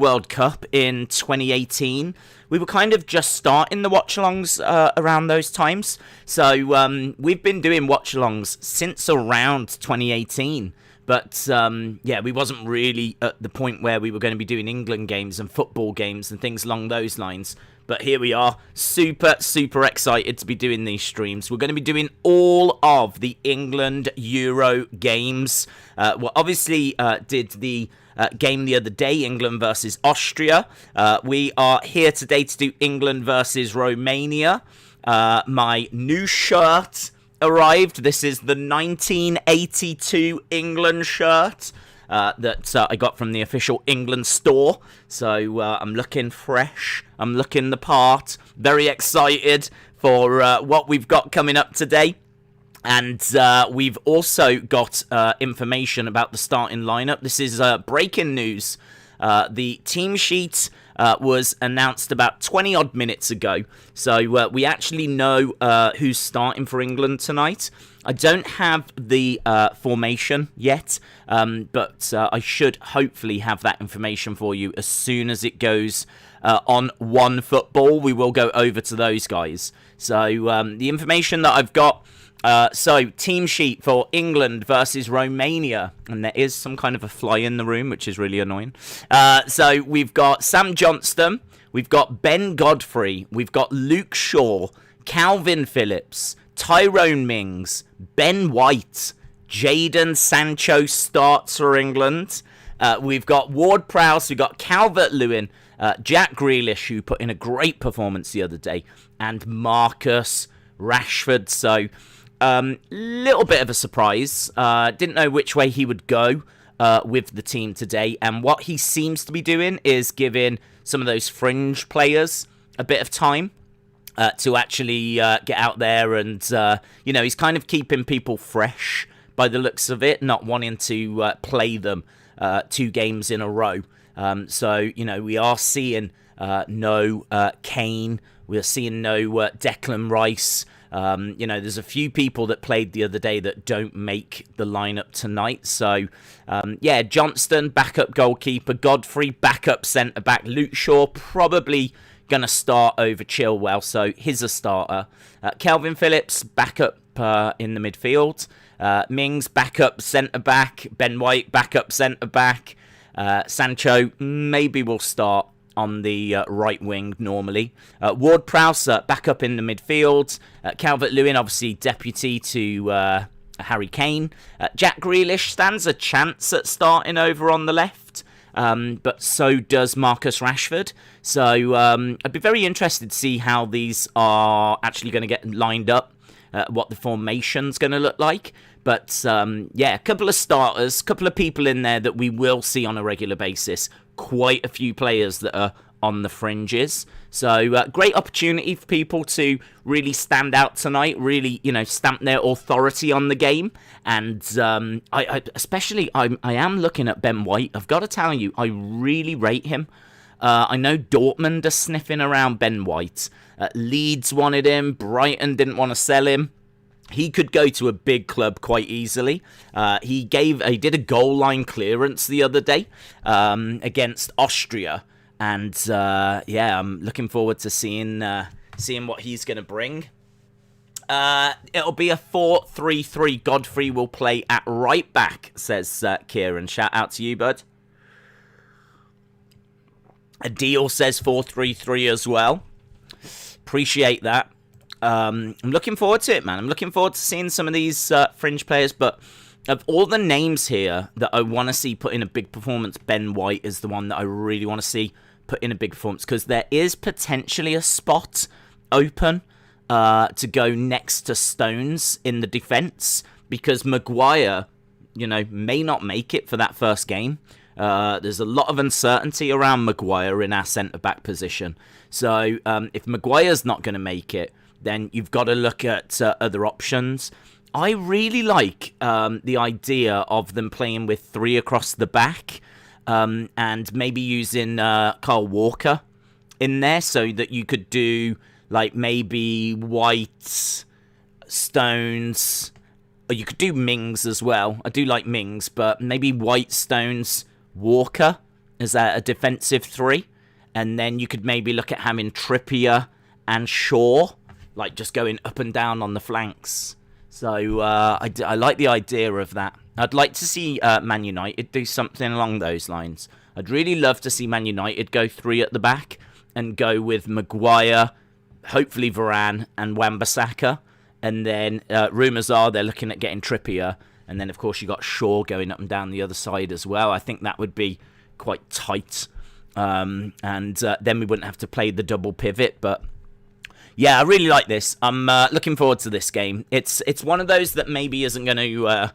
World Cup in 2018. We were kind of just starting the watch-alongs around those times. So we've been doing watch-alongs since around 2018. But, we wasn't really at the point where we were going to be doing England games and football games and things along those lines. But here we are, super, super excited to be doing these streams. We're going to be doing all of the England Euro games. Obviously did the game the other day, England versus Austria. We are here today to do England versus Romania. My new shirt arrived. This is the 1982 England shirt that I got from the official England store. So I'm looking fresh. I'm looking the part. Very excited for what we've got coming up today. And we've also got information about the starting lineup. This is breaking news. The team sheet was announced about 20 odd minutes ago. So we actually know who's starting for England tonight. I don't have the formation yet, but I should hopefully have that information for you as soon as it goes on One Football. We will go over to those guys. So the information that I've got, team sheet for England versus Romania, and there is some kind of a fly in the room, which is really annoying. So we've got Sam Johnstone, we've got Ben Godfrey, we've got Luke Shaw, Calvin Phillips, Tyrone Mings, Ben White, Jadon Sancho starts for England. We've got Ward-Prowse, we've got Calvert Lewin, Jack Grealish, who put in a great performance the other day, and Marcus Rashford. So little bit of a surprise. Didn't know which way he would go with the team today, and what he seems to be doing is giving some of those fringe players a bit of time to actually get out there, and he's kind of keeping people fresh by the looks of it, not wanting to play them 2 games in a row. We are seeing no Kane, we are seeing no Declan Rice. There's a few people that played the other day that don't make the lineup tonight. So, Johnstone, backup goalkeeper. Godfrey, backup centre-back. Luke Shaw, probably going to start over Chilwell, so he's a starter. Calvin Phillips, backup in the midfield. Mings, backup centre-back. Ben White, backup centre-back. Sancho, maybe will start on the right wing normally. Ward-Prowse, back up in the midfield. Calvert-Lewin, obviously deputy to Harry Kane. Jack Grealish stands a chance at starting over on the left, but so does Marcus Rashford. So I'd be very interested to see how these are actually going to get lined up, what the formation's going to look like. But a couple of starters, couple of people in there that we will see on a regular basis. Quite a few players that are on the fringes. So great opportunity for people to really stand out tonight, really, stamp their authority on the game. And I am looking at Ben White. I've got to tell you, I really rate him. I know Dortmund are sniffing around Ben White. Leeds wanted him. Brighton didn't want to sell him. He could go to a big club quite easily. He did a goal line clearance the other day against Austria, and I'm looking forward to seeing what he's going to bring. It'll be a 4-3-3. Godfrey will play at right back, says Kieran. Shout out to you, bud. Adil says 4-3-3 as well. Appreciate that. I'm looking forward to it, man. I'm looking forward to seeing some of these fringe players, but of all the names here that I want to see put in a big performance, Ben White is the one that I really want to see put in a big performance, because there is potentially a spot open to go next to Stones in the defence, because Maguire, may not make it for that first game. There's a lot of uncertainty around Maguire in our centre-back position. So if Maguire's not going to make it, then you've got to look at other options. I really like the idea of them playing with 3 across the back, and maybe using Kyle Walker in there, so that you could do like maybe White, Stones, or you could do Mings as well. I do like Mings, but maybe White, Stones, Walker as a defensive three. And then you could maybe look at having Trippier and Shaw, like just going up and down on the flanks. So I like the idea of that. I'd like to see Man United do something along those lines. I'd really love to see Man United go 3 at the back and go with Maguire, hopefully Varane and Wan-Bissaka. And then rumours are they're looking at getting Trippier. And then, of course, you got Shaw going up and down the other side as well. I think that would be quite tight. And then we wouldn't have to play the double pivot. But yeah, I really like this. I'm looking forward to this game. It's one of those that maybe isn't going to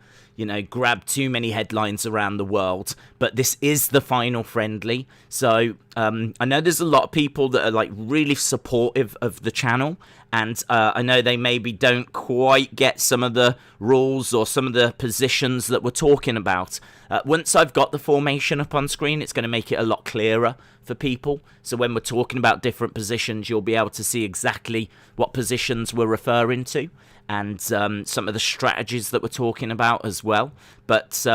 grab too many headlines around the world. But this is the final friendly. So I know there's a lot of people that are like really supportive of the channel. And I know they maybe don't quite get some of the rules or some of the positions that we're talking about. Once I've got the formation up on screen, it's going to make it a lot clearer for people. So when we're talking about different positions, you'll be able to see exactly what positions we're referring to. And some of the strategies that we're talking about as well. But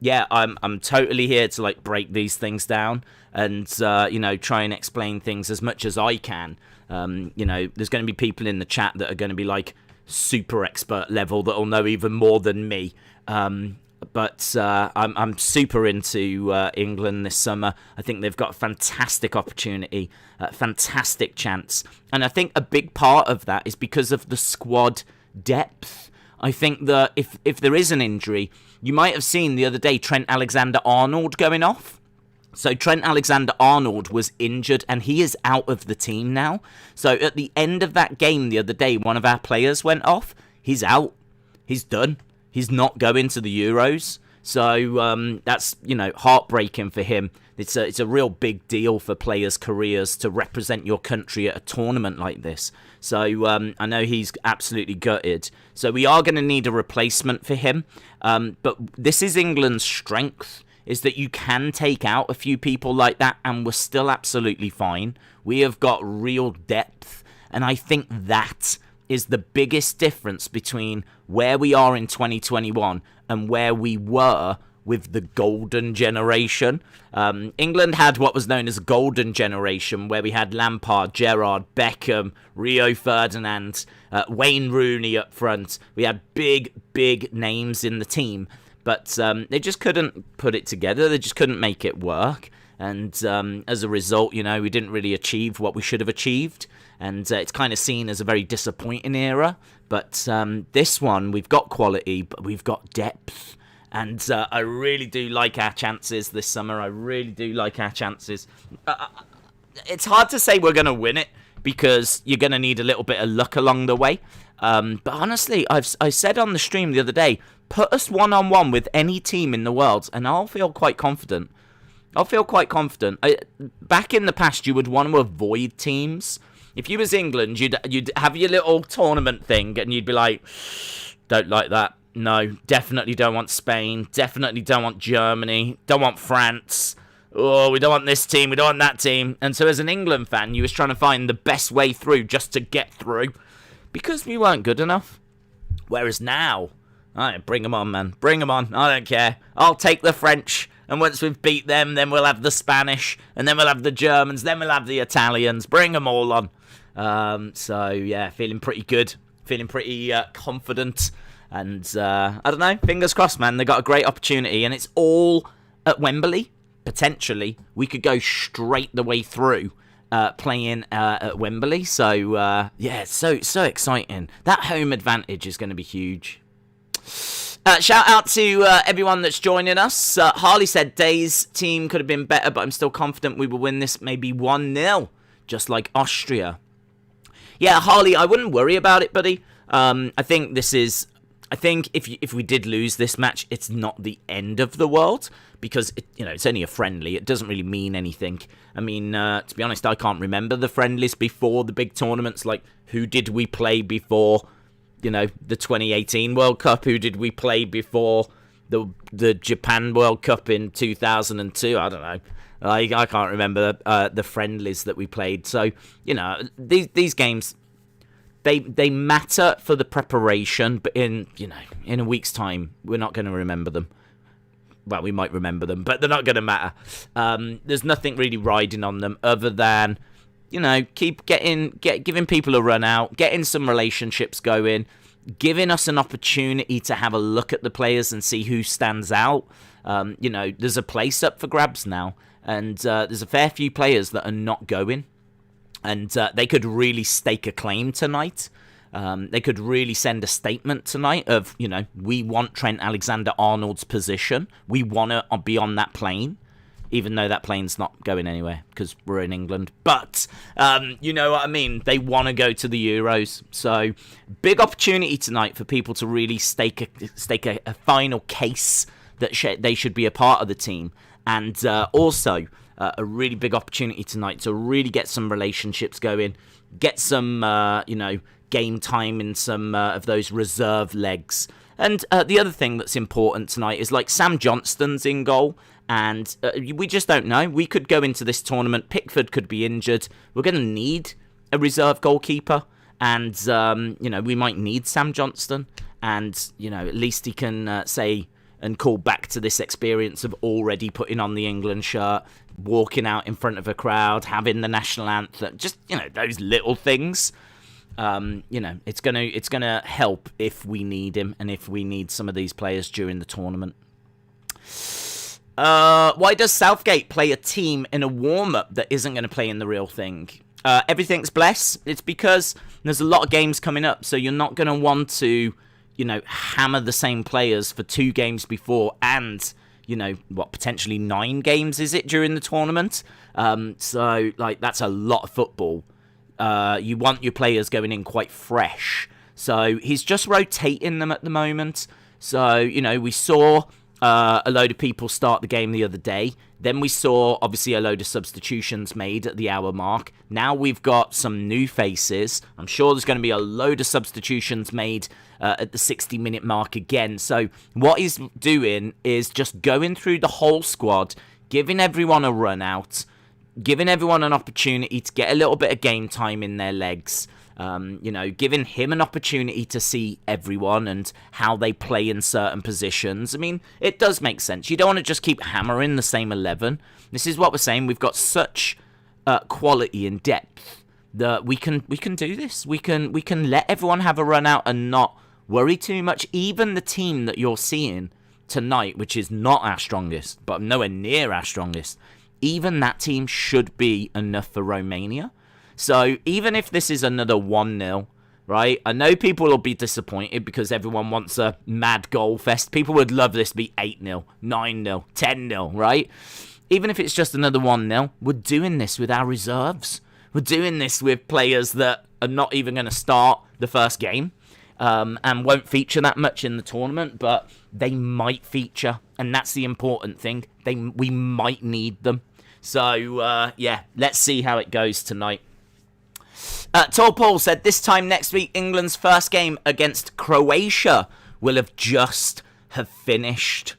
yeah, I'm totally here to like break these things down and try and explain things as much as I can. There's going to be people in the chat that are going to be like super expert level that'll know even more than me. But I'm super into England this summer. I think they've got a fantastic opportunity, a fantastic chance. And I think a big part of that is because of the squad depth. I think that if there is an injury, you might have seen the other day Trent Alexander-Arnold going off. So Trent Alexander-Arnold was injured and he is out of the team now. So at the end of that game the other day, one of our players went off. He's out. He's done. He's not going to the Euros. So that's, heartbreaking for him. It's a real big deal for players' careers to represent your country at a tournament like this. So I know he's absolutely gutted. So we are going to need a replacement for him. But this is England's strength, is that you can take out a few people like that and we're still absolutely fine. We have got real depth. And I think that is the biggest difference between where we are in 2021 and where we were with the golden generation. England had what was known as a golden generation, where we had Lampard, Gerrard, Beckham, Rio Ferdinand, Wayne Rooney up front. We had big, big names in the team, but they just couldn't put it together. They just couldn't make it work. And as a result, we didn't really achieve what we should have achieved. And it's kind of seen as a very disappointing era. But this one, we've got quality, but we've got depth. And I really do like our chances this summer. I really do like our chances. It's hard to say we're going to win it because you're going to need a little bit of luck along the way. But honestly, I said on the stream the other day, put us one-on-one with any team in the world, and I'll feel quite confident. Back in the past, you would want to avoid teams. If you was England, you'd have your little tournament thing, and you'd be like, don't like that. No, definitely don't want Spain. Definitely don't want Germany. Don't want France. Oh, we don't want this team. We don't want that team. And so as an England fan, you was trying to find the best way through just to get through because we weren't good enough. Whereas now, bring them on, man. Bring them on. I don't care. I'll take the French. And once we've beat them, then we'll have the Spanish. And then we'll have the Germans. Then we'll have the Italians. Bring them all on. So, yeah, feeling pretty good. Feeling pretty confident. And, I don't know, fingers crossed, man. They got a great opportunity, and it's all at Wembley. Potentially, we could go straight the way through playing at Wembley. So, yeah, it's so exciting. That home advantage is going to be huge. Shout out to everyone that's joining us. Harley said, Day's team could have been better, but I'm still confident we will win this maybe 1-0, just like Austria. Yeah, Harley, I wouldn't worry about it, buddy. I think if we did lose this match, it's not the end of the world because it's only a friendly. It doesn't really mean anything. I mean, to be honest, I can't remember the friendlies before the big tournaments. Like, who did we play before, the 2018 World Cup? Who did we play before the Japan World Cup in 2002? I don't know. I can't remember the friendlies that we played. So, these games, They matter for the preparation, but in a week's time, we're not going to remember them. well, we might remember them, but they're not going to matter. There's nothing really riding on them other than, keep giving people a run out, getting some relationships going, giving us an opportunity to have a look at the players and see who stands out. There's a place up for grabs now, and there's a fair few players that are not going, and they could really stake a claim tonight. They could really send a statement tonight of, we want Trent Alexander-Arnold's position. We want to be on that plane, even though that plane's not going anywhere because we're in England. But, you know what I mean? They want to go to the Euros. So, big opportunity tonight for people to really stake a final case that they should be a part of the team. And also, a really big opportunity tonight to really get some relationships going, get some, game time in some of those reserve legs. And the other thing that's important tonight is, like, Sam Johnstone's in goal, and we just don't know. We could go into this tournament, Pickford could be injured. We're going to need a reserve goalkeeper, and, we might need Sam Johnstone, and, at least he can say and call back to this experience of already putting on the England shirt, walking out in front of a crowd, having the national anthem, just, those little things. It's gonna help if we need him and if we need some of these players during the tournament. Why does Southgate play a team in a warm-up that isn't going to play in the real thing? Everything's blessed. It's because there's a lot of games coming up, so you're not going to want to, hammer the same players for 2 games before and, potentially 9 games is it during the tournament? So, that's a lot of football. You want your players going in quite fresh. So he's just rotating them at the moment. So, we saw a load of people start the game the other day. Then we saw, obviously, a load of substitutions made at the hour mark. Now we've got some new faces. I'm sure there's going to be a load of substitutions made at the 60-minute mark again. So what he's doing is just going through the whole squad, giving everyone a run out, giving everyone an opportunity to get a little bit of game time in their legs, giving him an opportunity to see everyone and how they play in certain positions. I mean, it does make sense. You don't want to just keep hammering the same 11. This is what we're saying. We've got such quality and depth that we can do this. We can let everyone have a run out and not worry too much. Even the team that you're seeing tonight, which is not our strongest, but nowhere near our strongest, even that team should be enough for Romania. So even if this is another 1-0, right? I know people will be disappointed because everyone wants a mad goal fest. People would love this to be 8-0, 9-0, 10-0, right? Even if it's just another 1-0, we're doing this with our reserves. We're doing this with players that are not even going to start the first game and won't feature that much in the tournament, but they might feature, and that's the important thing. We might need them. So, let's see how it goes tonight. Tall Paul said, this time next week, England's first game against Croatia will have finished.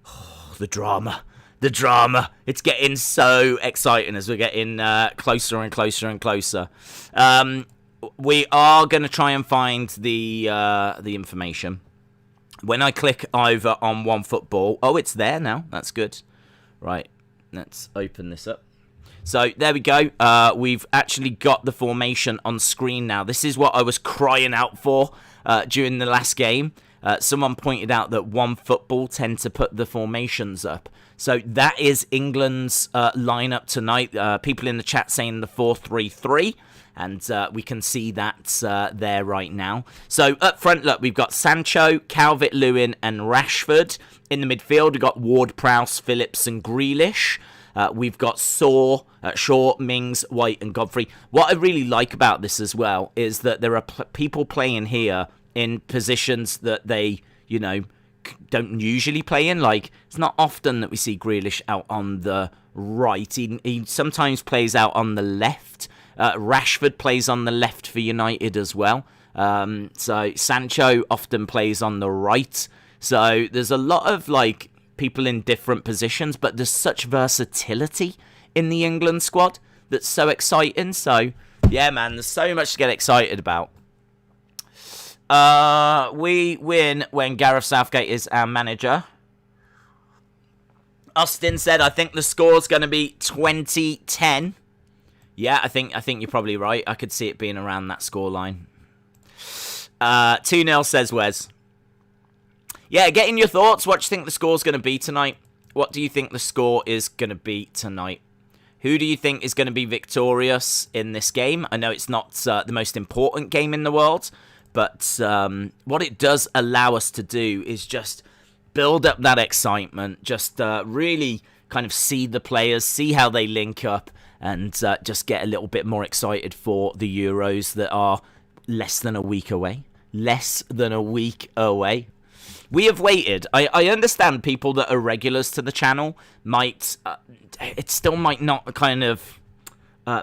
Oh, the drama. It's getting so exciting as we're getting closer and closer and closer. We are going to try and find the information. When I click over on OneFootball, oh, it's there now. That's good. Right, let's open this up. So there we go. We've actually got the formation on screen now. This is what I was crying out for during the last game. Someone pointed out that OneFootball tend to put the formations up. So that is England's lineup tonight. People in the chat saying the 4-3-3. And we can see that there right now. So up front, look, we've got Sancho, Calvert, Lewin, and Rashford. In the midfield, we've got Ward-Prowse, Phillips, and Grealish. We've got Shaw, Mings, White, and Godfrey. What I really like about this as well is that there are people playing here in positions that they, don't usually play in. Like, it's not often that we see Grealish out on the right. He sometimes plays out on the left. Rashford plays on the left for United as well. So Sancho often plays on the right. So there's a lot of, people in different positions, but there's such versatility in the England squad that's so exciting. So, yeah, man, there's so much to get excited about. We win when Gareth Southgate is our manager. Austin said, I think the score's going to be 20-10. Yeah, I think you're probably right. I could see it being around that scoreline. 2-0 says Wes. Yeah, get in your thoughts. What do you think the score's going to be tonight? What do you think the score is going to be tonight? Who do you think is going to be victorious in this game? I know it's not the most important game in the world, but what it does allow us to do is just build up that excitement, just really kind of see the players, see how they link up, and just get a little bit more excited for the Euros that are less than a week away. Less than a week away. We have waited. I understand people that are regulars to the channel might... it still might not kind of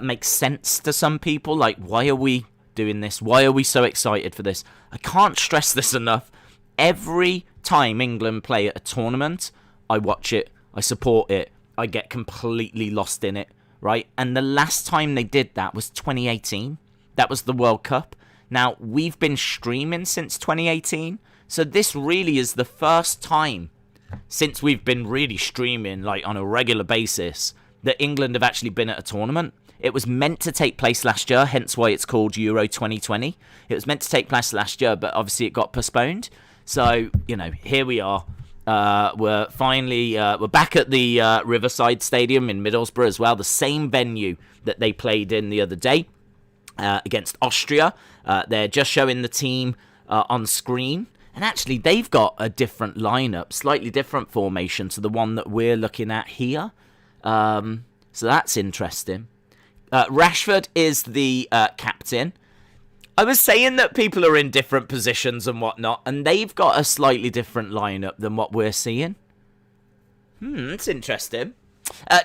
make sense to some people. Like, why are we doing this? Why are we so excited for this? I can't stress this enough. Every time England play at a tournament, I watch it. I support it. I get completely lost in it. Right? And the last time they did that was 2018. That was the World Cup. Now, we've been streaming since 2018. So this really is the first time since we've been really streaming like on a regular basis that England have actually been at a tournament. It was meant to take place last year, hence why it's called Euro 2020. It was meant to take place last year, but obviously it got postponed. So, you know, here we are. We're finally we're back at the Riverside Stadium in Middlesbrough as well, the same venue that they played in the other day against Austria. They're just showing the team on screen. And actually, they've got a different lineup, slightly different formation to the one that we're looking at here. So that's interesting. Rashford is the captain. I was saying that people are in different positions and whatnot, and they've got a slightly different lineup than what we're seeing. It's interesting.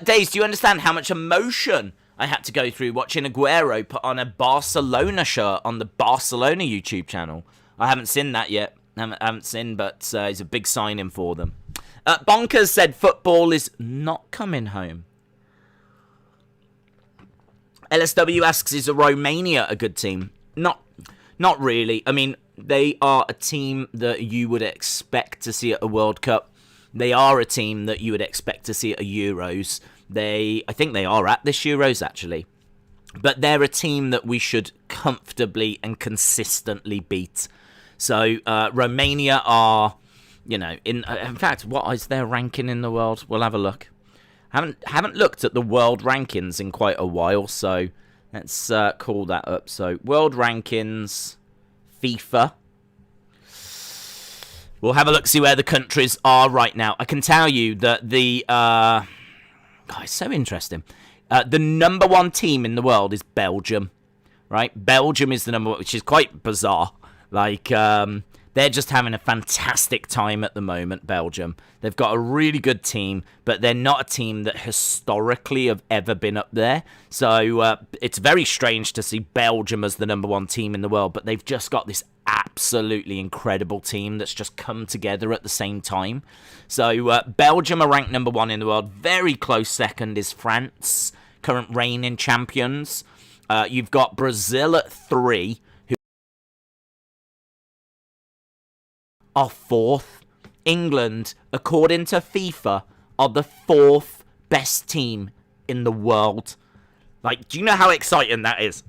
Daze, do you understand how much emotion I had to go through watching Aguero put on a Barcelona shirt on the Barcelona YouTube channel? I haven't seen that yet. I haven't seen, but it's a big signing for them. Bonkers said football is not coming home. LSW asks, is Romania a good team? Not really. I mean, they are a team that you would expect to see at a World Cup. They are a team that you would expect to see at a Euros. I think they are at this Euros, actually. But they're a team that we should comfortably and consistently beat. So, Romania are, you know, in fact, what is their ranking in the world? We'll have a look. Haven't looked at the world rankings in quite a while, so let's call that up. So, world rankings, FIFA. We'll have a look, see where the countries are right now. I can tell you that it's so interesting. The number one team in the world is Belgium, right? Belgium is the number one, which is quite bizarre. Like, they're just having a fantastic time at the moment, Belgium. They've got a really good team, but they're not a team that historically have ever been up there. So it's very strange to see Belgium as the number one team in the world, but they've just got this absolutely incredible team that's just come together at the same time. So Belgium are ranked number one in the world. Very close second is France, current reigning champions. You've got Brazil at 3, are 4th. England, according to FIFA, are the 4th best team in the world. Like, do you know how exciting that is?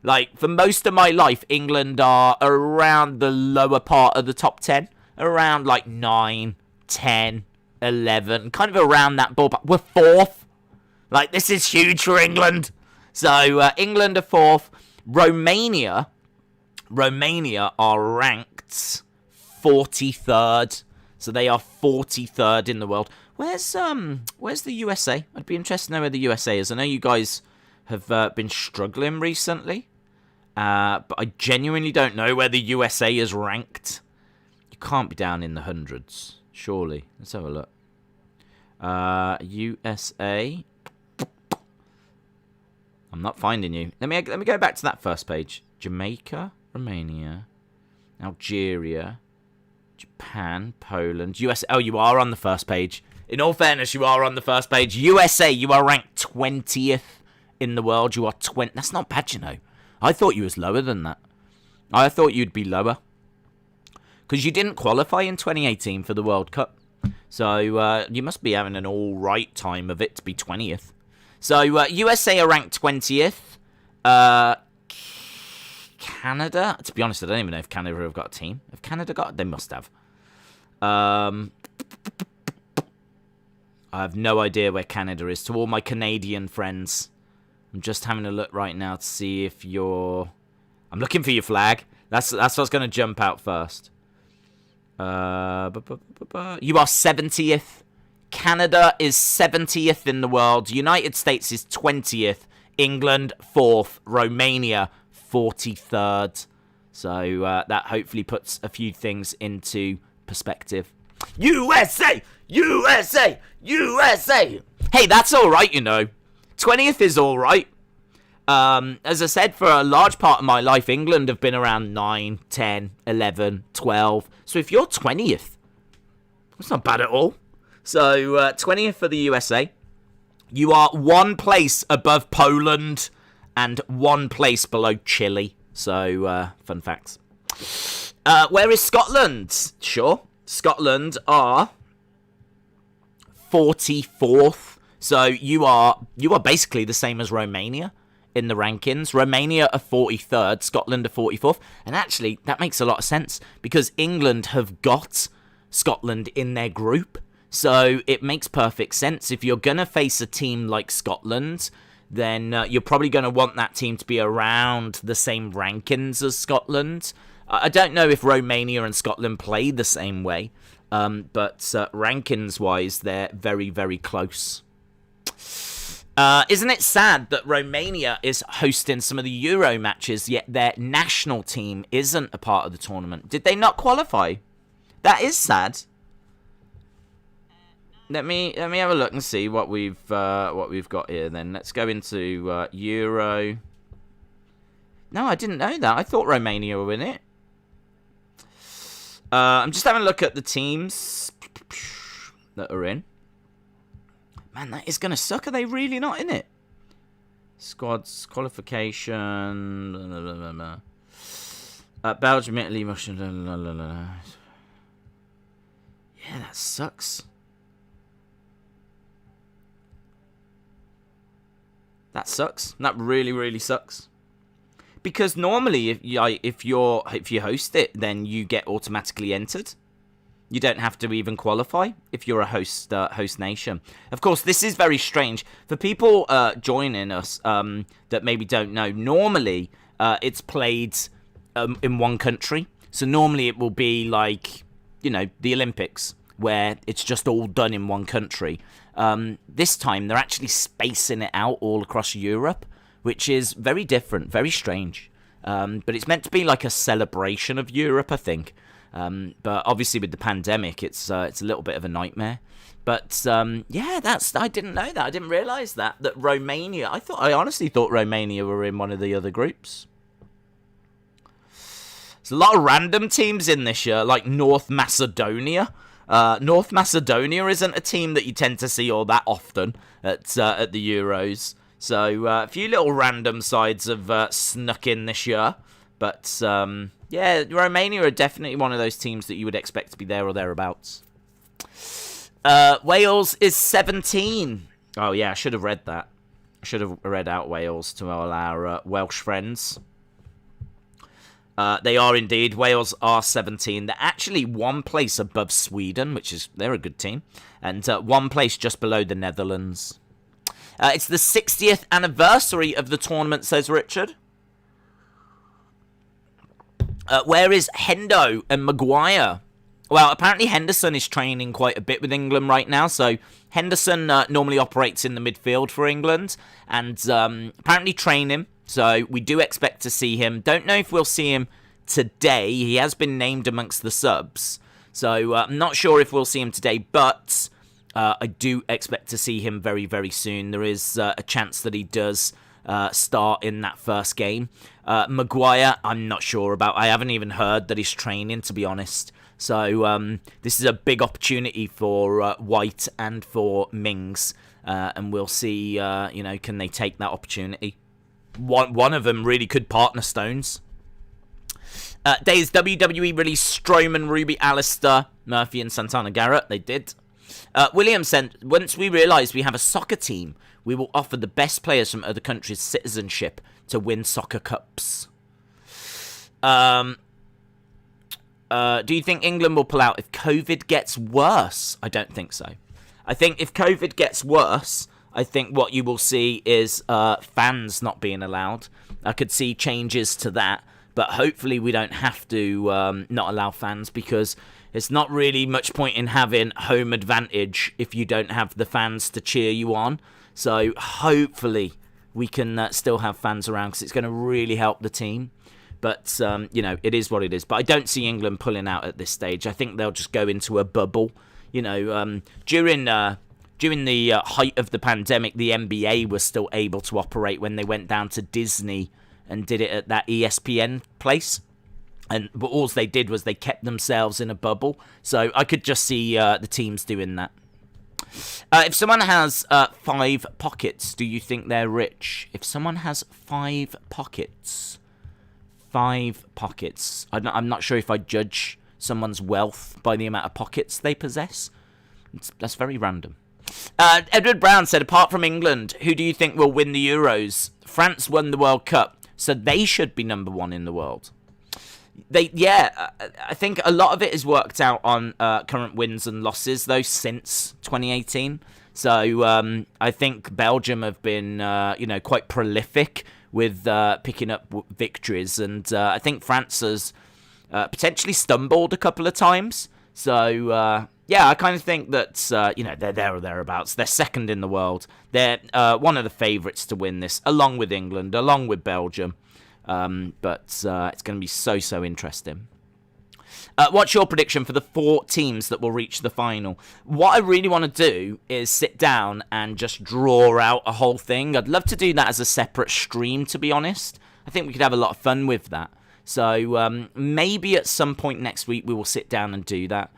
Like, for most of my life, England are around the lower part of the top 10. Around, like, 9, 10, 11. Kind of around that ballpark. We're 4th. Like, this is huge for England. So, England are 4th. Romania are ranked 43rd, so they are 43rd in the world. Where's the USA? I'd be interested to know where the USA is. I know you guys have been struggling recently, but I genuinely don't know where the USA is ranked. You can't be down in the hundreds, surely. Let's have a look. USA. I'm not finding you. Let me go back to that first page. Jamaica, Romania, Algeria, Japan, Poland, USA. Oh, you are on the first page. In all fairness, you are on the first page. USA, you are ranked 20th in the world. You are 20. That's not bad, you know. I thought you was lower than that. I thought you'd be lower. Because you didn't qualify in 2018 for the World Cup. So you must be having an all right time of it to be 20th. So USA are ranked 20th. Canada, to be honest, I don't even know if Canada have got a team. Have Canada got? They must have. I have no idea where Canada is. To all my Canadian friends, I'm just having a look right now to see if you're... I'm looking for your flag. That's what's going to jump out first. You are 70th. Canada is 70th in the world. United States is 20th. England 4th. Romania 43rd. So that hopefully puts a few things into perspective. USA! USA! USA! Hey, that's alright, you know. 20th is alright. As I said, for a large part of my life, England have been around 9, 10, 11, 12. So if you're 20th, that's not bad at all. So 20th for the USA. You are 1 place above Poland and 1 place below Chile. So, fun facts. Where is Scotland? Sure. Scotland are 44th. So you are basically the same as Romania in the rankings. Romania are 43rd, Scotland are 44th. And actually, that makes a lot of sense because England have got Scotland in their group. So it makes perfect sense. If you're going to face a team like Scotland, then you're probably going to want that team to be around the same rankings as Scotland. I don't know if Romania and Scotland play the same way, but rankings-wise, they're very, very close. Isn't it sad that Romania is hosting some of the Euro matches, yet their national team isn't a part of the tournament? Did they not qualify? That is sad. Let me have a look and see what we've got here. Then let's go into Euro. No, I didn't know that. I thought Romania were in it. I'm just having a look at the teams that are in. Man, that is gonna suck. Are they really not in it? Squads qualification. Blah, blah, blah, blah. Belgium, Italy, Russia. Blah, blah, blah, blah. Yeah, that sucks. That sucks. That really, really sucks. Because normally, if you host it, then you get automatically entered. You don't have to even qualify if you're a host nation. Of course, this is very strange for people joining us that maybe don't know. Normally, it's played in one country, so normally it will be like the Olympics, where it's just all done in one country. This time, they're actually spacing it out all across Europe, which is very different, very strange. But it's meant to be like a celebration of Europe, I think. But obviously, with the pandemic, it's a little bit of a nightmare. But yeah, I didn't know that. I didn't realise that Romania. I honestly thought Romania were in one of the other groups. There's a lot of random teams in this year, like North Macedonia. North Macedonia isn't a team that you tend to see all that often at the Euros. So a few little random sides have snuck in this year. But yeah, Romania are definitely one of those teams that you would expect to be there or thereabouts. Wales is 17. Oh yeah, I should have read that. I should have read out Wales to all our Welsh friends. They are indeed. Wales are 17. They're actually 1 place above Sweden, they're a good team, and 1 place just below the Netherlands. It's the 60th anniversary of the tournament, says Richard. Where is Hendo and Maguire? Well, apparently Henderson is training quite a bit with England right now. So Henderson normally operates in the midfield for England and apparently training. So we do expect to see him. Don't know if we'll see him today. He has been named amongst the subs. So I'm not sure if we'll see him today, but I do expect to see him very, very soon. There is a chance that he does start in that first game. Maguire, I'm not sure about. I haven't even heard that he's training, to be honest. So this is a big opportunity for White and for Mings. And we'll see, can they take that opportunity? One of them really could partner Stones. Days WWE released Strowman, Ruby, Alistair, Murphy, and Santana Garrett. They did. William said, once we realise we have a soccer team, we will offer the best players from other countries citizenship to win soccer cups. Do you think England will pull out if COVID gets worse? I don't think so. I think if COVID gets worse, I think what you will see is fans not being allowed. I could see changes to that, but hopefully we don't have to not allow fans, because it's not really much point in having home advantage if you don't have the fans to cheer you on. So hopefully we can still have fans around, because it's going to really help the team. But, it is what it is. But I don't see England pulling out at this stage. I think they'll just go into a bubble. During the height of the pandemic, the NBA was still able to operate when they went down to Disney and did it at that ESPN place. But all they did was they kept themselves in a bubble. So I could just see the teams doing that. If someone has 5 pockets, do you think they're rich? If someone has 5 pockets... 5 pockets. I'm not sure if I judge someone's wealth by the amount of pockets they possess. That's very random. Edward Brown said, apart from England, who do you think will win the Euros? France won the World Cup, so they should be number 1 in the world. I think a lot of it is worked out on current wins and losses, though, since 2018. So I think Belgium have been, quite prolific with picking up victories, and I think France has potentially stumbled a couple of times. So I kind of think that they're there or thereabouts. They're second in the world. They're one of the favourites to win this, along with England, along with Belgium. But it's going to be so interesting. What's your prediction for the 4 teams that will reach the final? What I really want to do is sit down and just draw out a whole thing. I'd love to do that as a separate stream, to be honest. I think we could have a lot of fun with that. So maybe at some point next week we will sit down and do that.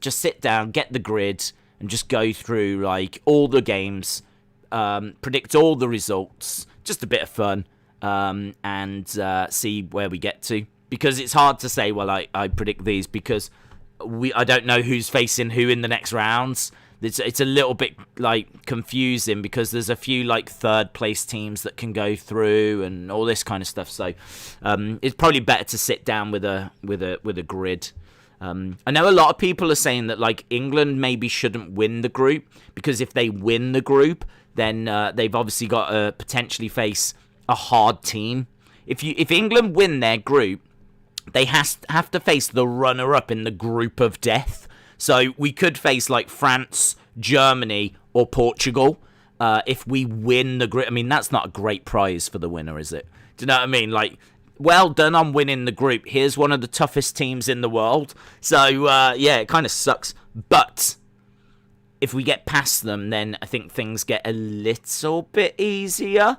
Just sit down, get the grid, and just go through like all the games, predict all the results. Just a bit of fun, and see where we get to. Because it's hard to say, well, I predict these, because I don't know who's facing who in the next rounds. It's a little bit like confusing, because there's a few like third place teams that can go through and all this kind of stuff. So it's probably better to sit down with a grid. I know a lot of people are saying that like England maybe shouldn't win the group, because if they win the group, then they've obviously got to potentially face a hard team. If England win their group, they have to face the runner-up in the group of death. So we could face like France, Germany, or Portugal if we win the group. I mean, that's not a great prize for the winner, is it? Do you know what I mean? Like, well done on winning the group. Here's one of the toughest teams in the world. So, it kind of sucks. But if we get past them, then I think things get a little bit easier.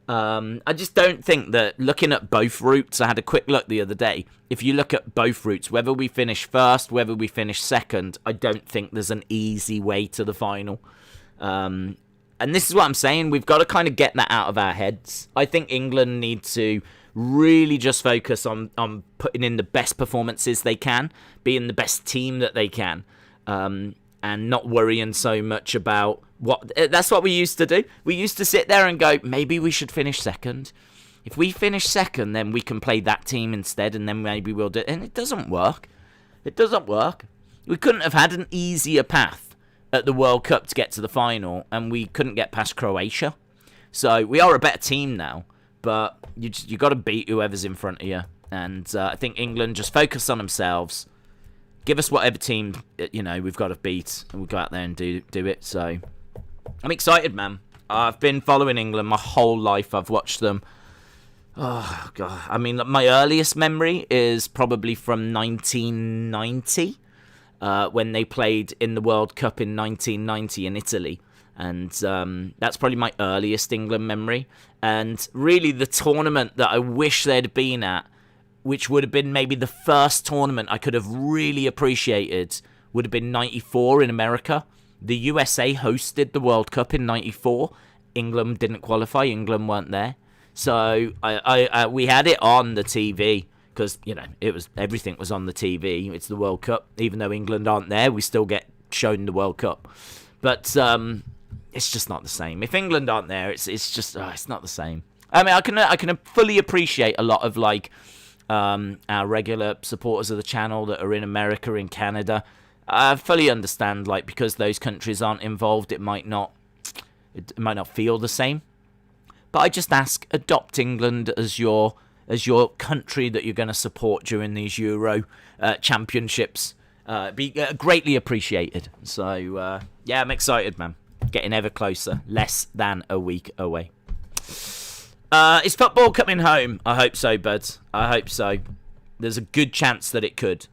I just don't think that, looking at both routes, I had a quick look the other day. If you look at both routes, whether we finish first, whether we finish second, I don't think there's an easy way to the final. And this is what I'm saying. We've got to kind of get that out of our heads. I think England need to really just focus on putting in the best performances they can, being the best team that they can, and not worrying so much about that's what we used to do. We used to sit there and go, maybe we should finish second. If we finish second, then we can play that team instead, and then maybe we'll do it. And it doesn't work. It doesn't work. We couldn't have had an easier path at the World Cup to get to the final, and we couldn't get past Croatia. So we are a better team now, but you got to beat whoever's in front of you. And I think England just focus on themselves. Give us whatever team we've got to beat, and we'll go out there and do it. So I'm excited, man. I've been following England my whole life. I've watched them. Oh, God. I mean, my earliest memory is probably from 1990, when they played in the World Cup in 1990 in Italy. And that's probably my earliest England memory. And really the tournament that I wish they'd been at, which would have been maybe the first tournament I could have really appreciated, would have been 94 in America. The USA hosted the World Cup in 94. England didn't qualify. England weren't there. So we had it on the TV because, everything was on the TV. It's the World Cup. Even though England aren't there, we still get shown the World Cup. But it's just not the same. If England aren't there, it's just it's not the same. I mean, I can fully appreciate a lot of our regular supporters of the channel that are in America, in Canada. I fully understand, because those countries aren't involved, it might not feel the same. But I just ask, adopt England as your country that you're going to support during these Euro championships. Be greatly appreciated. So yeah, I'm excited, man. Getting ever closer. Less than a week away. Is football coming home? I hope so, buds. I hope so. There's a good chance that it could.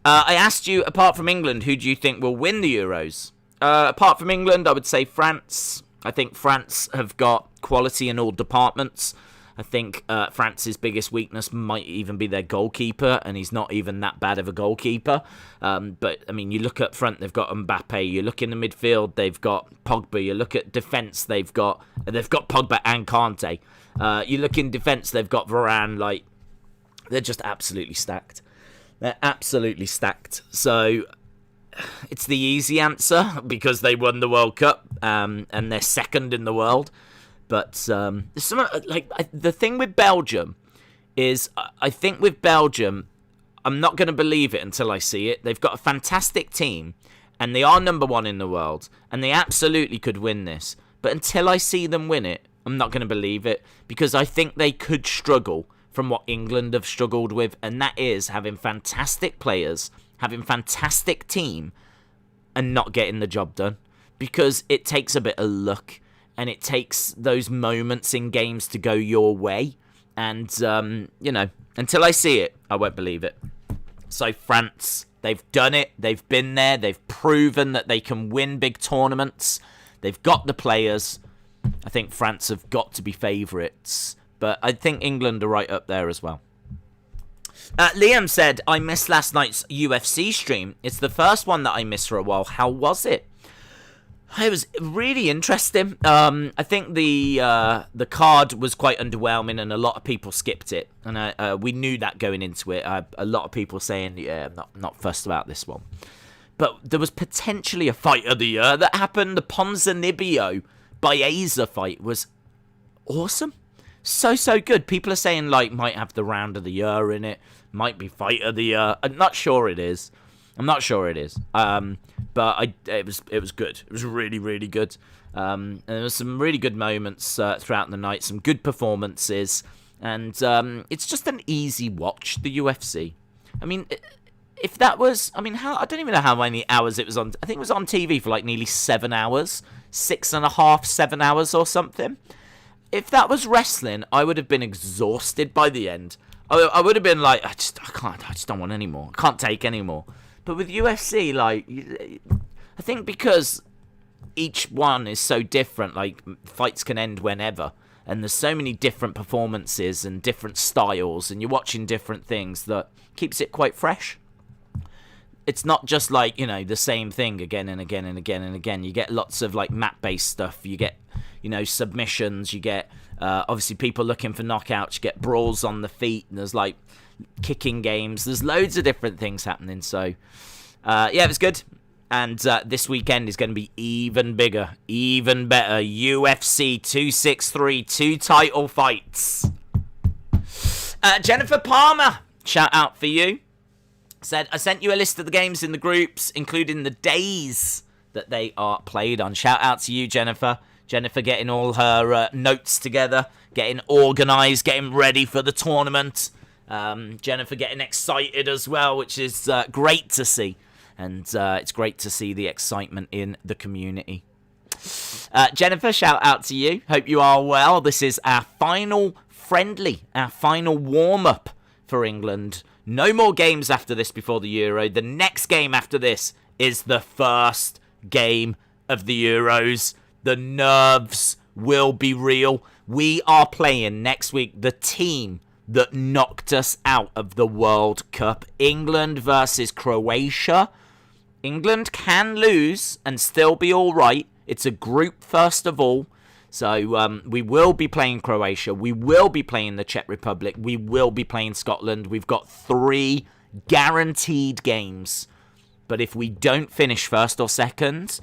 I asked you, apart from England, who do you think will win the Euros? Apart from England, I would say France. I think France have got quality in all departments. I think France's biggest weakness might even be their goalkeeper, and he's not even that bad of a goalkeeper. But, I mean, you look up front, they've got Mbappe. You look in the midfield, they've got Pogba. You look at defence, they've got Pogba and Kante. You look in defence, they've got Varane. They're just absolutely stacked. They're absolutely stacked. So it's the easy answer because they won the World Cup and they're second in the world. But the thing with Belgium is, I think with Belgium, I'm not going to believe it until I see it. They've got a fantastic team, and they are number one in the world, and they absolutely could win this. But until I see them win it, I'm not going to believe it, because I think they could struggle from what England have struggled with, and that is having fantastic players, having fantastic team, and not getting the job done. Because it takes a bit of luck. And it takes those moments in games to go your way. And, until I see it, I won't believe it. So France, they've done it. They've been there. They've proven that they can win big tournaments. They've got the players. I think France have got to be favourites. But I think England are right up there as well. Liam said, I missed last night's UFC stream. It's the first one that I missed for a while. How was it? It was really interesting. I think the card was quite underwhelming, and a lot of people skipped it. And we knew that going into it. A lot of people saying, "Yeah, I'm not fussed about this one." But there was potentially a fight of the year that happened. The Ponzinibbio Baeza fight was awesome, so good. People are saying might have the round of the year in it, might be fight of the year. I'm not sure it is. But it was good. It was really, really good. And there was some really good moments throughout the night, some good performances, and it's just an easy watch, the UFC. I mean, if that was, I don't even know how many hours it was on. I think it was on TV for nearly 7 hours, 6.5, 7 hours or something. If that was wrestling, I would have been exhausted by the end. I would have been I just don't want any more. I can't take any more. But with UFC, I think because each one is so different, fights can end whenever, and there's so many different performances and different styles, and you're watching different things, that keeps it quite fresh. It's not just the same thing again and again and again and again. You get lots of map-based stuff. You get, submissions. You get, obviously, people looking for knockouts. You get brawls on the feet, and there's kicking games. There's loads of different things happening. So, yeah, it was good. And this weekend is going to be even bigger, even better. UFC 263, 2 title fights. Jennifer Palmer, shout out for you. Said, I sent you a list of the games in the groups, including the days that they are played on. Shout out to you, Jennifer. Jennifer getting all her notes together, getting organised, getting ready for the tournament. Jennifer getting excited as well, which is great to see. And it's great to see the excitement in the community. Jennifer, shout out to you. Hope you are well. This is our final friendly, our final warm-up for England. No more games after this before the Euro. The next game after this is the first game of the Euros. The nerves will be real. We are playing next week the team that knocked us out of the World Cup. England versus Croatia. England can lose and still be all right. It's a group, first of all. So we will be playing Croatia. We will be playing the Czech Republic. We will be playing Scotland. We've got 3 guaranteed games. But if we don't finish first or second,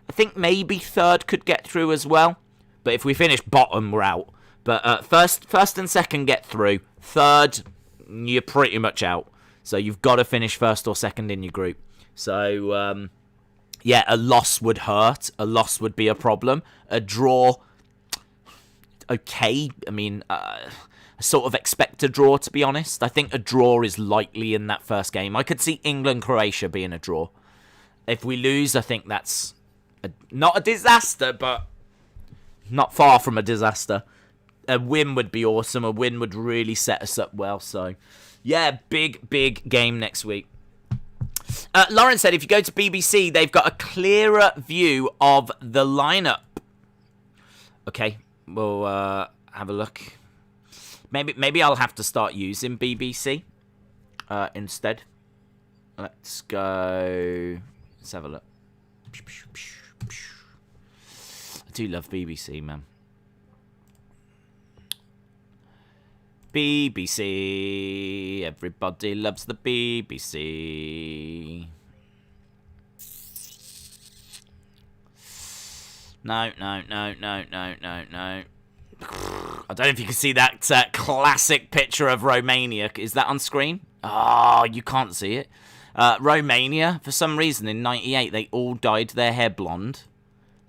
I think maybe third could get through as well. But if we finish bottom, we're out. But first and second get through. Third, you're pretty much out. So you've got to finish first or second in your group. So, yeah, a loss would hurt. A loss would be a problem. A draw, okay. I mean, I sort of expect a draw, to be honest. I think a draw is likely in that first game. I could see England-Croatia being a draw. If we lose, I think that's not a disaster, but not far from a disaster. A win would be awesome. A win would really set us up well. So, yeah, big game next week. Lauren said, if you go to BBC, they've got a clearer view of the lineup. Okay, we'll have a look. Maybe I'll have to start using BBC instead. Let's go. Let's have a look. I do love BBC, man. BBC. Everybody loves the BBC. No. I don't know if you can see that classic picture of Romania. Is that on screen? Oh, you can't see it. Romania, for some reason, in 98, they all dyed their hair blonde.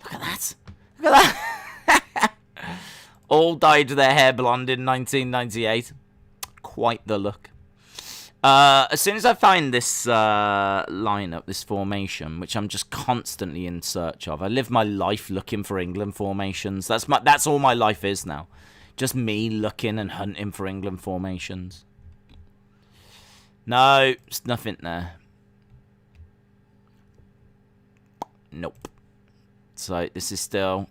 Look at that. Look at that. All dyed their hair blonde in 1998. Quite the look. As soon as I find this lineup, this formation, which I'm just constantly in search of, I live my life looking for England formations. That's all my life is now. Just me looking and hunting for England formations. No, there's nothing there. Nope. So this is still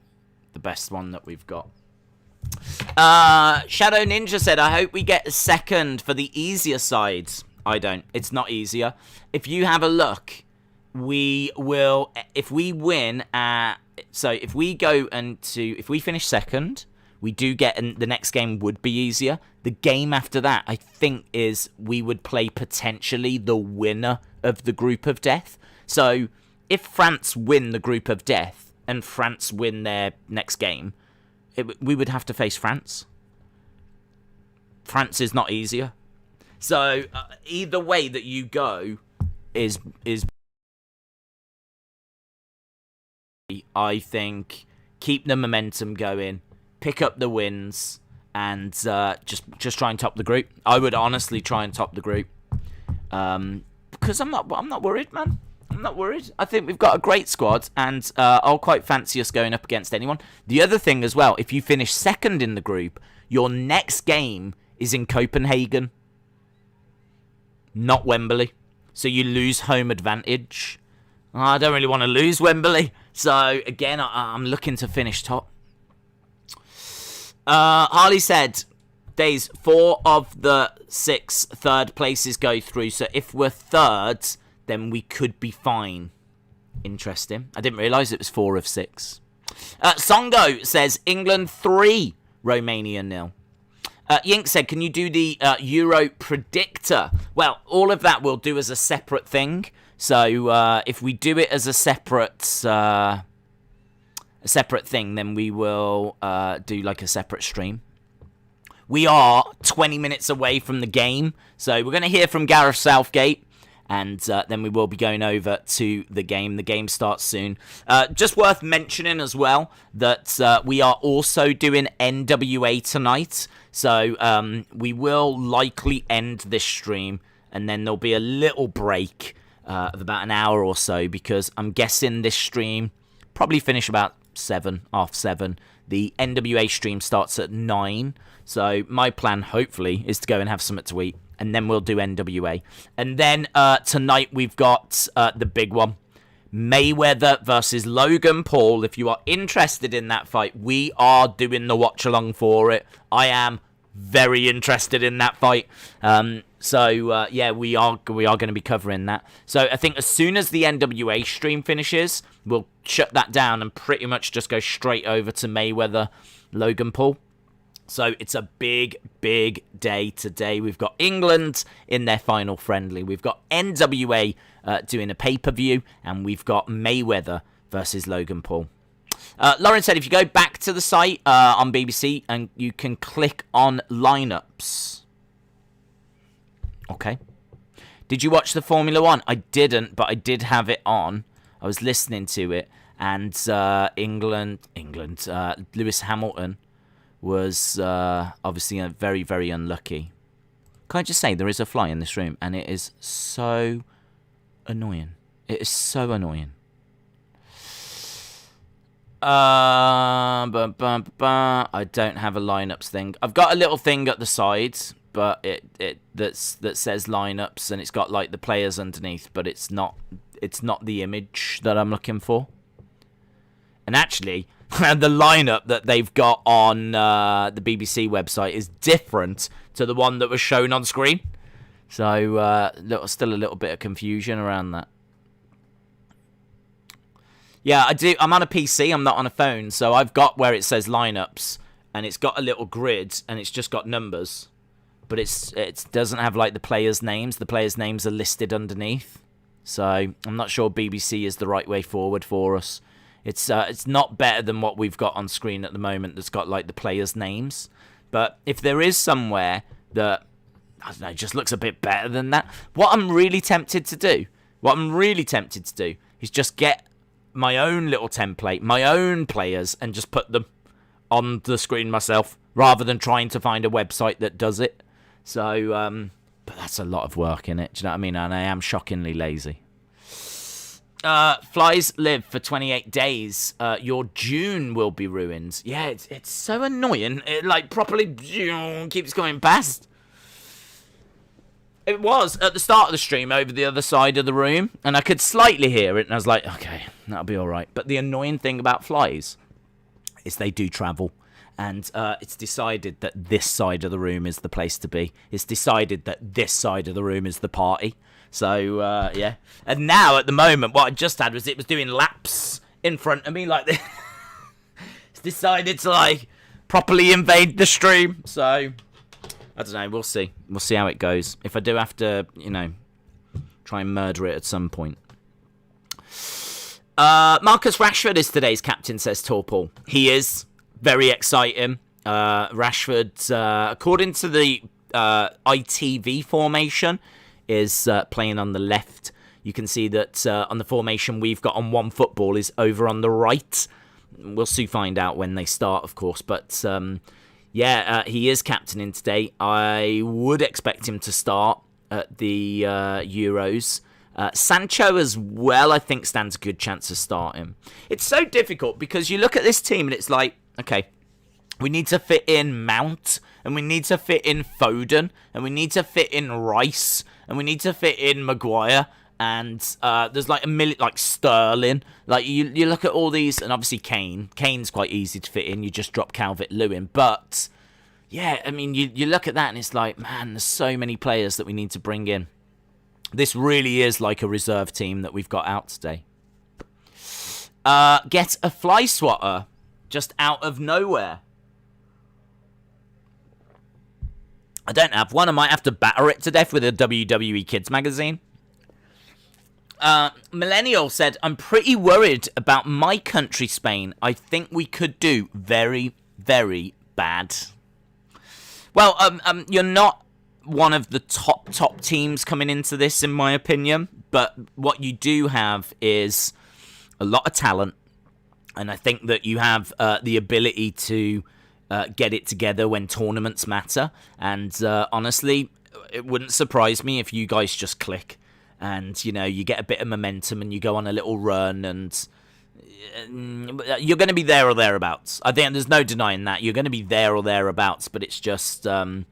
the best one that we've got. Shadow Ninja said, I hope we get a second for the easier sides. I don't. It's not easier. If you have a look, we will, if we win, so if we go if we finish second, we do get, and the next game would be easier. The game after that, I think, is we would play potentially the winner of the group of death. So if France win the group of death and France win their next game, we would have to face France. France is not easier. So either way that you go is I think keep the momentum going, pick up the wins, and just try and top the group. I would honestly try and top the group because I'm not worried, man. I'm not worried. I think we've got a great squad, and I'll quite fancy us going up against anyone. The other thing as well, if you finish second in the group, your next game is in Copenhagen, not Wembley. So you lose home advantage. I don't really want to lose Wembley. So, again, I'm looking to finish top. Harley said, Days, 4 of the 6 third places go through. So if we're third, then we could be fine. Interesting. I didn't realise it was 4 of 6. Songo says, England 3, Romania 0. Yink said, can you do the Euro predictor? Well, all of that we'll do as a separate thing. So if we do it as a separate thing, then we will do like a separate stream. We are 20 minutes away from the game, so we're going to hear from Gareth Southgate, and then we will be going over to the game. The game starts soon. Just worth mentioning as well that we are also doing NWA tonight, so we will likely end this stream, and then there'll be a little break of about an hour or so, because I'm guessing this stream probably finish about 7, half 7. The NWA stream starts at 9, so my plan, hopefully, is to go and have something to eat, and then we'll do NWA. And then tonight we've got the big one, Mayweather versus Logan Paul. If you are interested in that fight, we are doing the watch-along for it. I am very interested in that fight. Yeah, we are going to be covering that. So I think as soon as the NWA stream finishes, we'll shut that down and pretty much just go straight over to Mayweather, Logan Paul. So it's a big, big day today. We've got England in their final friendly. We've got NWA doing a pay-per-view, and we've got Mayweather versus Logan Paul. Lauren said if you go back to the site on BBC and you can click on lineups. Okay. Did you watch the Formula 1? I didn't, but I did have it on. I was listening to it, and England, Lewis Hamilton was obviously very, very unlucky. Can I just say, there is a fly in this room, and it is so annoying. It is so annoying. I don't have a lineups thing. I've got a little thing at the side, but that says lineups, and it's got like the players underneath, but it's not the image that I'm looking for. And actually, the lineup that they've got on the BBC website is different to the one that was shown on screen. So still a little bit of confusion around that. Yeah, I do. I'm on a PC. I'm not on a phone. So I've got where it says lineups, and it's got a little grid, and it's just got numbers, but it doesn't have like the players' names. The players' names are listed underneath. So I'm not sure BBC is the right way forward for us. It's not better than what we've got on screen at the moment. That's got like the players' names. But if there is somewhere that I don't know, just looks a bit better than that, what I'm really tempted to do is just get my own little template, my own players, and just put them on the screen myself, rather than trying to find a website that does it. So, but that's a lot of work in it. Do you know what I mean? And I am shockingly lazy. Flies live for 28 days. Your June will be ruined. Yeah, it's so annoying. It like properly keeps going past. It was at the start of the stream over the other side of the room, and I could slightly hear it, and I was like, okay, that'll be all right. But the annoying thing about flies is they do travel, and it's decided that this side of the room is the place to be. It's decided that this side of the room is the party. So, yeah. And now, at the moment, what I just had was it was doing laps in front of me like this. It's decided to, like, properly invade the stream, so I don't know, we'll see. We'll see how it goes. If I do have to, try and murder it at some point. Marcus Rashford is today's captain, says Torpal. He is. Very exciting. Rashford, according to the ITV formation, is playing on the left. You can see that on the formation we've got on One Football is over on the right. We'll soon find out when they start, of course, but he is captaining today. I would expect him to start at the Euros. Sancho as well, I think, stands a good chance of starting. It's so difficult because you look at this team and it's like, okay, we need to fit in Mount, and we need to fit in Foden, and we need to fit in Rice, and we need to fit in Maguire, and there's like a million, like Sterling. Like you look at all these, and obviously Kane's quite easy to fit in. You just drop Calvert, Lewin, but yeah, I mean you look at that and it's like, man, there's so many players that we need to bring in. This really is like a reserve team that we've got out today. Get a fly swatter just out of nowhere. I don't have one. I might have to batter it to death with a WWE Kids magazine. Millennial said, I'm pretty worried about my country, Spain. I think we could do very, very bad. Well, you're not one of the top teams coming into this, in my opinion. But what you do have is a lot of talent. And I think that you have the ability to get it together when tournaments matter. And honestly, it wouldn't surprise me if you guys just click. And, you get a bit of momentum and you go on a little run and you're going to be there or thereabouts. I think there's no denying that. You're going to be there or thereabouts, but it's just, could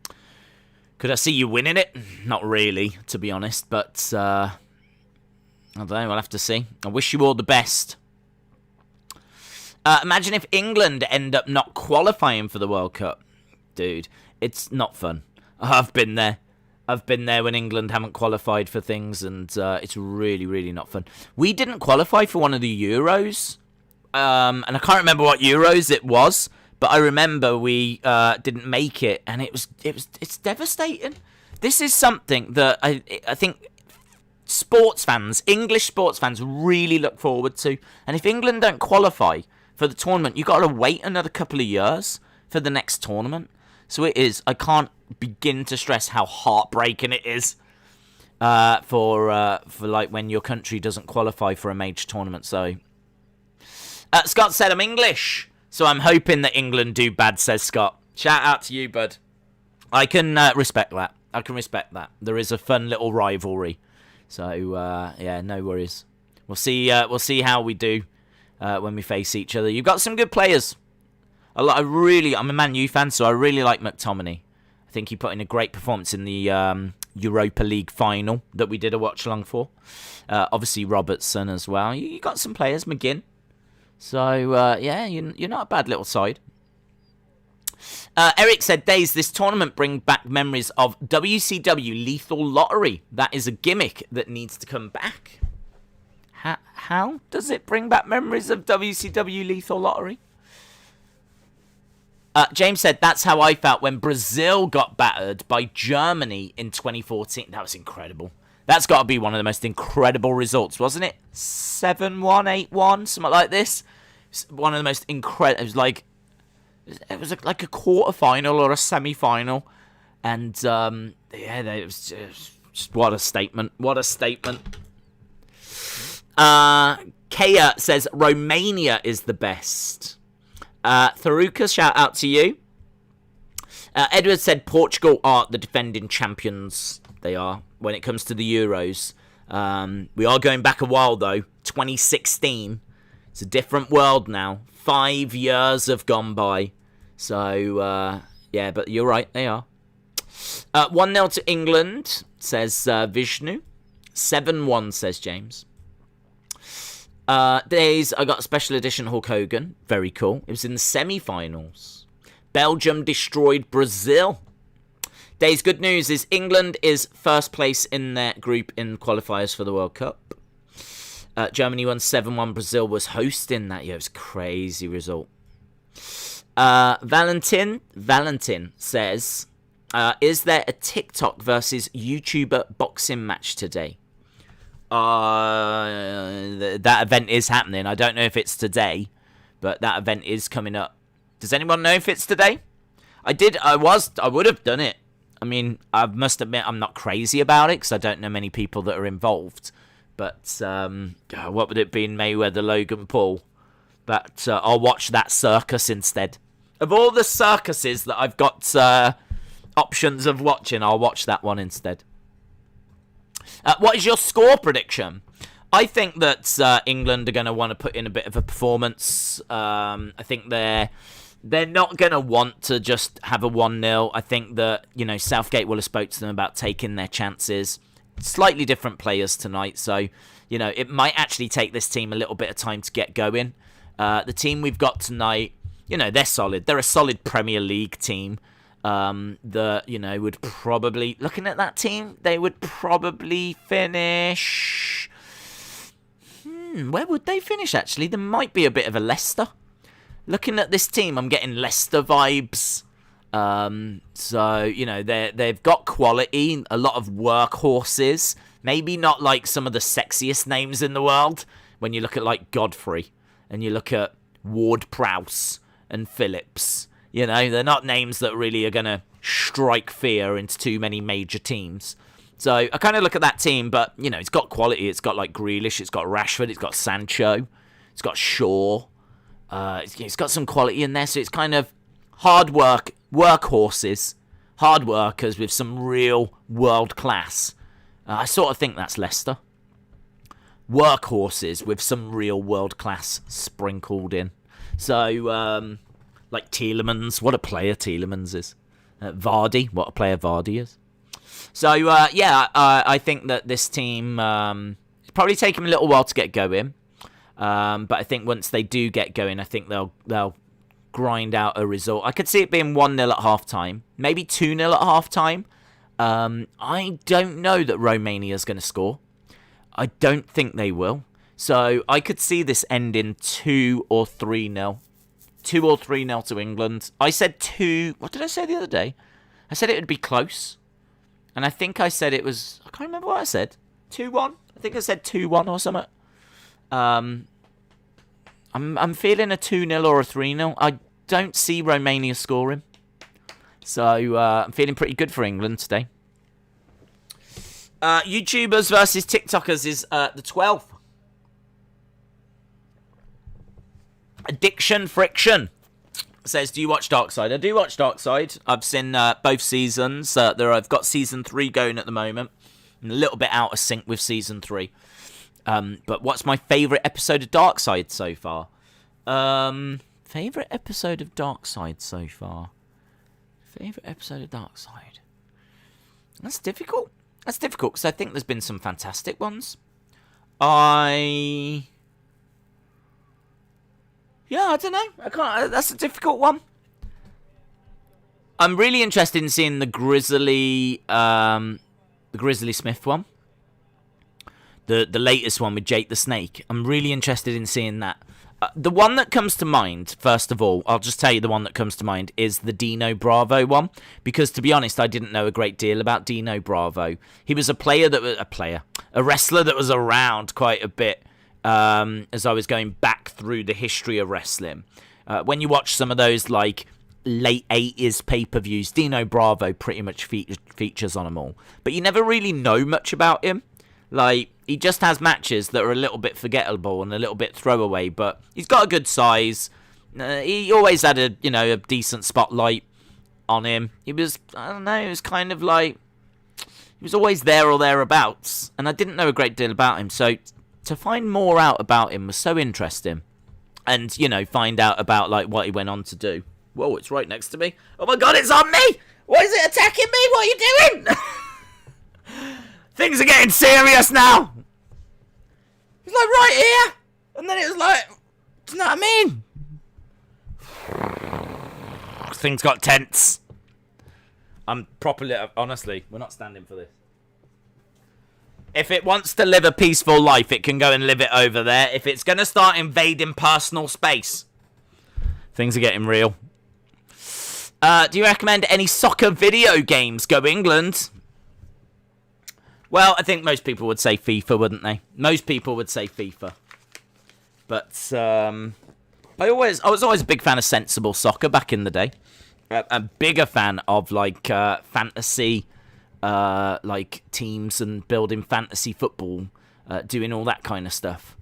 I see you winning it? Not really, to be honest, but I don't know, we'll have to see. I wish you all the best. Imagine if England end up not qualifying for the World Cup. dude, it's not fun. I've been there. I've been there when England haven't qualified for things, and it's really, really not fun. We didn't qualify for one of the Euros, and I can't remember what Euros it was, but I remember we didn't make it, and it's devastating. This is something that I think sports fans, English sports fans, really look forward to. And if England don't qualify for the tournament, you've got to wait another couple of years for the next tournament. So it is. I can't begin to stress how heartbreaking it is for like when your country doesn't qualify for a major tournament. So Scott said I'm English, so I'm hoping that England do bad. Says Scott. Shout out to you, bud. I can respect that. I can respect that. There is a fun little rivalry. So yeah, no worries. We'll see how we do when we face each other. You've got some good players. I'm a Man U fan, so I really like McTominay. I think he put in a great performance in the Europa League final that we did a watch along for. Obviously Robertson as well. You got some players, McGinn. So yeah, you're not a bad little side. Eric said, Days, this tournament bring back memories of WCW Lethal Lottery. That is a gimmick that needs to come back. How does it bring back memories of WCW Lethal Lottery? James said, that's how I felt when Brazil got battered by Germany in 2014. That was incredible. That's got to be one of the most incredible results, wasn't it? 7-1, 8-1, something like this. One of the most incredible. It was like a quarter-final or a semi-final. And, yeah, it was just what a statement. What a statement. Kea says, Romania is the best. Tharuka, shout out to you. Edward said Portugal are the defending champions. They are when it comes to the Euros. We are going back a while though. 2016. It's a different world now. 5 years have gone by. So yeah, but you're right. They are. 1-0 to England, says Vishnu. 7-1, says James. Days, I got a special edition Hulk Hogan. Very cool. It was in the semi-finals. Belgium destroyed Brazil. Days, good news is England is first place in their group in qualifiers for the World Cup. Germany won 7-1. Brazil was hosting that year. It was a crazy result. Valentin says, is there a TikTok versus YouTuber boxing match today? That event is happening. I don't know if it's today, but that event is coming up. Does anyone know if it's today? I would have done it. I mean, I must admit I'm not crazy about it because I don't know many people that are involved. But what would it be in Mayweather, Logan Paul? But I'll watch that circus instead. Of all the circuses that I've got options of watching, I'll watch that one instead. What is your score prediction? I think that England are going to want to put in a bit of a performance. I think they're not going to want to just have a 1-0. I think that, Southgate will have spoke to them about taking their chances. Slightly different players tonight, so, it might actually take this team a little bit of time to get going. The team we've got tonight, they're solid. They're a solid Premier League team. That would probably, looking at that team, they would probably finish. Where would they finish? Actually, there might be a bit of a Leicester. Looking at this team, I'm getting Leicester vibes. So they've got quality, a lot of workhorses. Maybe not like some of the sexiest names in the world. When you look at like Godfrey and you look at Ward-Prowse and Phillips. They're not names that really are going to strike fear into too many major teams. So I kind of look at that team, but, it's got quality. It's got, like, Grealish. It's got Rashford. It's got Sancho. It's got Shaw. It's got some quality in there. So it's kind of hard workhorses, hard workers with some real world class. I sort of think that's Leicester. Workhorses with some real world class sprinkled in. So, like Tielemans, what a player Tielemans is. Vardy, what a player Vardy is. So, yeah, I think that this team, it's probably taken them a little while to get going. But I think once they do get going, I think they'll grind out a result. I could see it being 1-0 at half-time, maybe 2-0 at half-time. I don't know that Romania's going to score. I don't think they will. So I could see this ending 2 or 3-0. 2 or 3-0 to England. I said 2. What did I say the other day? I said it would be close. And I think I said it was... I can't remember what I said. 2-1? I think I said 2-1 or something. I'm feeling a 2-0 or a 3-0. I don't see Romania scoring. So I'm feeling pretty good for England today. YouTubers versus TikTokers is the 12th. Addiction Friction says, do you watch Darkside? I do watch Darkside. I've seen both seasons. I've got season 3 going at the moment. I'm a little bit out of sync with season 3. But what's my favourite episode of Darkside so far? Favourite episode of Darkside so far? Favourite episode of Darkside? That's difficult. That's difficult because I think there's been some fantastic ones. Yeah, I don't know. I can't. That's a difficult one. I'm really interested in seeing the Grizzly Smith one. The latest one with Jake the Snake. I'm really interested in seeing that. The one that comes to mind, first of all, I'll just tell you the one that comes to mind is the Dino Bravo one. Because to be honest, I didn't know a great deal about Dino Bravo. He was a wrestler that was around quite a bit. As I was going back through the history of wrestling. When you watch some of those like late 80s pay-per-views, Dino Bravo pretty much features on them all. But you never really know much about him. Like, he just has matches that are a little bit forgettable and a little bit throwaway, but he's got a good size. He always had a a decent spotlight on him. He was, I don't know, it was kind of like, he was always there or thereabouts. And I didn't know a great deal about him, so to find more out about him was so interesting. And, find out about, like, what he went on to do. Whoa, it's right next to me. Oh, my God, it's on me! Why is it attacking me? What are you doing? Things are getting serious now. It's like right here. And then it was like, do you know what I mean? Things got tense. I'm properly, honestly, we're not standing for this. If it wants to live a peaceful life, it can go and live it over there. If it's going to start invading personal space, things are getting real. Do you recommend any soccer video games? Go England. Well, I think most people would say FIFA, wouldn't they? Most people would say FIFA. But I was always a big fan of sensible soccer back in the day. A bigger fan of like fantasy, like teams and building fantasy football, doing all that kind of stuff.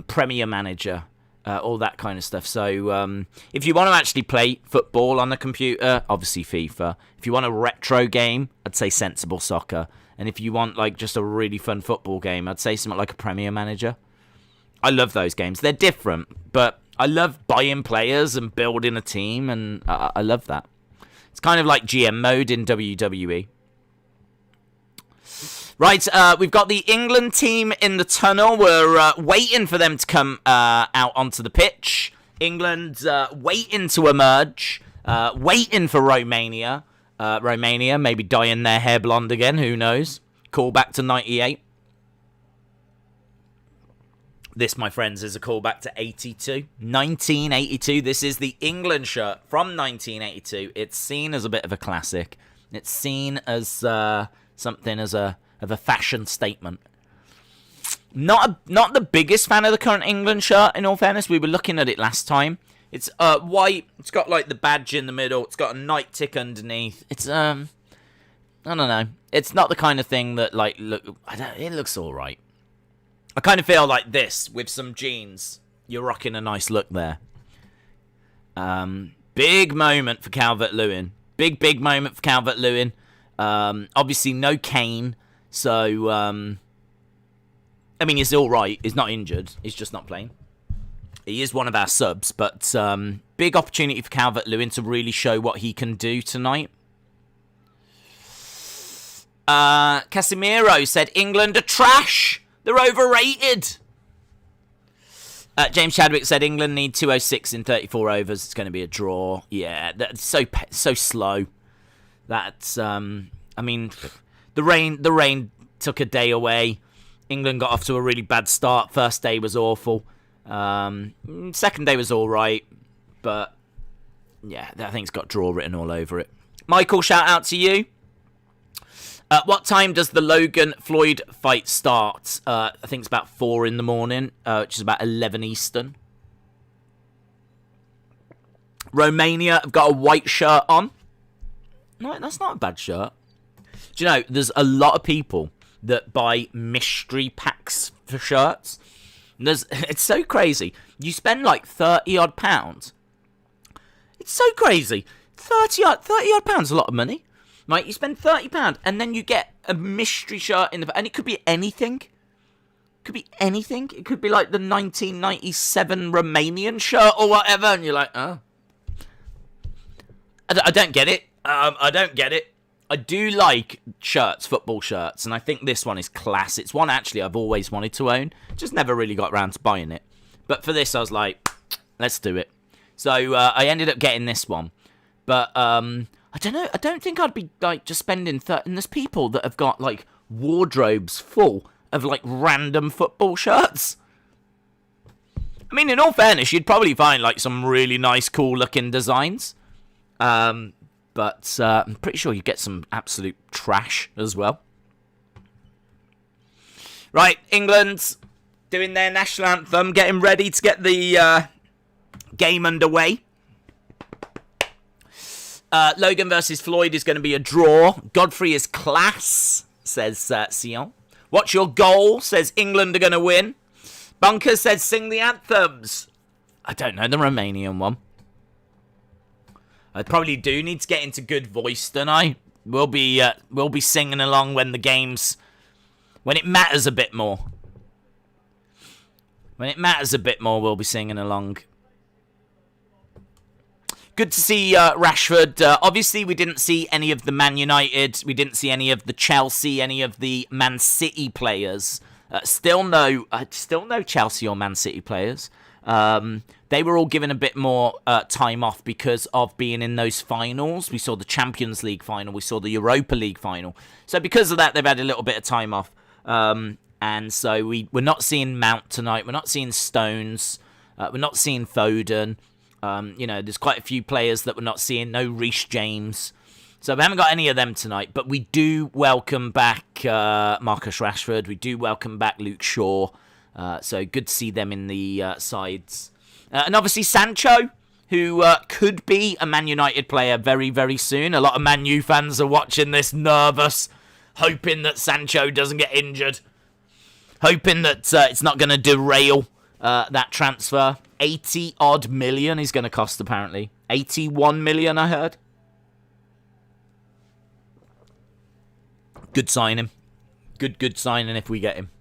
Premier Manager, all that kind of stuff. So if you want to actually play football on the computer, obviously FIFA. If you want a retro game, I'd say sensible soccer. And if you want like just a really fun football game, I'd say something like a Premier Manager. I love those games. They're different, but I love buying players and building a team, and I love that. It's kind of like GM mode in WWE. Right, we've got the England team in the tunnel. We're waiting for them to come out onto the pitch. England waiting to emerge, waiting for Romania. Romania maybe dyeing their hair blonde again, who knows? Call back to 98. This, my friends, is a callback to 82. 1982. This is the England shirt from 1982. It's seen as a bit of a classic. It's seen as something of a fashion statement. Not the biggest fan of the current England shirt, in all fairness. We were looking at it last time. It's white. It's got like the badge in the middle. It's got a night tick underneath. It's I don't know. It's not the kind of thing that like it looks all right. I kind of feel like this with some jeans. You're rocking a nice look there. Big moment for Calvert Lewin. Big moment for Calvert Lewin. Obviously no Kane, so I mean he's all right. He's not injured. He's just not playing. He is one of our subs, but big opportunity for Calvert Lewin to really show what he can do tonight. Casemiro said England are trash. They're overrated. James Chadwick said England need 206 in 34 overs. It's going to be a draw. Yeah, that's so slow. That's I mean, the rain took a day away. England got off to a really bad start. First day was awful. Second day was all right, but yeah, I think it's got draw written all over it. Michael, shout out to you. What time does the Logan Floyd fight start? I think it's about 4 in the morning, which is about 11 Eastern. Romania have got a white shirt on. No, that's not a bad shirt. Do you know, there's a lot of people that buy mystery packs for shirts. It's so crazy. You spend like 30 odd pounds. It's so crazy. 30 odd pounds is a lot of money. Right, you spend £30 and then you get a mystery shirt and it could be anything. It could be anything. It could be like the 1997 Romanian shirt or whatever, and you're like, oh. I don't get it. I don't get it. I do like shirts, football shirts, and I think this one is class. It's one actually I've always wanted to own, just never really got around to buying it. But for this, I was like, let's do it. So I ended up getting this one, but I don't know. I don't think I'd be like just spending 30. And there's people that have got like wardrobes full of like random football shirts. I mean, in all fairness, you'd probably find like some really nice, cool looking designs. But I'm pretty sure you get some absolute trash as well. Right, England doing their national anthem, getting ready to get the game underway. Logan versus Floyd is going to be a draw. Godfrey is class, says Sion. What's your goal? Says England are going to win. Bunker says sing the anthems. I don't know the Romanian one. I probably do need to get into good voice, don't I? We'll be singing along when it matters a bit more. When it matters a bit more, we'll be singing along. Good to see Rashford. Obviously, we didn't see any of the Man United. We didn't see any of the Chelsea, any of the Man City players. Still no Chelsea or Man City players. They were all given a bit more time off because of being in those finals. We saw the Champions League final. We saw the Europa League final. So because of that, they've had a little bit of time off. And so we're not seeing Mount tonight. We're not seeing Stones. We're not seeing Foden. There's quite a few players that we're not seeing. No Reece James. So we haven't got any of them tonight. But we do welcome back Marcus Rashford. We do welcome back Luke Shaw. So good to see them in the sides. And obviously Sancho, who could be a Man United player very, very soon. A lot of Man U fans are watching this nervous, hoping that Sancho doesn't get injured. Hoping that it's not going to derail that transfer. 80 odd million he's going to cost, apparently. 81 million, I heard. Good signing. Good signing if we get him.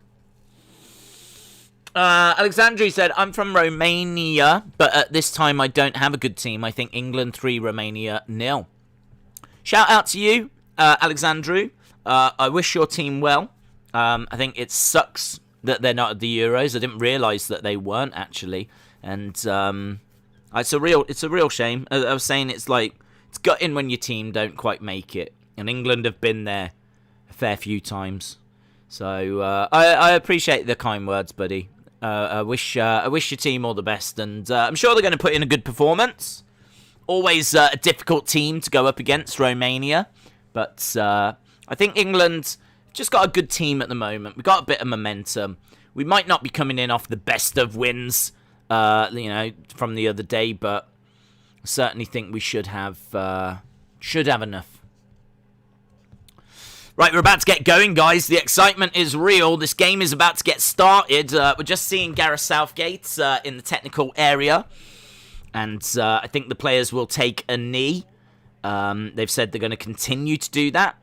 Alexandri said, I'm from Romania, but at this time I don't have a good team. I think England 3, Romania 0. Shout out to you, Alexandru. I wish your team well. I think it sucks that they're not at the Euros. I didn't realise that they weren't, actually. And it's a real shame. I was saying it's gutting when your team don't quite make it. And England have been there a fair few times. So I appreciate the kind words, buddy. I wish your team all the best, and I'm sure they're going to put in a good performance. Always a difficult team to go up against, Romania, but I think England just got a good team at the moment. We've got a bit of momentum. We might not be coming in off the best of wins, from the other day, but I certainly think we should have enough. Right, we're about to get going, guys. The excitement is real. This game is about to get started. We're just seeing Gareth Southgate in the technical area. And I think the players will take a knee. They've said they're going to continue to do that.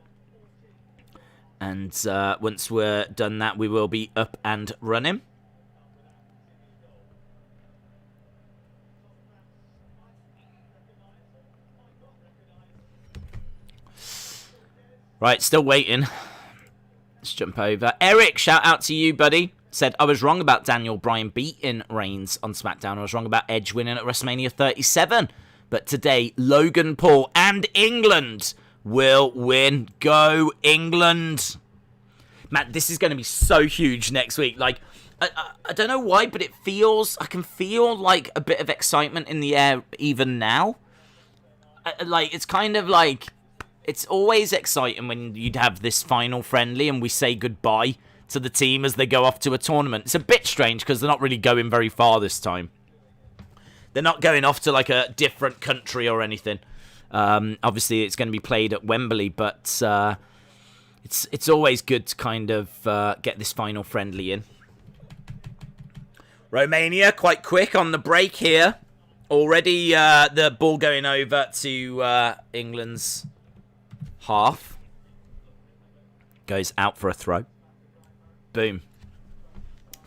And once we're done that, we will be up and running. Right, still waiting. Let's jump over. Eric, shout out to you, buddy. said, I was wrong about Daniel Bryan beating Reigns on SmackDown. I was wrong about Edge winning at WrestleMania 37. But today, Logan Paul and England will win. Go England. Man, this is going to be so huge next week. Like, I don't know why, but I can feel like a bit of excitement in the air even now. Like, it's kind of like, it's always exciting when you'd have this final friendly and we say goodbye to the team as they go off to a tournament. It's a bit strange because they're not really going very far this time. They're not going off to like a different country or anything. Obviously, it's going to be played at Wembley, but it's always good to kind of get this final friendly in. Romania, quite quick on the break here. Already the ball going over to England's half. Goes out for a throw. Boom.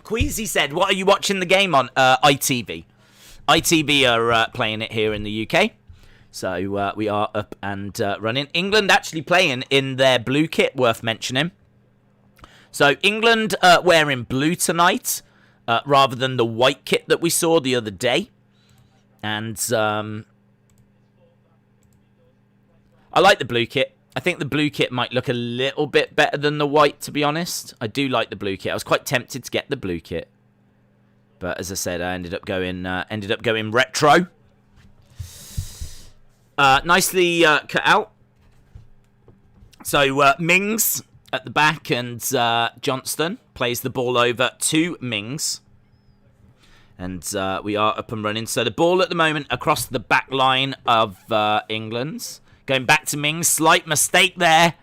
Queasy said, what are you watching the game on? ITV. ITV are playing it here in the UK. So we are up and running. England actually playing in their blue kit, worth mentioning. So England wearing blue tonight, rather than the white kit that we saw the other day. And I like the blue kit. I think the blue kit might look a little bit better than the white, to be honest. I do like the blue kit. I was quite tempted to get the blue kit. But as I said, I ended up going retro. Nicely cut out. So Mings at the back and Johnstone plays the ball over to Mings. And we are up and running. So the ball at the moment across the back line of England. Going back to Mings. Slight mistake there.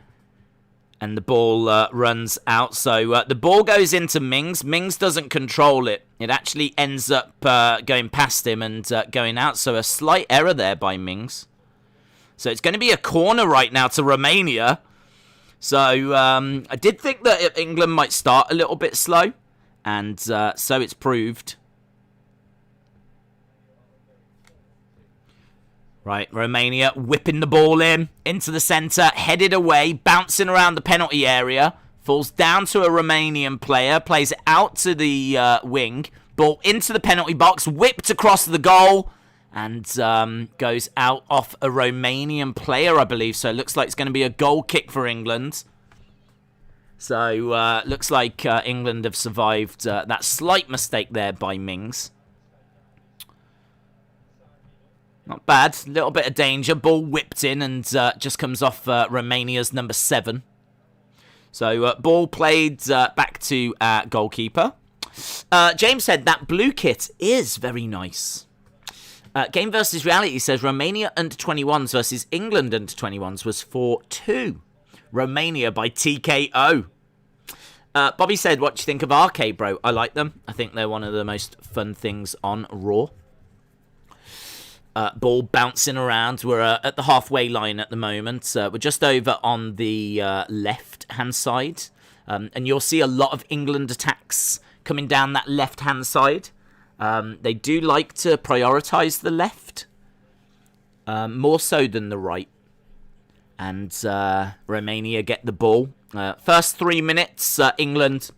And the ball runs out. So the ball goes into Mings. Mings doesn't control it. It actually ends up going past him and going out. So a slight error there by Mings. So it's going to be a corner right now to Romania. So I did think that England might start a little bit slow. And so it's proved. Right, Romania whipping the ball in, into the centre, headed away, bouncing around the penalty area, falls down to a Romanian player, plays it out to the wing, ball into the penalty box, whipped across the goal, and goes out off a Romanian player, I believe. So it looks like it's going to be a goal kick for England. So looks like England have survived that slight mistake there by Mings. Not bad. A little bit of danger. Ball whipped in and just comes off Romania's number 7. So ball played back to goalkeeper. James said that blue kit is very nice. Game versus Reality says Romania under-21s versus England under-21s was 4-2. Romania by TKO. Bobby said, what do you think of Arcade, bro? I like them. I think they're one of the most fun things on Raw. Ball bouncing around. We're at the halfway line at the moment. We're just over on the left-hand side. And you'll see a lot of England attacks coming down that left-hand side. They do like to prioritise the left. More so than the right. And Romania get the ball. First 3 minutes, England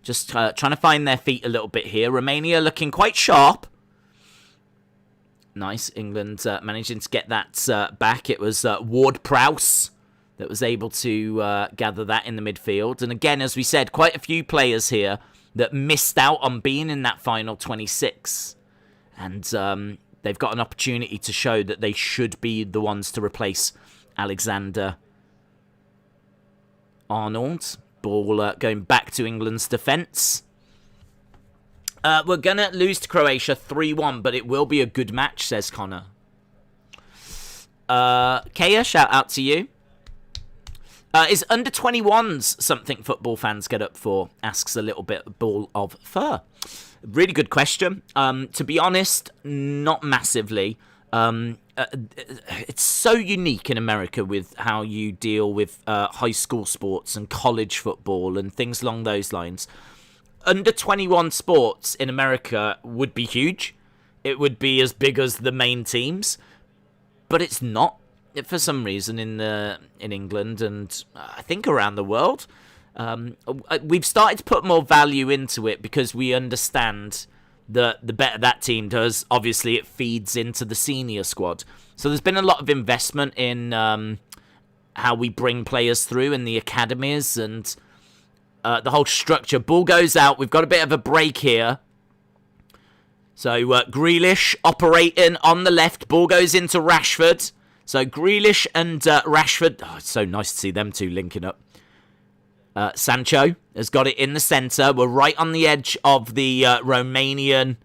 just trying to find their feet a little bit here. Romania looking quite sharp. Nice. England managing to get that back. It was Ward-Prowse that was able to gather that in the midfield. And again, as we said, quite a few players here that missed out on being in that final 26. And they've got an opportunity to show that they should be the ones to replace Alexander-Arnold. Ball going back to England's defence. We're going to lose to Croatia 3-1, but it will be a good match, says Connor. Kaya, shout out to you. Is under-21s something football fans get up for? Asks a little bit ball of fur. Really good question. To be honest, not massively. It's so unique in America with how you deal with high school sports and college football and things along those lines. Under-21 sports in America would be huge. It would be as big as the main teams. But it's not, for some reason, in England and I think around the world. We've started to put more value into it because we understand that the better that team does, obviously it feeds into the senior squad. So there's been a lot of investment in how we bring players through in the academies and the whole structure. Ball goes out. We've got a bit of a break here. So Grealish operating on the left. Ball goes into Rashford. So Grealish and Rashford. Oh, it's so nice to see them two linking up. Sancho has got it in the centre. We're right on the edge of the Romanian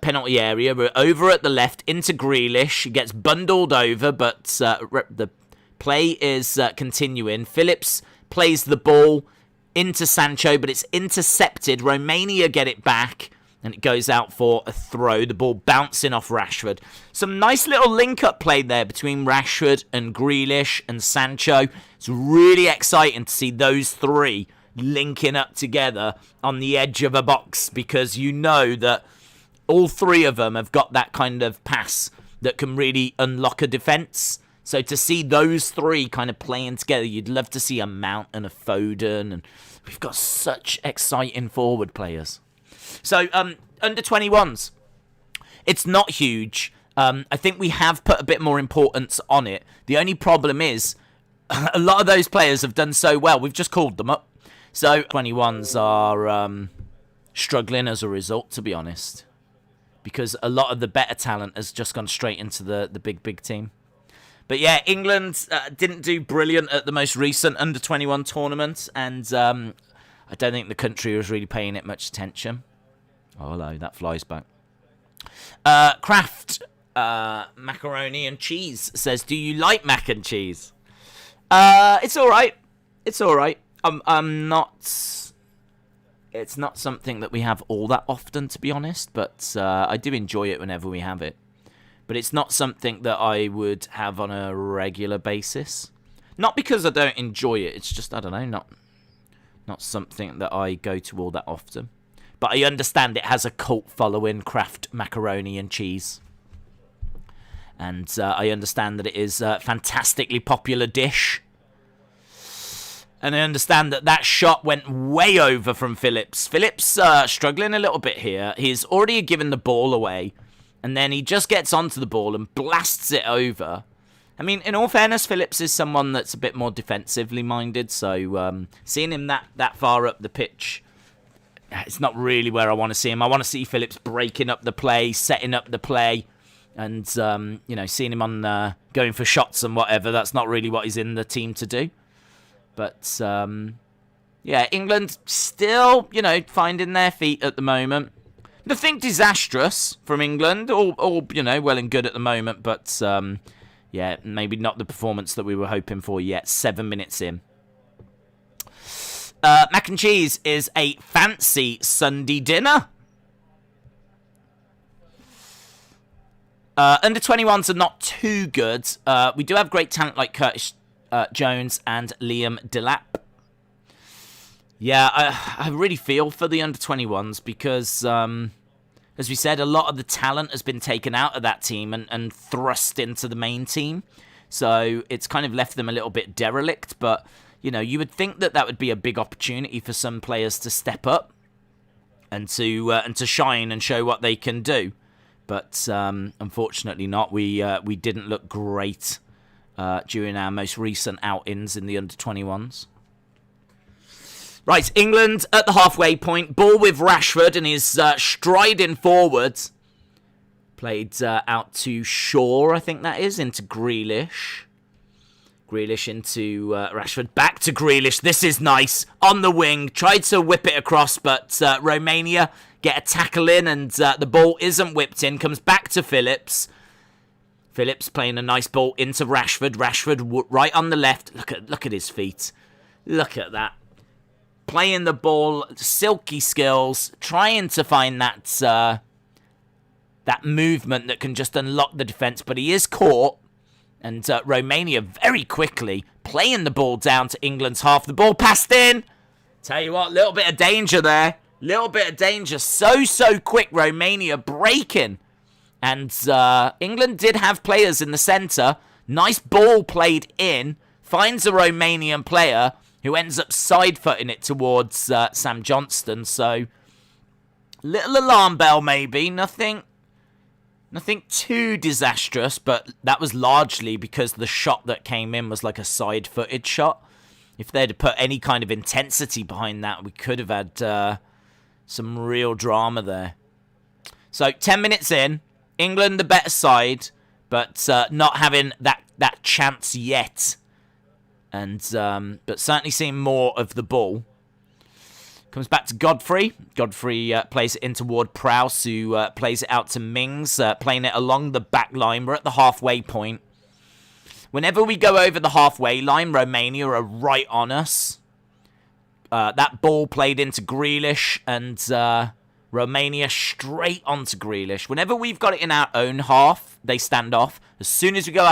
penalty area. We're over at the left into Grealish. He gets bundled over, but the play is continuing. Phillips plays the ball into Sancho, but it's intercepted. Romania get it back, and it goes out for a throw. The ball bouncing off Rashford. Some nice little link-up play there between Rashford and Grealish and Sancho. It's really exciting to see those three linking up together on the edge of a box because you know that all three of them have got that kind of pass that can really unlock a defence. So to see those three kind of playing together, you'd love to see a Mount and a Foden. And we've got such exciting forward players. So, under 21s, it's not huge. I think we have put a bit more importance on it. The only problem is, a lot of those players have done so well. We've just called them up. So, 21s are struggling as a result, to be honest. Because a lot of the better talent has just gone straight into the big team. But yeah, England didn't do brilliant at the most recent under 21 tournament. And I don't think the country was really paying it much attention. Oh, hello, that flies back. Kraft, macaroni and cheese, says, do you like mac and cheese? It's all right. It's all right. I'm not... It's not something that we have all that often, to be honest, but I do enjoy it whenever we have it. But it's not something that I would have on a regular basis. Not because I don't enjoy it, it's just, I don't know, not something that I go to all that often. But I understand it has a cult following, Kraft macaroni and cheese. And I understand that it is a fantastically popular dish. And I understand that that shot went way over from Phillips. Phillips struggling a little bit here. He's already given the ball away. And then he just gets onto the ball and blasts it over. I mean, in all fairness, Phillips is someone that's a bit more defensively minded. So seeing him that far up the pitch, it's not really where I want to see him. I want to see Phillips breaking up the play, setting up the play. And, seeing him on going for shots and whatever, that's not really what he's in the team to do. But, England still, finding their feet at the moment. Nothing disastrous from England, all well and good at the moment. But, maybe not the performance that we were hoping for yet. 7 minutes in. Mac and cheese is a fancy Sunday dinner. Under 21s are not too good. We do have great talent like Curtis Jones and Liam Delap. Yeah, I really feel for the under 21s because, as we said, a lot of the talent has been taken out of that team and thrust into the main team. So it's kind of left them a little bit derelict. But, you would think that would be a big opportunity for some players to step up and to shine and show what they can do. But unfortunately not. We didn't look great during our most recent outings in the under-21s. Right, England at the halfway point. Ball with Rashford, and he's striding forwards. Played out to Shaw, I think that is, into Grealish. Grealish into Rashford. Back to Grealish. This is nice. On the wing. Tried to whip it across, but Romania get a tackle in, and the ball isn't whipped in. Comes back to Phillips. Phillips playing a nice ball into Rashford. Rashford right on the left. Look at his feet. Look at that. Playing the ball, silky skills, trying to find that movement that can just unlock the defence, but he is caught. And Romania very quickly playing the ball down to England's half. The ball passed in. Tell you what, little bit of danger there. Little bit of danger. So quick, Romania breaking. And England did have players in the centre. Nice ball played in. Finds a Romanian player. who ends up side-footing it towards Sam Johnstone. So, little alarm bell maybe. Nothing too disastrous, but that was largely because the shot that came in was like a side-footed shot. If they'd put any kind of intensity behind that, we could have had some real drama there. So, 10 minutes in, England the better side, but not having that chance yet. And but certainly seeing more of the ball. Comes back to Godfrey. Godfrey plays it in toward Prowse, who plays it out to Mings, playing it along the back line. We're at the halfway point. Whenever we go over the halfway line, Romania are right on us. That ball played into Grealish, and Romania straight onto Grealish. Whenever we've got it in our own half, they stand off. As soon as we go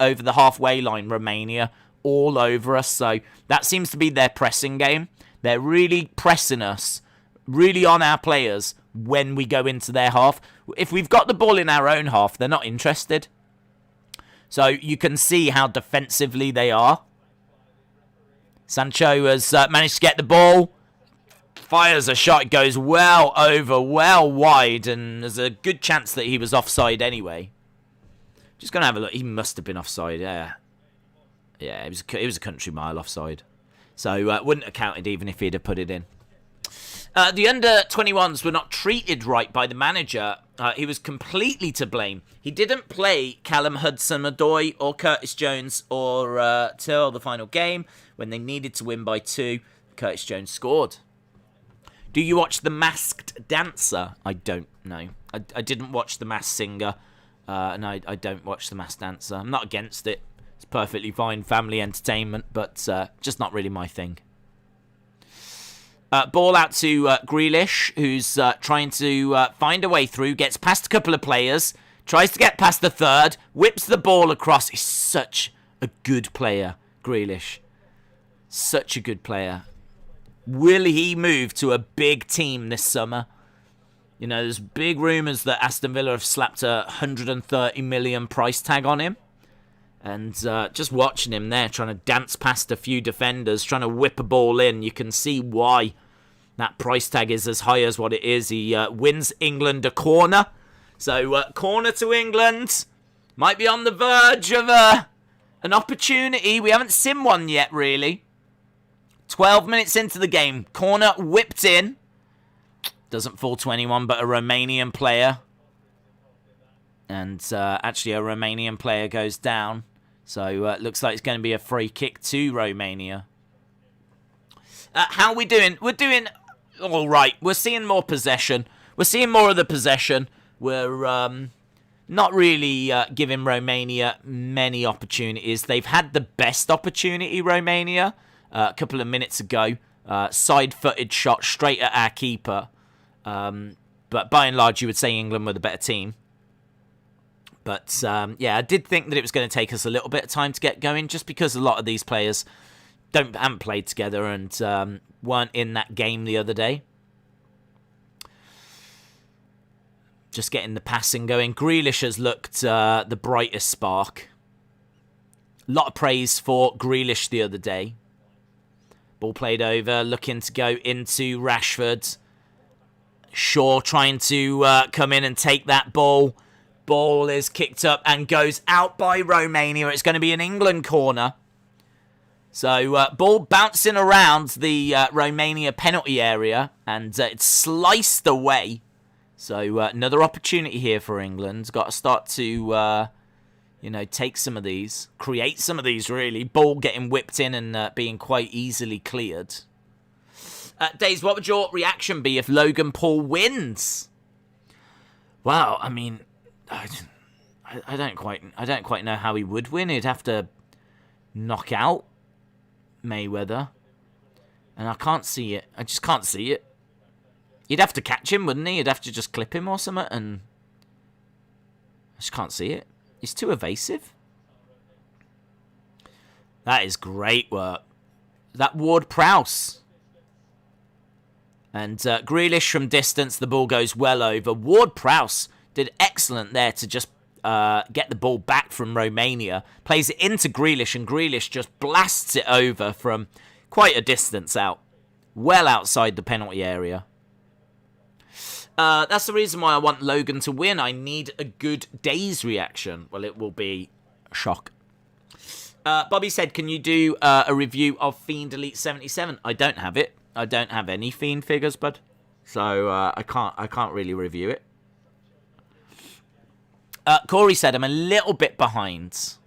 over the halfway line, Romania all over us. So that seems to be their pressing game. They're really pressing us, really on our players when we go into their half. If we've got the ball in our own half, they're not interested. So you can see how defensively they are. Sancho has managed to get the ball. Fires a shot. It goes well over, well wide. And there's a good chance that he was offside anyway. Just going to have a look. He must have been offside, yeah. Yeah, it was a country mile offside. So wouldn't have counted even if he'd have put it in. The under-21s were not treated right by the manager. He was completely to blame. He didn't play Callum Hudson-Odoi or Curtis Jones or till the final game when they needed to win by 2. Curtis Jones scored. Do you watch The Masked Dancer? I don't know. I didn't watch The Masked Singer. And I don't watch The Masked Dancer. I'm not against it. It's perfectly fine family entertainment, but just not really my thing. Ball out to Grealish, who's trying to find a way through. Gets past a couple of players. Tries to get past the third. Whips the ball across. He's such a good player, Grealish. Such a good player. Will he move to a big team this summer? You know, there's big rumours that Aston Villa have slapped a 130 million price tag on him. And just watching him there, trying to dance past a few defenders, trying to whip a ball in, you can see why that price tag is as high as what it is. He wins England a corner. So, corner to England. Might be on the verge of an opportunity. We haven't seen one yet, really. 12 minutes into the game. Corner whipped in. Doesn't fall to anyone but a Romanian player. And actually, a Romanian player goes down. So, it looks like it's going to be a free kick to Romania. How are we doing? We're doing all right. We're seeing more possession. We're seeing more of the possession. We're not really giving Romania many opportunities. They've had the best opportunity, Romania, a couple of minutes ago. Side-footed shot straight at our keeper. But by and large, you would say England were the better team. But, yeah, I did think that it was going to take us a little bit of time to get going, just because a lot of these players haven't played together and weren't in that game the other day. Just getting the passing going. Grealish has looked the brightest spark. A lot of praise for Grealish the other day. Ball played over, looking to go into Rashford. Shaw trying to come in and take that ball. Ball is kicked up and goes out by Romania. It's going to be an England corner. So, ball bouncing around the Romania penalty area. And it's sliced away. So, another opportunity here for England. Got to start to, take some of these. Create some of these, really. Ball getting whipped in and being quite easily cleared. Days, what would your reaction be if Logan Paul wins? Wow, I mean, I don't quite know how he would win. He'd have to knock out Mayweather, and I can't see it. I just can't see it. He'd have to catch him, wouldn't he? He'd have to just clip him or something, and I just can't see it. He's too evasive. That is great work. That Ward-Prowse. And Grealish from distance, the ball goes well over. Ward-Prowse did excellent there to just get the ball back from Romania. Plays it into Grealish, and Grealish just blasts it over from Quite a distance out. Well outside the penalty area. That's the reason why I want Logan to win. I need a good day's reaction. Well, it will be shock. Bobby said, can you do a review of Fiend Elite 77? I don't have it. I don't have any Fiend figures, bud. So I can't really review it. Corey said, I'm a little bit behind.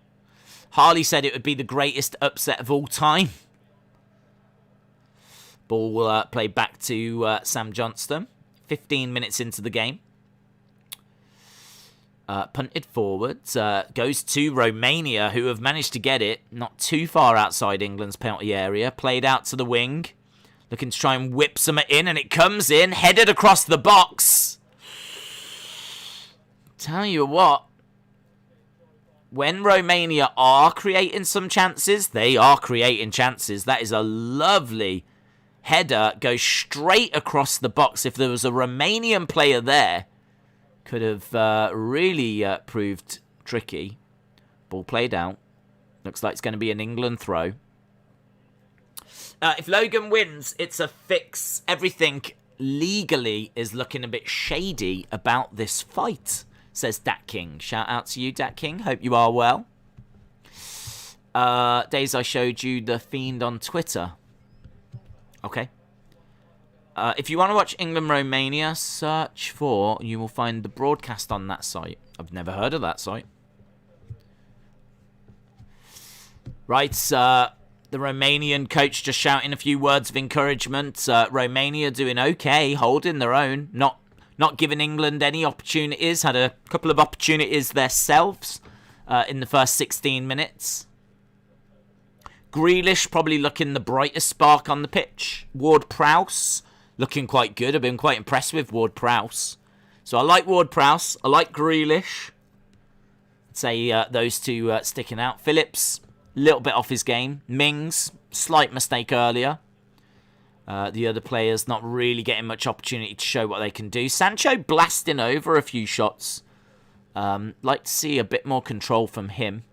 Harley said it would be the greatest upset of all time. Ball will play back to Sam Johnstone. 15 minutes into the game. Punted forward. Goes to Romania, who have managed to get it. Not too far outside England's penalty area. Played out to the wing. Looking to try and whip some in, and it comes in. Headed across the box. Tell you what. When Romania are creating some chances, they are creating chances. That is a lovely header. Goes straight across the box. If there was a Romanian player there, could have really proved tricky. Ball played out. Looks like it's going to be an England throw. If Logan wins, it's a fix. Everything legally is looking a bit shady about this fight, says Dat King. Shout out to you, Dat King. Hope you are well. Days I showed you the Fiend on Twitter. Okay. If you want to watch England-Romania, search for... You will find the broadcast on that site. I've never heard of that site. Right, the Romanian coach just shouting a few words of encouragement. Romania doing okay, holding their own. Not giving England any opportunities. Had a couple of opportunities themselves in the first 16 minutes. Grealish probably looking the brightest spark on the pitch. Ward-Prowse looking quite good. I've been quite impressed with Ward-Prowse. So I like Ward-Prowse. I like Grealish. I'd say those two sticking out. Phillips, a little bit off his game. Mings, slight mistake earlier. The other players not really getting much opportunity to show what they can do. Sancho blasting over a few shots. Like to see a bit more control from him.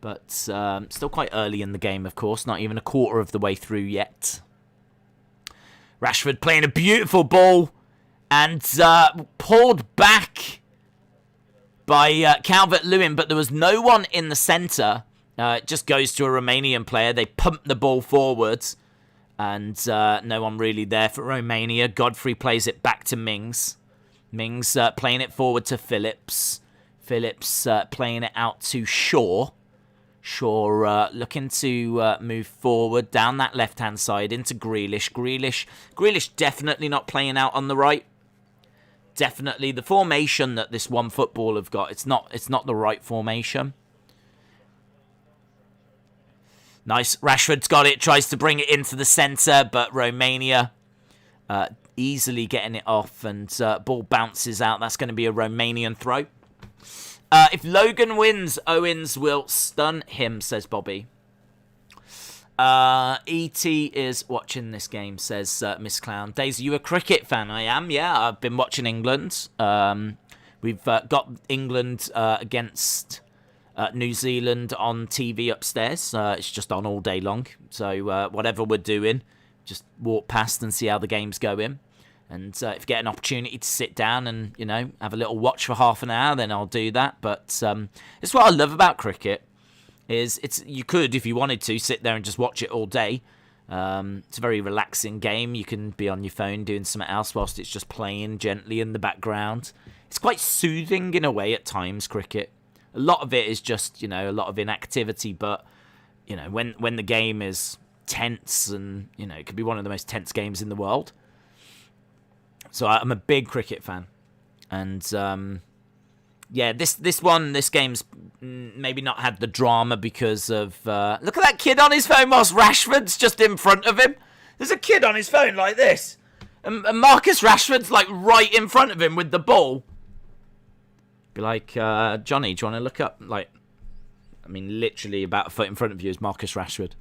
But still quite early in the game, of course. Not even a quarter of the way through yet. Rashford playing a beautiful ball. And pulled back by Calvert Lewin. But there was no one in the centre. It just goes to a Romanian player. They pump the ball forwards. And no one really there for Romania. Godfrey plays it back to Mings. Mings playing it forward to Phillips. Phillips playing it out to Shaw. Shaw looking to move forward down that left-hand side into Grealish. Grealish definitely not playing out on the right. Definitely the formation that this one football have got. It's not the right formation. Nice. Rashford's got it. Tries to bring it into the centre, but Romania easily getting it off, and ball bounces out. That's going to be a Romanian throw. If Logan wins, Owens will stun him, says Bobby. E.T. is watching this game, says Miss Clown. Daisy, you a cricket fan? I am, yeah. I've been watching England. We've got England against New Zealand on TV upstairs. It's just on all day long. So whatever we're doing, just walk past and see how the game's going. And if you get an opportunity to sit down and, you know, have a little watch for half an hour, then I'll do that. But it's what I love about cricket. You could, if you wanted to, sit there and just watch it all day. It's a very relaxing game. You can be on your phone doing something else whilst it's just playing gently in the background. It's quite soothing in a way at times, cricket. A lot of it is just, you know, a lot of inactivity. But, you know, when the game is tense and, you know, it could be one of the most tense games in the world. So I'm a big cricket fan. And, yeah, this game's maybe not had the drama because of... look at that kid on his phone whilst Rashford's just in front of him. There's a kid on his phone like this. And Marcus Rashford's like right in front of him with the ball. Be like, Johnny, do you want to look up? Like, I mean, literally about a foot in front of you is Marcus Rashford.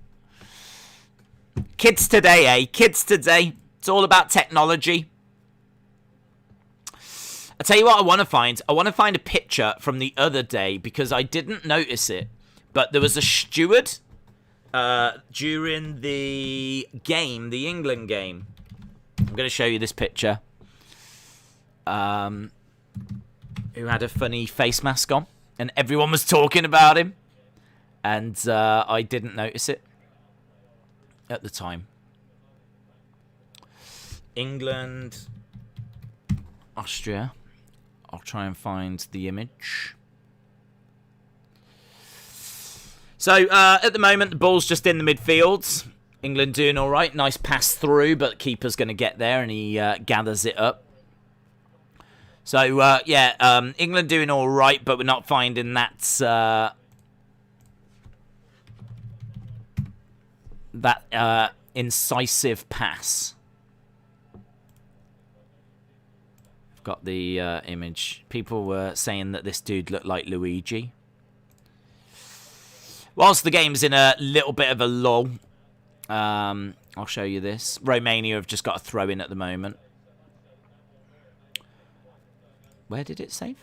Kids today, eh? Kids today. It's all about technology. I'll tell you what I want to find. I want to find a picture from the other day because I didn't notice it. But there was a steward during the game, the England game. I'm going to show you this picture. Who had a funny face mask on, and everyone was talking about him, and I didn't notice it at the time. England, Austria. I'll try and find the image. So, at the moment, the ball's just in the midfield. England doing all right. Nice pass through, but keeper's going to get there, and he gathers it up. So, England doing all right, but we're not finding that incisive pass. I've got the image. People were saying that this dude looked like Luigi. Whilst the game's in a little bit of a lull, I'll show you this. Romania have just got a throw in at the moment. Where did it save?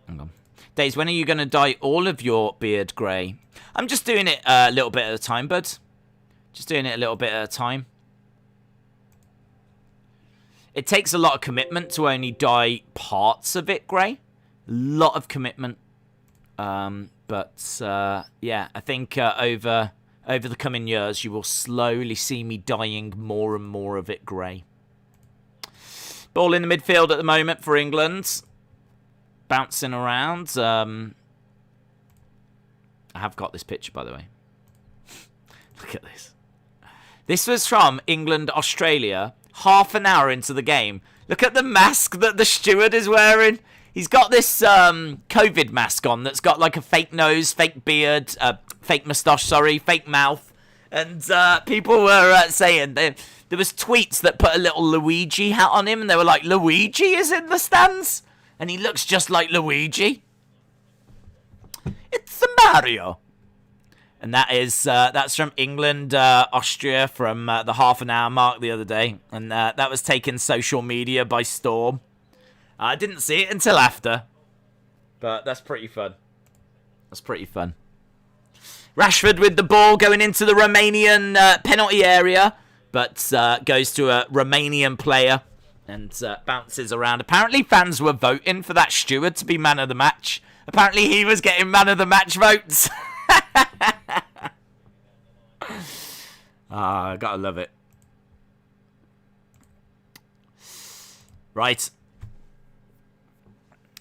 Hang on. Days, when are you going to dye all of your beard grey? I'm just doing it a little bit at a time, bud. Just doing it a little bit at a time. It takes a lot of commitment to only dye parts of it grey. A lot of commitment. Yeah, I think over the coming years, you will slowly see me dyeing more and more of it grey. Ball in the midfield at the moment for England. Bouncing around. I have got this picture, by the way. Look at this. This was from England, Australia, half an hour into the game. Look at the mask that the steward is wearing. He's got this COVID mask on that's got like a fake nose, fake beard, fake moustache, fake mouth. And people were saying there was tweets that put a little Luigi hat on him, and they were like, Luigi is in the stands? And he looks just like Luigi. It's a Mario. And that's from England, Austria, from the half an hour mark the other day. And that was taking social media by storm. I didn't see it until after. But that's pretty fun. That's pretty fun. Rashford with the ball going into the Romanian penalty area. But goes to a Romanian player. And bounces around. Apparently fans were voting for that steward to be man of the match. Apparently he was getting man of the match votes. I gotta love it. Right.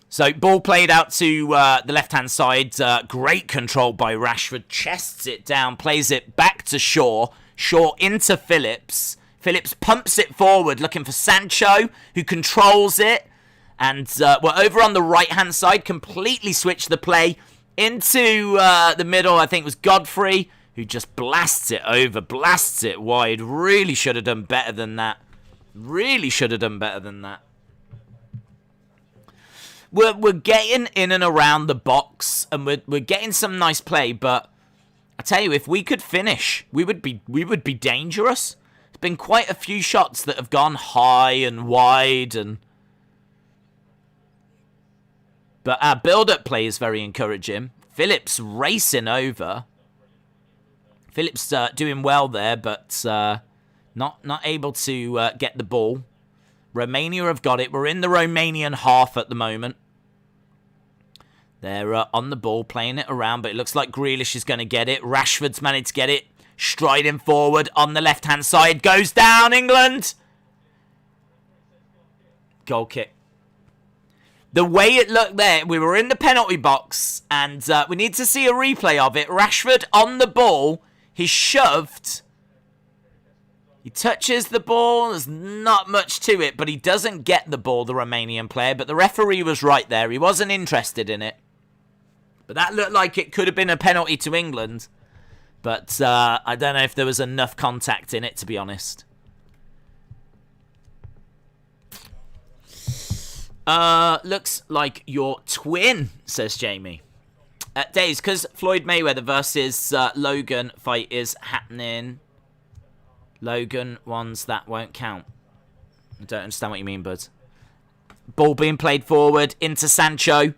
So, ball played out to the left-hand side. Great control by Rashford. Chests it down, plays it back to Shaw. Shaw into Phillips. Phillips pumps it forward, looking for Sancho, who controls it. And we're over on the right-hand side. Completely switched the play into the middle. I think it was Godfrey, who just blasts it over, blasts it wide. Really should have done better than that. Really should have done better than that. We're getting in and around the box, and we're getting some nice play. But I tell you, if we could finish, we would be dangerous. There's been quite a few shots that have gone high and wide, but our build-up play is very encouraging. Phillips racing over. Phillips doing well there, but not able to get the ball. Romania have got it. We're in the Romanian half at the moment. They're on the ball, playing it around, but it looks like Grealish is going to get it. Rashford's managed to get it. Striding forward on the left-hand side. Goes down, England! Goal kick. The way it looked there, we were in the penalty box, and we need to see a replay of it. Rashford on the ball. He's shoved. He touches the ball. There's not much to it, but he doesn't get the ball, the Romanian player. But the referee was right there. He wasn't interested in it. But that looked like it could have been a penalty to England. But I don't know if there was enough contact in it, to be honest. Looks like your twin, says Jamie. Days, because Floyd Mayweather versus Logan fight is happening. Logan ones that won't count. I don't understand what you mean, bud. Ball being played forward into Sancho.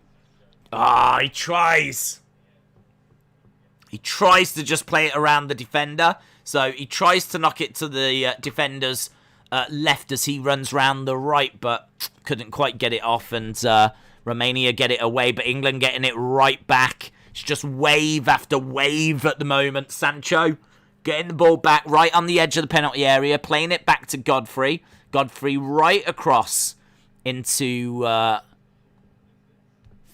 Ah, he tries. He tries to just play it around the defender. So he tries to knock it to the defender's left as he runs round the right, but couldn't quite get it off. And Romania get it away, but England getting it right back. It's just wave after wave at the moment. Sancho getting the ball back right on the edge of the penalty area, playing it back to Godfrey. Godfrey right across into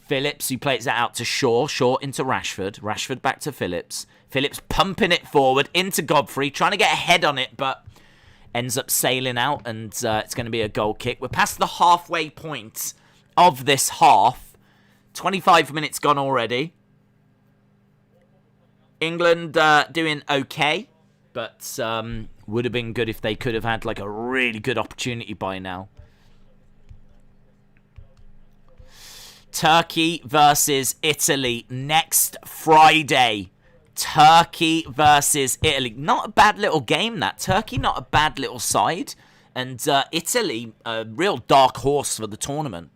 Phillips, who plays that out to Shaw. Shaw into Rashford. Rashford back to Phillips. Phillips pumping it forward into Godfrey, trying to get a head on it, but ends up sailing out, and it's going to be a goal kick. We're past the halfway point of this half. 25 minutes gone already. England doing okay, but would have been good if they could have had like a really good opportunity by now. Turkey versus Italy next Friday. Turkey versus Italy. Not a bad little game, that. Turkey, not a bad little side. And Italy, a real dark horse for the tournament.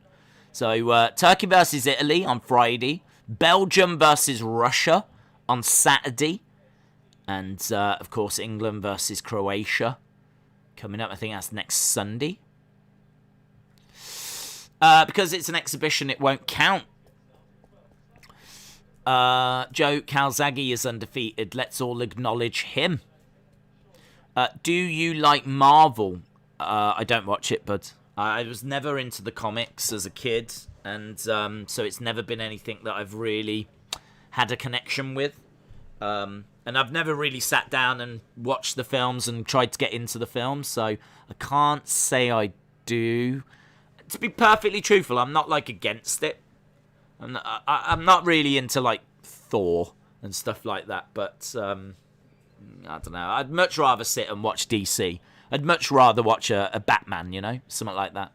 So Turkey versus Italy on Friday. Belgium versus Russia on Saturday. And, of course, England versus Croatia coming up. I think that's next Sunday. Because it's an exhibition, it won't count. Joe Calzaghe is undefeated. Let's all acknowledge him. Do you like Marvel? I don't watch it, but I was never into the comics as a kid. And so it's never been anything that I've really had a connection with. And I've never really sat down and watched the films and tried to get into the films. So I can't say I do. To be perfectly truthful, I'm not like against it. I'm not really into like Thor and stuff like that. But I don't know. I'd much rather sit and watch DC. I'd much rather watch a Batman, you know, something like that.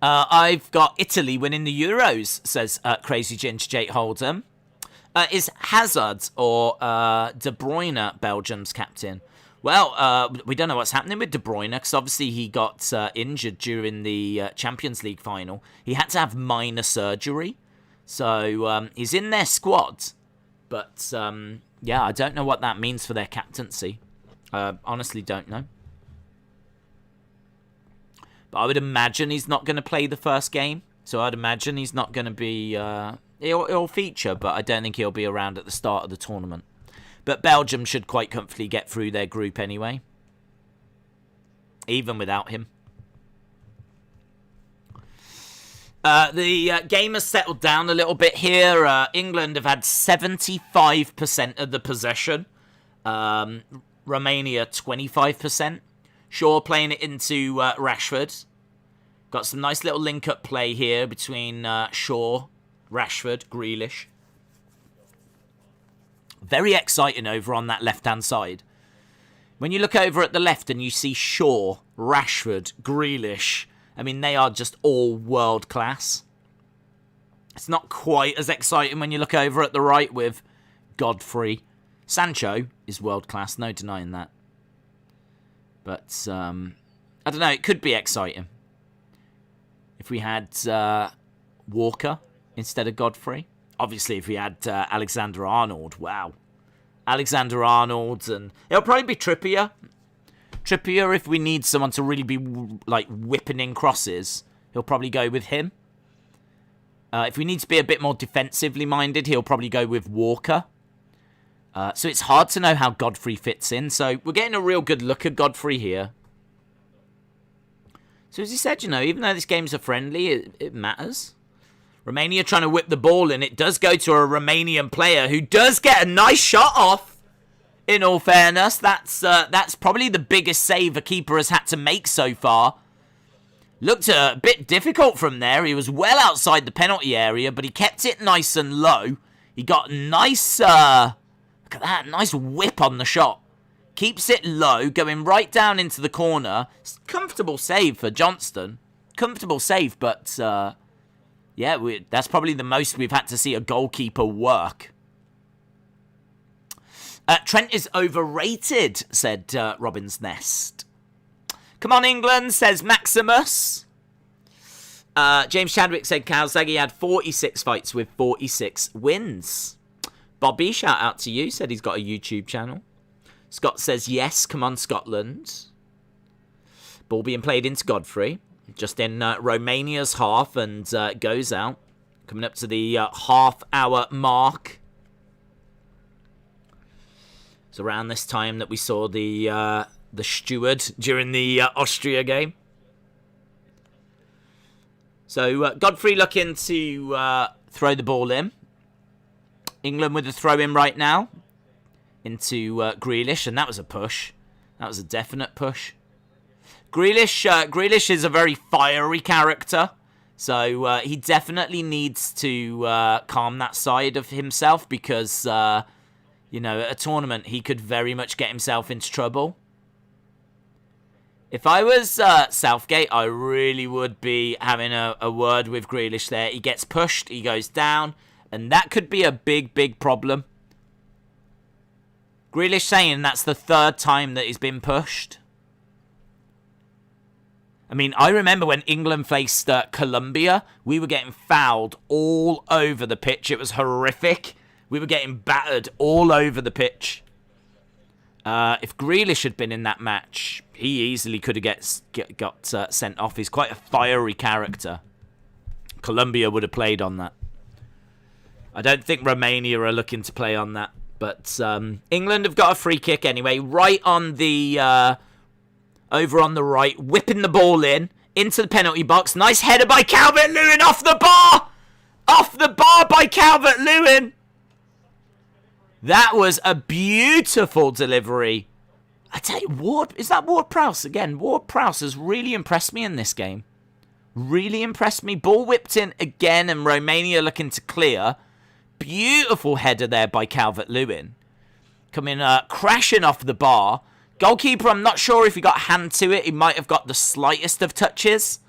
I've got Italy winning the Euros, says Crazy Ginger Jake Hold'em. Is Hazard or De Bruyne Belgium's captain? Well, we don't know what's happening with De Bruyne, because obviously he got injured during the Champions League final. He had to have minor surgery. So he's in their squad. But, yeah, I don't know what that means for their captaincy. Honestly, don't know. But I would imagine he's not going to play the first game. So I'd imagine he's not going to be... He'll feature, but I don't think he'll be around at the start of the tournament. But Belgium should quite comfortably get through their group anyway. Even without him. The game has settled down a little bit here. England have had 75% of the possession. Romania, 25%. Shaw playing it into Rashford. Got some nice little link-up play here between Shaw, Rashford, Grealish. Very exciting over on that left-hand side. When you look over at the left and you see Shaw, Rashford, Grealish, I mean, they are just all world-class. It's not quite as exciting when you look over at the right with Godfrey. Sancho is world-class, no denying that. But, I don't know, it could be exciting. If we had Walker instead of Godfrey. Obviously, if we had Alexander-Arnold, wow. Alexander-Arnold, and it'll probably be Trippier. Trippier, if we need someone to really be, like, whipping in crosses, he'll probably go with him. If we need to be a bit more defensively minded, he'll probably go with Walker. So it's hard to know how Godfrey fits in. So we're getting a real good look at Godfrey here. So as he said, you know, even though this game's a friendly, it matters. Romania trying to whip the ball in. It does go to a Romanian player who does get a nice shot off. In all fairness, that's probably the biggest save a keeper has had to make so far. Looked a bit difficult from there. He was well outside the penalty area, but he kept it nice and low. He got a nice, look at that, nice whip on the shot. Keeps it low, going right down into the corner. Comfortable save for Johnstone. Comfortable save, but... yeah, that's probably the most we've had to see a goalkeeper work. Trent is overrated, said Robin's Nest. Come on, England, says Maximus. James Chadwick said Calzaghe had 46 fights with 46 wins. Bobby, shout out to you, said he's got a YouTube channel. Scott says, yes, come on, Scotland. Ball being played into Godfrey. Just in Romania's half and goes out. Coming up to the half-hour mark. It's around this time that we saw the steward during the Austria game. So Godfrey looking to throw the ball in. England with a throw in right now into Grealish, and that was a push. That was a definite push. Grealish is a very fiery character, so he definitely needs to calm that side of himself because, you know, at a tournament he could very much get himself into trouble. If I was Southgate, I really would be having a word with Grealish there. He gets pushed, he goes down, and that could be a big, big problem. Grealish saying that's the third time that he's been pushed. I mean, I remember when England faced Colombia, we were getting fouled all over the pitch. It was horrific. We were getting battered all over the pitch. If Grealish had been in that match, he easily could have got sent off. He's quite a fiery character. Colombia would have played on that. I don't think Romania are looking to play on that. But England have got a free kick anyway. Right on the... over on the right. Whipping the ball into the penalty box. Nice header by Calvert-Lewin off the bar! Off the bar by Calvert-Lewin! That was a beautiful delivery. I tell you, is that Ward-Prowse again? Ward-Prowse has really impressed me in this game. Really impressed me. Ball whipped in again and Romania looking to clear. Beautiful header there by Calvert-Lewin. Coming crashing off the bar. Goalkeeper, I'm not sure if he got a hand to it. He might have got the slightest of touches.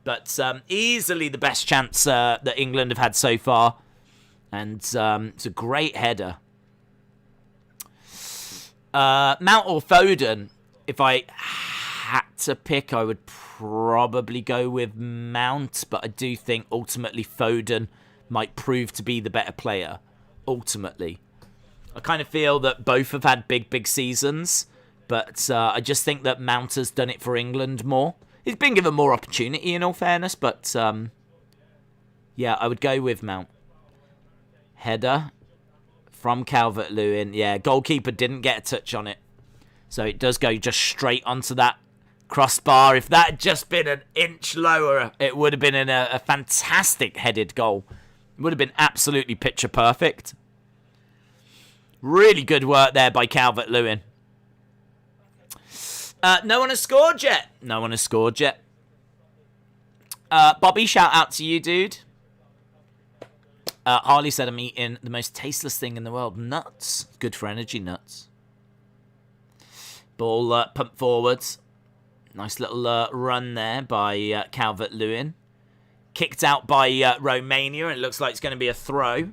But easily the best chance that England have had so far. And it's a great header. Mount or Foden, if I had to pick, I would probably go with Mount. But I do think ultimately Foden might prove to be the better player. Ultimately. I kind of feel that both have had big, big seasons. But I just think that Mount has done it for England more. He's been given more opportunity in all fairness. But yeah, I would go with Mount. Header from Calvert-Lewin. Yeah, goalkeeper didn't get a touch on it. So it does go just straight onto that crossbar. If that had just been an inch lower, it would have been a fantastic headed goal. It would have been absolutely picture perfect. Really good work there by Calvert-Lewin. No one has scored yet. No one has scored yet. Bobby, shout out to you, dude. Harley said I'm eating the most tasteless thing in the world. Nuts. Good for energy, nuts. Ball pumped forwards. Nice little run there by Calvert-Lewin. Kicked out by Romania. It looks like it's going to be a throw.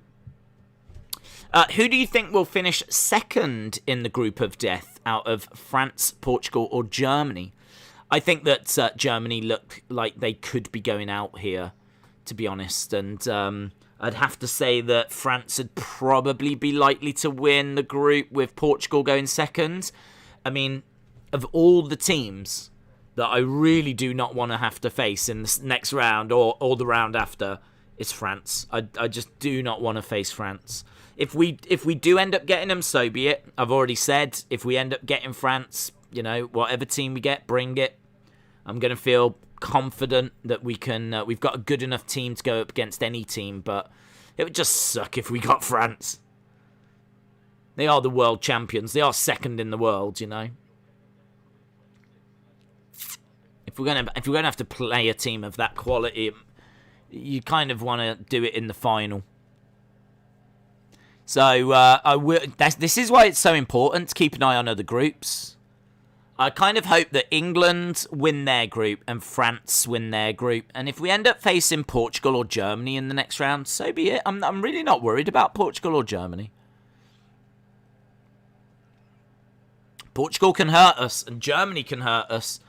Who do you think will finish second in the group of death out of France, Portugal or Germany? I think that Germany look like they could be going out here, to be honest. And I'd have to say that France would probably be likely to win the group with Portugal going second. I mean, of all the teams that I really do not want to have to face in this next round or the round after, it's France. I just do not want to face France. If we do end up getting them, so be it. I've already said, if we end up getting France, you know, whatever team we get, bring it. I'm going to feel confident that we can. We've got a good enough team to go up against any team, but it would just suck if we got France. They are the world champions. They are second in the world, you know. If we're gonna have to play a team of that quality, you kind of want to do it in the final. So this is why it's so important to keep an eye on other groups. I kind of hope that England win their group and France win their group. And if we end up facing Portugal or Germany in the next round, so be it. I'm really not worried about Portugal or Germany. Portugal can hurt us and Germany can hurt us.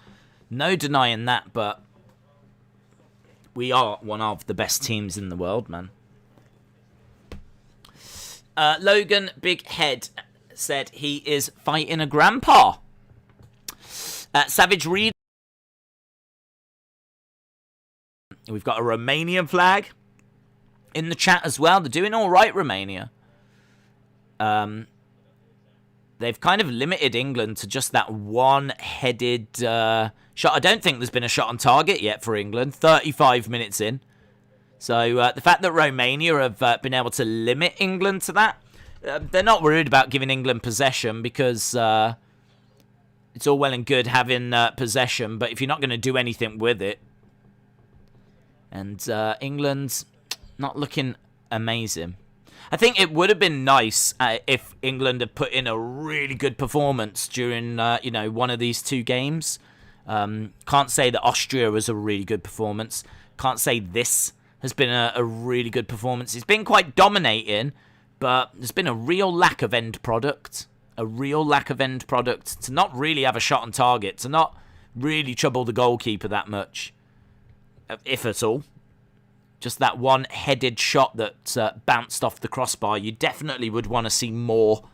No denying that, but We are one of the best teams in the world, man. Logan Big Head said he is fighting a grandpa. Savage Reed. We've got a Romanian flag in the chat as well. They're doing all right, Romania. They've kind of limited England to just that one-headed shot. I don't think there's been a shot on target yet for England. 35 minutes in. So the fact that Romania have been able to limit England to that, they're not worried about giving England possession because it's all well and good having possession, but if you're not going to do anything with it, and England's not looking amazing. I think it would have been nice if England had put in a really good performance during, one of these two games. Can't say that Austria was a really good performance. Can't say this has been a really good performance. It's been quite dominating, but there's been a real lack of end product. A real lack of end product. To not really have a shot on target. To not really trouble the goalkeeper that much. If at all. Just that one-headed shot that bounced off the crossbar. You definitely would want to see more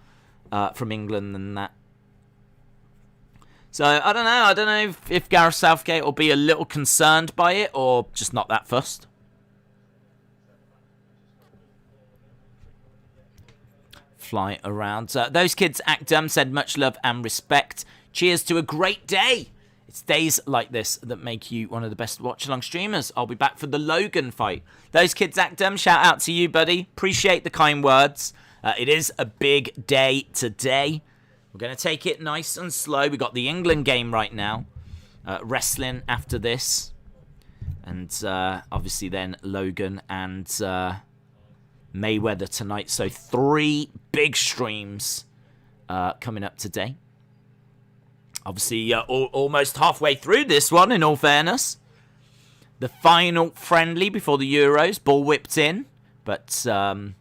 from England than that. So, I don't know. I don't know if Gareth Southgate will be a little concerned by it or just not that fussed. Fly around. Those kids act dumb, said much love and respect. Cheers to a great day. It's days like this that make you one of the best watch-along streamers. I'll be back for the Logan fight. Those kids act dumb. Shout out to you, buddy. Appreciate the kind words. It is a big day today. We're going to take it nice and slow. We got the England game right now. Wrestling after this. And obviously then Logan and Mayweather tonight. So 3 big streams coming up today. Obviously, almost halfway through this one, in all fairness. The final friendly before the Euros. Ball whipped in, but from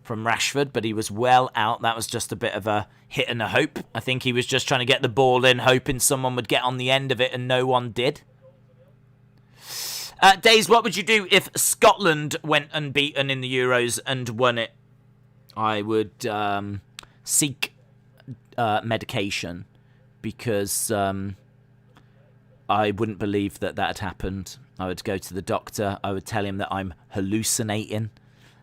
Rashford, but he was well out. That was just a bit of a hit and a hope. I think he was just trying to get the ball in, hoping someone would get on the end of it, and no one did. Days, what would you do if Scotland went unbeaten in the Euros and won it? I would seek medication. Because I wouldn't believe that had happened. I would go to the doctor. I would tell him that I'm hallucinating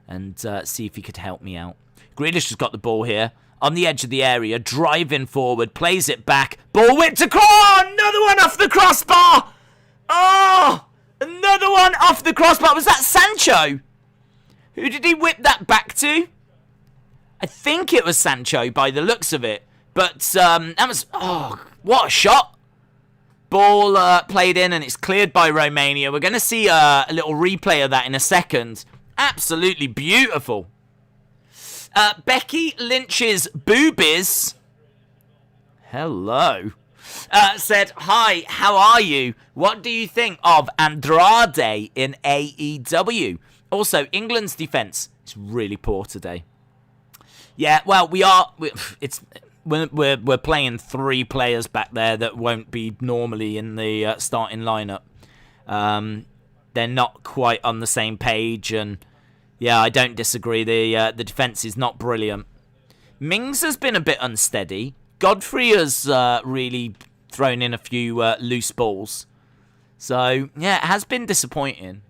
and see if he could help me out. Grealish has got the ball here on the edge of the area, driving forward, plays it back. Ball whipped across. Oh, another one off the crossbar. Oh, another one off the crossbar. Was that Sancho? Who did he whip that back to? I think it was Sancho by the looks of it. But that was... Oh, what a shot. Ball played in and it's cleared by Romania. We're going to see a little replay of that in a second. Absolutely beautiful. Becky Lynch's boobies. Hello. Said, hi, how are you? What do you think of Andrade in AEW? Also, England's defence is really poor today. Yeah, well, We're playing 3 players back there that won't be normally in the starting lineup. They're not quite on the same page, and yeah, I don't disagree. The defence is not brilliant. Mings has been a bit unsteady. Godfrey has really thrown in a few loose balls. So yeah, it has been disappointing.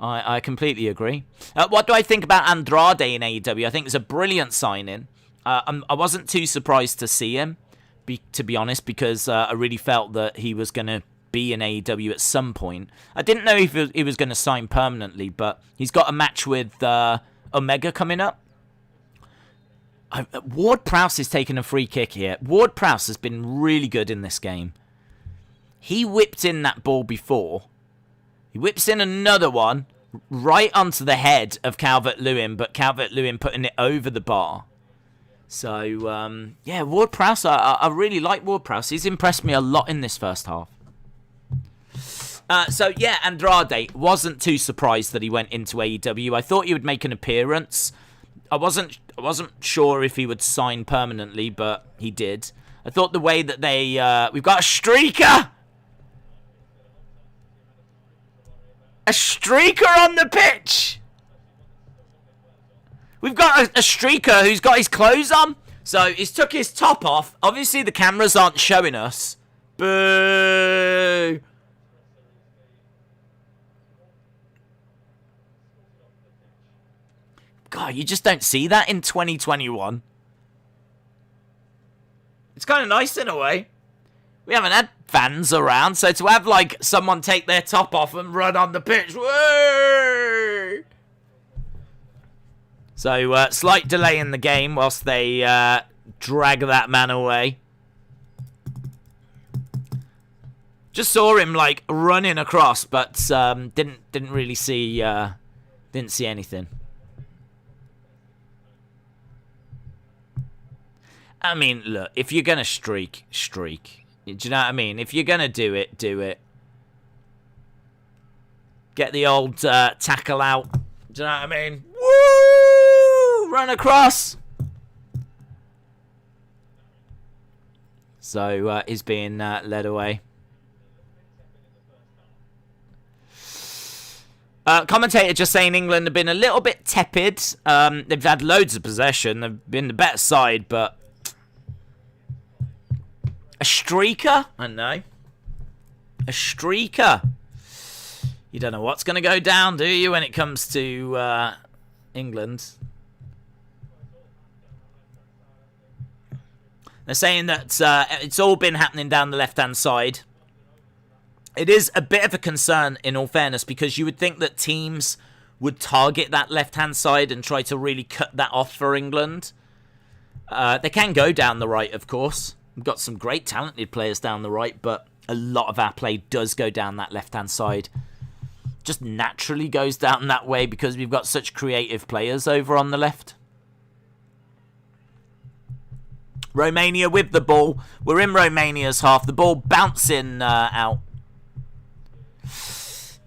I completely agree. What do I think about Andrade in AEW? I think it's a brilliant signing. I wasn't too surprised to see him, to be honest, because I really felt that he was going to be in AEW at some point. I didn't know if he was going to sign permanently, but he's got a match with Omega coming up. Ward-Prowse is taking a free kick here. Ward-Prowse has been really good in this game. He whipped in that ball before. He whips in another one right onto the head of Calvert-Lewin, but Calvert-Lewin putting it over the bar. So, yeah, Ward-Prowse, I really like Ward-Prowse. He's impressed me a lot in this first half. So, yeah, Andrade, wasn't too surprised that he went into AEW. I thought he would make an appearance. I wasn't sure if he would sign permanently, but he did. I thought the way that we've got a streaker! A streaker on the pitch. We've got a streaker who's got his clothes on. So he's took his top off. Obviously the cameras aren't showing us. Boo. God, you just don't see that in 2021. It's kind of nice in a way. We haven't had fans around, so to have, like, someone take their top off and run on the pitch. Woo! So, slight delay in the game whilst they drag that man away. Just saw him, like, running across, but didn't really see anything. I mean, look, if you're going to streak. Do you know what I mean? If you're going to do it, do it. Get the old tackle out. Do you know what I mean? Woo! Run across. So, he's being led away. Commentator just saying England have been a little bit tepid. They've had loads of possession. They've been the better side, but... A streaker? I know. A streaker. You don't know what's going to go down, do you, when it comes to England? They're saying that it's all been happening down the left-hand side. It is a bit of a concern, in all fairness, because you would think that teams would target that left-hand side and try to really cut that off for England. They can go down the right, of course. We've got some great talented players down the right, but a lot of our play does go down that left-hand side. Just naturally goes down that way because we've got such creative players over on the left. Romania with the ball. We're in Romania's half. The ball bouncing out.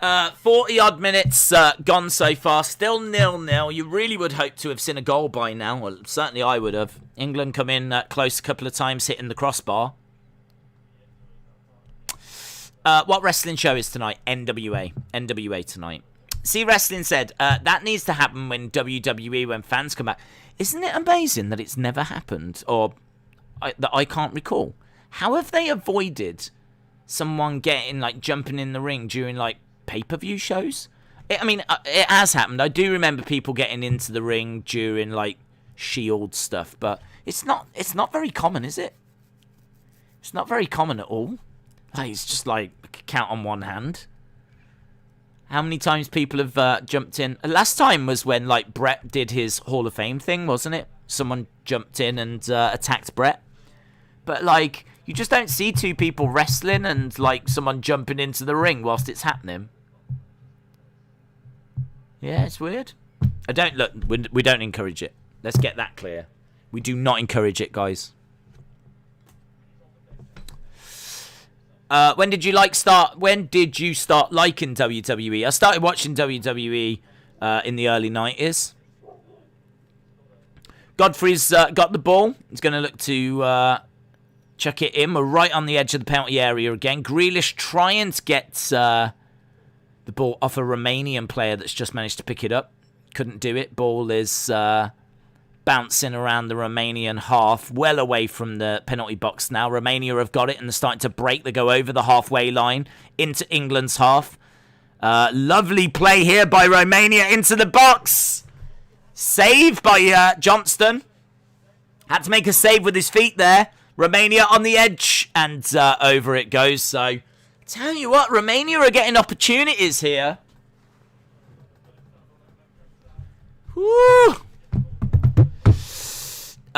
40-odd minutes gone so far. Still 0-0. You really would hope to have seen a goal by now. Well, certainly I would have. England come in close a couple of times, hitting the crossbar. What wrestling show is tonight? NWA. NWA tonight. See, Wrestling said, that needs to happen when WWE, when fans come back. Isn't it amazing that it's never happened? Or that I can't recall. How have they avoided someone getting, like, jumping in the ring during, like, pay-per-view shows? I mean, it has happened. I do remember people getting into the ring during, like, Shield stuff, but it's not very common, is it? It's not very common at all. Like, it's just like count on one hand. How many times people have jumped in? Last time was when, like, Brett did his Hall of Fame thing, wasn't it? Someone jumped in and attacked Brett. But, like, you just don't see two people wrestling and, like, someone jumping into the ring whilst it's happening. Yeah, it's weird. We don't encourage it. Let's get that clear. We do not encourage it, guys. When did you start liking WWE? I started watching WWE in the early 90s. Godfrey's got the ball. He's going to look to chuck it in. We're right on the edge of the penalty area again. Grealish trying to get the ball off a Romanian player that's just managed to pick it up. Couldn't do it. Ball is bouncing around the Romanian half, well away from the penalty box now. Romania have got it and they're starting to break. They go over the halfway line into England's half. Lovely play here by Romania into the box. Save by Johnstone. Had to make a save with his feet there. Romania on the edge and over it goes. So, tell you what, Romania are getting opportunities here. Woo!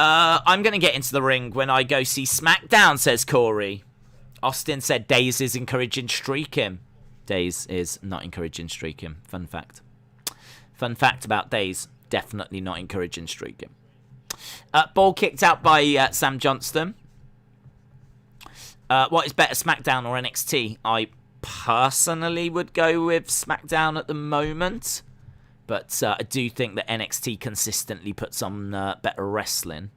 I'm going to get into the ring when I go see SmackDown, says Corey. Austin said Days is encouraging streaking. Days is not encouraging streaking. Fun fact. Fun fact about Days. Definitely not encouraging streaking. Ball kicked out by Sam Johnstone. What is better, SmackDown or NXT? I personally would go with SmackDown at the moment. But I do think that NXT consistently puts on better wrestling.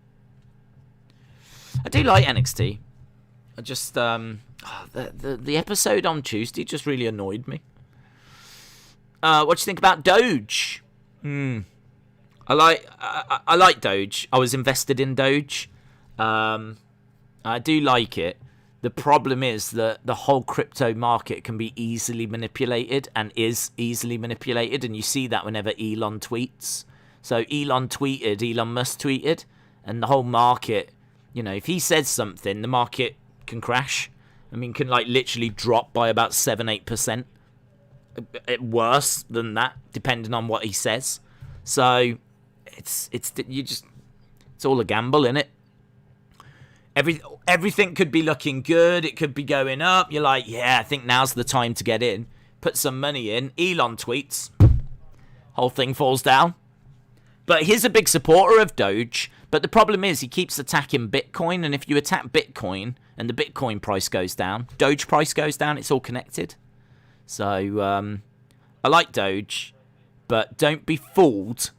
I do like NXT. I just... the episode on Tuesday just really annoyed me. What do you think about Doge? I like Doge. I was invested in Doge. I do like it. The problem is that the whole crypto market can be easily manipulated and is easily manipulated, and you see that whenever Elon tweets. So Elon Musk tweeted, and the whole market, if he says something, the market can crash. I mean, can literally drop by about 7-8%. Worse than that, depending on what he says. So it's all a gamble, innit? Everything could be looking good. It could be going up. You're like, yeah, I think now's the time to get in. Put some money in. Elon tweets. Whole thing falls down. But he's a big supporter of Doge. But the problem is he keeps attacking Bitcoin. And if you attack Bitcoin and the Bitcoin price goes down, Doge price goes down. It's all connected. So I like Doge. But don't be fooled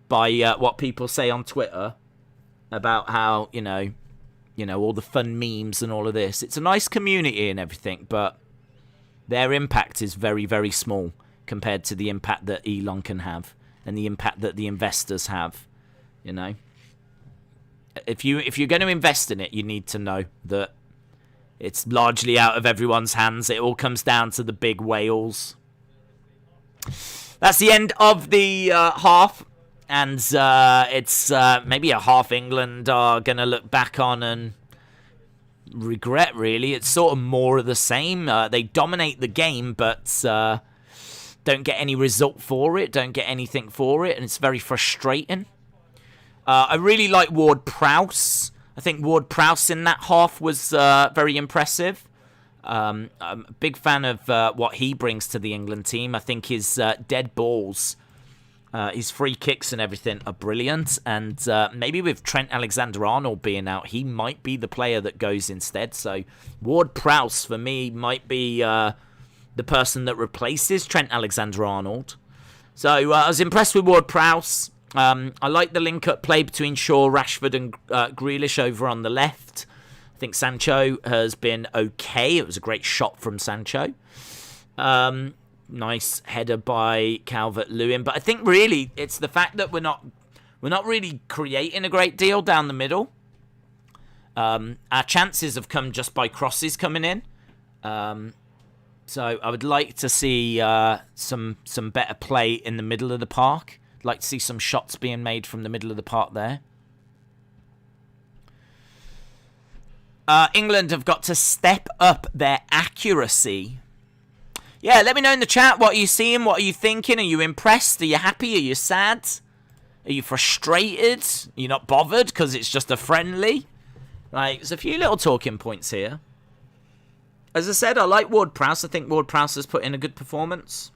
by what people say on Twitter about how, all the fun memes and all of this. It's a nice community and everything, but their impact is very, very small compared to the impact that Elon can have and the impact that the investors have. If you're going to invest in it, you need to know that it's largely out of everyone's hands. It all comes down to the big whales. That's the end of the half. And it's maybe a half England are going to look back on and regret, really. It's sort of more of the same. They dominate the game, but don't get any result for it, don't get anything for it, and it's very frustrating. I really like Ward-Prowse. I think Ward-Prowse in that half was very impressive. I'm a big fan of what he brings to the England team. I think his dead balls... his free kicks and everything are brilliant, and maybe with Trent Alexander-Arnold being out, he might be the player that goes instead. So Ward-Prowse, for me, might be the person that replaces Trent Alexander-Arnold. So I was impressed with Ward-Prowse. I like the link-up play between Shaw, Rashford and Grealish over on the left. I think Sancho has been okay. It was a great shot from Sancho. Nice header by Calvert Lewin, but I think really it's the fact that we're not really creating a great deal down the middle. Our chances have come just by crosses coming in, so I would like to see some better play in the middle of the park. I'd like to see some shots being made from the middle of the park there. England have got to step up their accuracy. Yeah, let me know in the chat. What are you seeing? What are you thinking? Are you impressed? Are you happy? Are you sad? Are you frustrated? Are you not bothered because it's just a friendly? There's a few little talking points here. As I said, I like Ward-Prowse. I think Ward-Prowse has put in a good performance.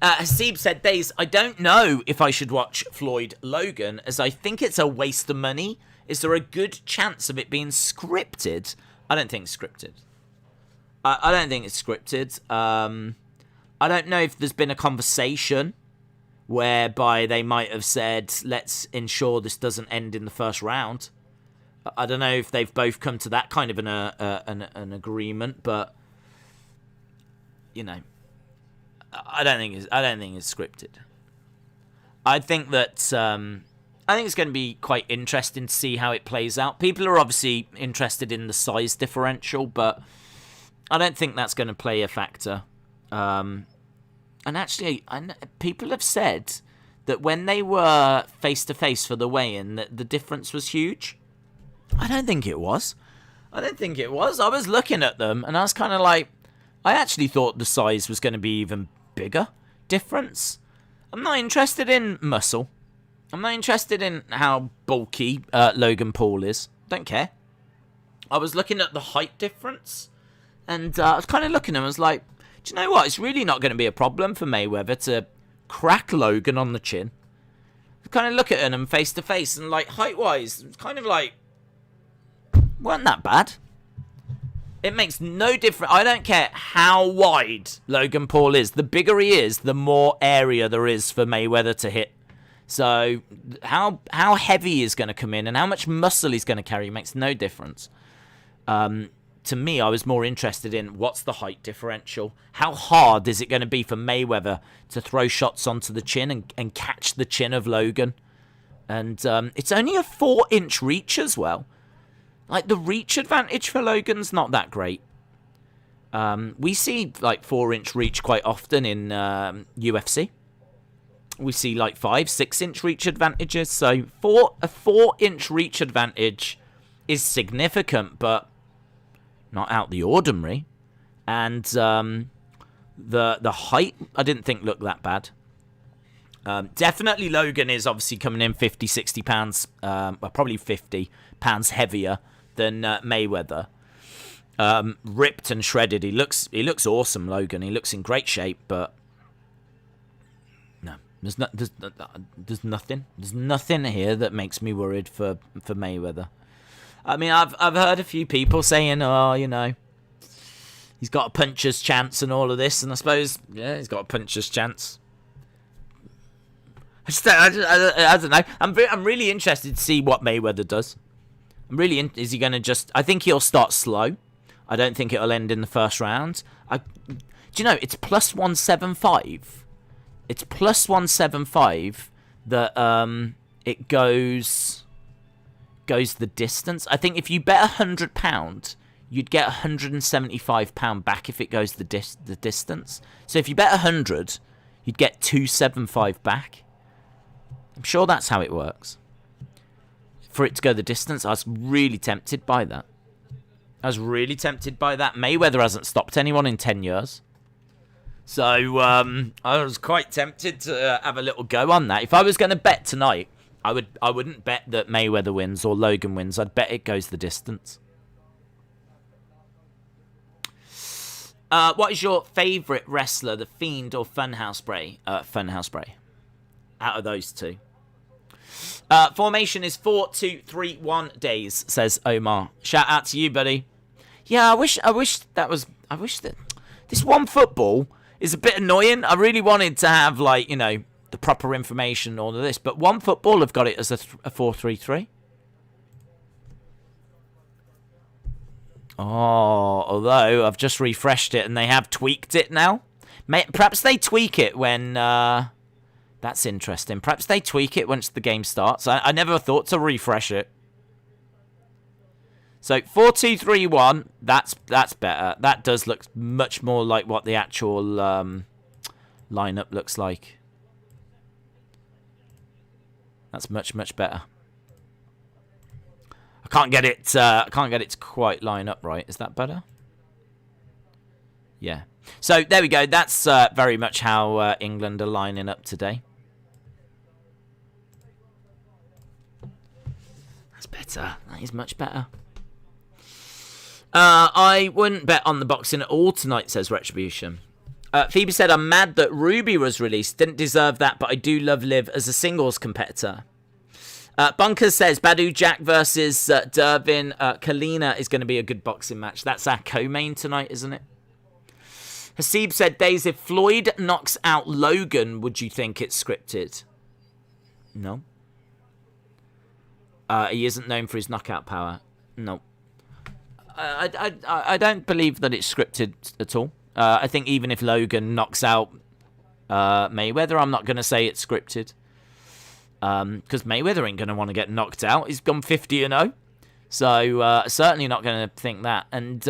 Hasib said, Days, I don't know if I should watch Floyd Logan, as I think it's a waste of money. Is there a good chance of it being scripted? I don't think it's scripted. I don't think it's scripted. I don't know if there's been a conversation whereby they might have said, let's ensure this doesn't end in the first round. I don't know if they've both come to that kind of an agreement, but I don't think it's scripted. I think that I think it's going to be quite interesting to see how it plays out. People are obviously interested in the size differential, but I don't think that's going to play a factor. And actually, people have said that when they were face-to-face for the weigh-in, that the difference was huge. I don't think it was. I was looking at them, and I was kind of like, I actually thought the size was going to be even bigger difference. I'm not interested in muscle. I'm not interested in how bulky Logan Paul is. Don't care. I was looking at the height difference. And I was kind of looking at him, I was like, do you know what? It's really not going to be a problem for Mayweather to crack Logan on the chin. I kind of look at him face to face, and height-wise, it's kind of weren't that bad. It makes no difference. I don't care how wide Logan Paul is. The bigger he is, the more area there is for Mayweather to hit. So how heavy he's going to come in and how much muscle he's going to carry makes no difference. to me, I was more interested in what's the height differential? How hard is it going to be for Mayweather to throw shots onto the chin and catch the chin of Logan? And it's only a 4-inch reach as well. Like, the reach advantage for Logan's not that great. We see, like, 4-inch reach quite often in UFC. We see, like, 5-6-inch reach advantages. So, a 4-inch reach advantage is significant, but not out the ordinary. And the height, I didn't think looked that bad. Definitely Logan is obviously coming in 50, 60 pounds, well, probably 50 pounds heavier than Mayweather. Ripped and shredded. He looks awesome, Logan. He looks in great shape, but no, there's nothing here that makes me worried for Mayweather. I mean, I've heard a few people saying, oh, you know, he's got a puncher's chance and all of this, and I suppose, yeah, he's got a puncher's chance. I don't know. I'm really interested to see what Mayweather does. Is he going to just... I think he'll start slow. I don't think it'll end in the first round. Do you know, it's plus 175. It's plus 175 that it goes the distance. I think if you bet £100, you'd get £175 back if it goes the distance. So if you bet 100, you'd get 275 back. I'm sure that's how it works. For it to go the distance, I was really tempted by that. Mayweather hasn't stopped anyone in 10 years. So I was quite tempted to have a little go on that. If I was going to bet tonight, I wouldn't bet that Mayweather wins or Logan wins. I'd bet it goes the distance. What is your favourite wrestler, The Fiend or Funhouse Bray? Funhouse Bray. Out of those two. Formation is 4-2-3-1 days, says Omar. Shout out to you, buddy. Yeah, I wish that this one football is a bit annoying. I really wanted to have, like, you know, the proper information and all of this, but one football have got it as a 4-3-3. Oh, although I've just refreshed it and they have tweaked it now. Perhaps they tweak it when... That's interesting. Perhaps they tweak it once the game starts. I never thought to refresh it. So 4-2-3-1. That's better. That does look much more like what the actual lineup looks like. That's much better. I can't get it to quite line up right. Is that better? Yeah. So there we go. That's very much how England are lining up today. That's better. That is much better. I wouldn't bet on the boxing at all tonight, says Retribution. Phoebe said, I'm mad that Ruby was released. Didn't deserve that, but I do love Liv as a singles competitor. Bunkers says, Badu Jack versus Durbin. Kalina is going to be a good boxing match. That's our co-main tonight, isn't it? Hasib said, Days, if Floyd knocks out Logan, would you think it's scripted? No. He isn't known for his knockout power. No. I don't believe that it's scripted at all. I think even if Logan knocks out Mayweather, I'm not going to say it's scripted. Because Mayweather ain't going to want to get knocked out. He's gone 50-0. So certainly not going to think that. And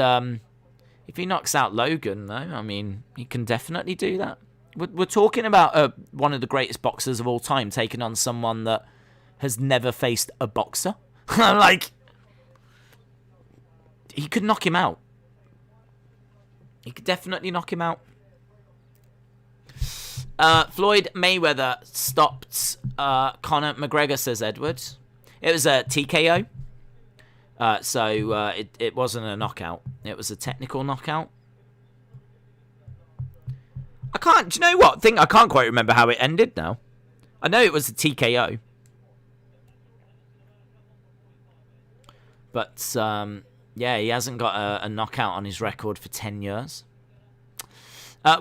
if he knocks out Logan, though, I mean, he can definitely do that. We're talking about one of the greatest boxers of all time taking on someone that has never faced a boxer. Like, he could knock him out. He could definitely knock him out. Floyd Mayweather stopped Conor McGregor, says Edward. It was a TKO. So it wasn't a knockout. It was a technical knockout. Do you know what? I can't quite remember how it ended now. I know it was a TKO. But, yeah, he hasn't got a knockout on his record for 10 years.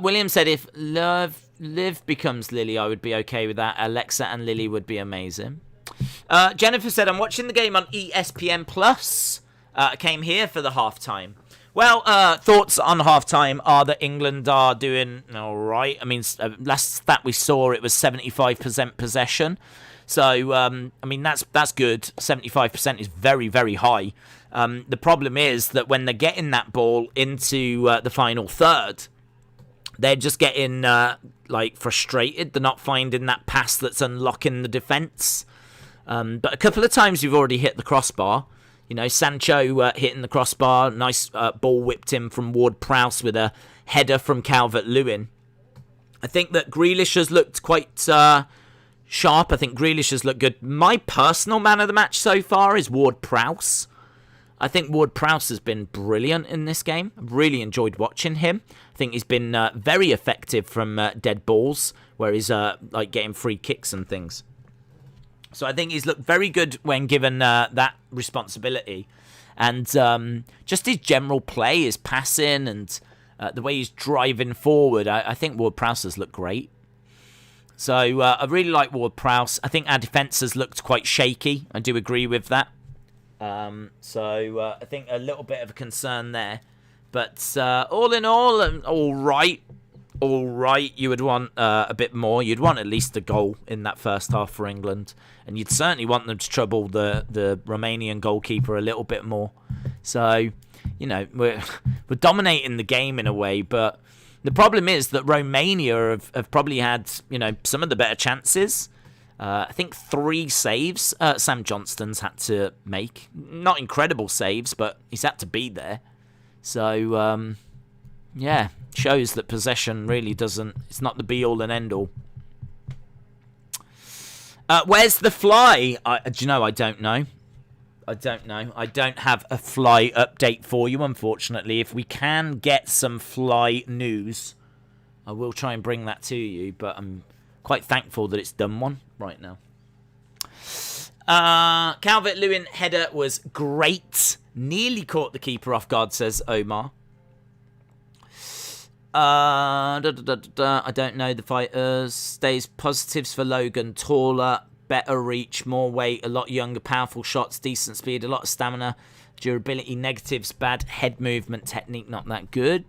William said, if Liv becomes Lily, I would be okay with that. Alexa and Lily would be amazing. Jennifer said, I'm watching the game on ESPN+. Came here for the halftime. Well, thoughts on half-time are that England are doing all right. I mean, last stat we saw, it was 75% possession. So, I mean, that's good. 75% is very, very high. The problem is that when they're getting that ball into the final third, they're just getting, frustrated. They're not finding that pass that's unlocking the defence. But a couple of times you've already hit the crossbar. You know, Sancho hitting the crossbar. Nice ball whipped in from Ward-Prowse with a header from Calvert Lewin. I think that Grealish has looked quite sharp. I think Grealish has looked good. My personal man of the match so far is Ward-Prowse. I think Ward-Prowse has been brilliant in this game. I've really enjoyed watching him. I think he's been very effective from dead balls, where he's getting free kicks and things. So I think he's looked very good when given that responsibility. And just his general play, his passing, and the way he's driving forward, I think Ward-Prowse has looked great. So I really like Ward-Prowse. I think our defence has looked quite shaky. I do agree with that. So I think a little bit of a concern there. But all in all, all right. All right, you would want a bit more. You'd want at least a goal in that first half for England. And you'd certainly want them to trouble the Romanian goalkeeper a little bit more. So, you know, we're dominating the game in a way. But the problem is that Romania have probably had, you know, some of the better chances. I think 3 saves Sam Johnstone's had to make. Not incredible saves, but he's had to be there. So, yeah, shows that possession really doesn't... It's not the be-all and end-all. Where's the fly? Do you know? I don't know. I don't have a fly update for you, unfortunately. If we can get some fly news, I will try and bring that to you. But I'm quite thankful that it's done one right now. Calvert-Lewin header was great. Nearly caught the keeper off guard, says Omar. I don't know the fighters. Stays positives for Logan. Taller, better reach, more weight, a lot younger, powerful shots, decent speed, a lot of stamina. Durability negatives, bad head movement, technique not that good.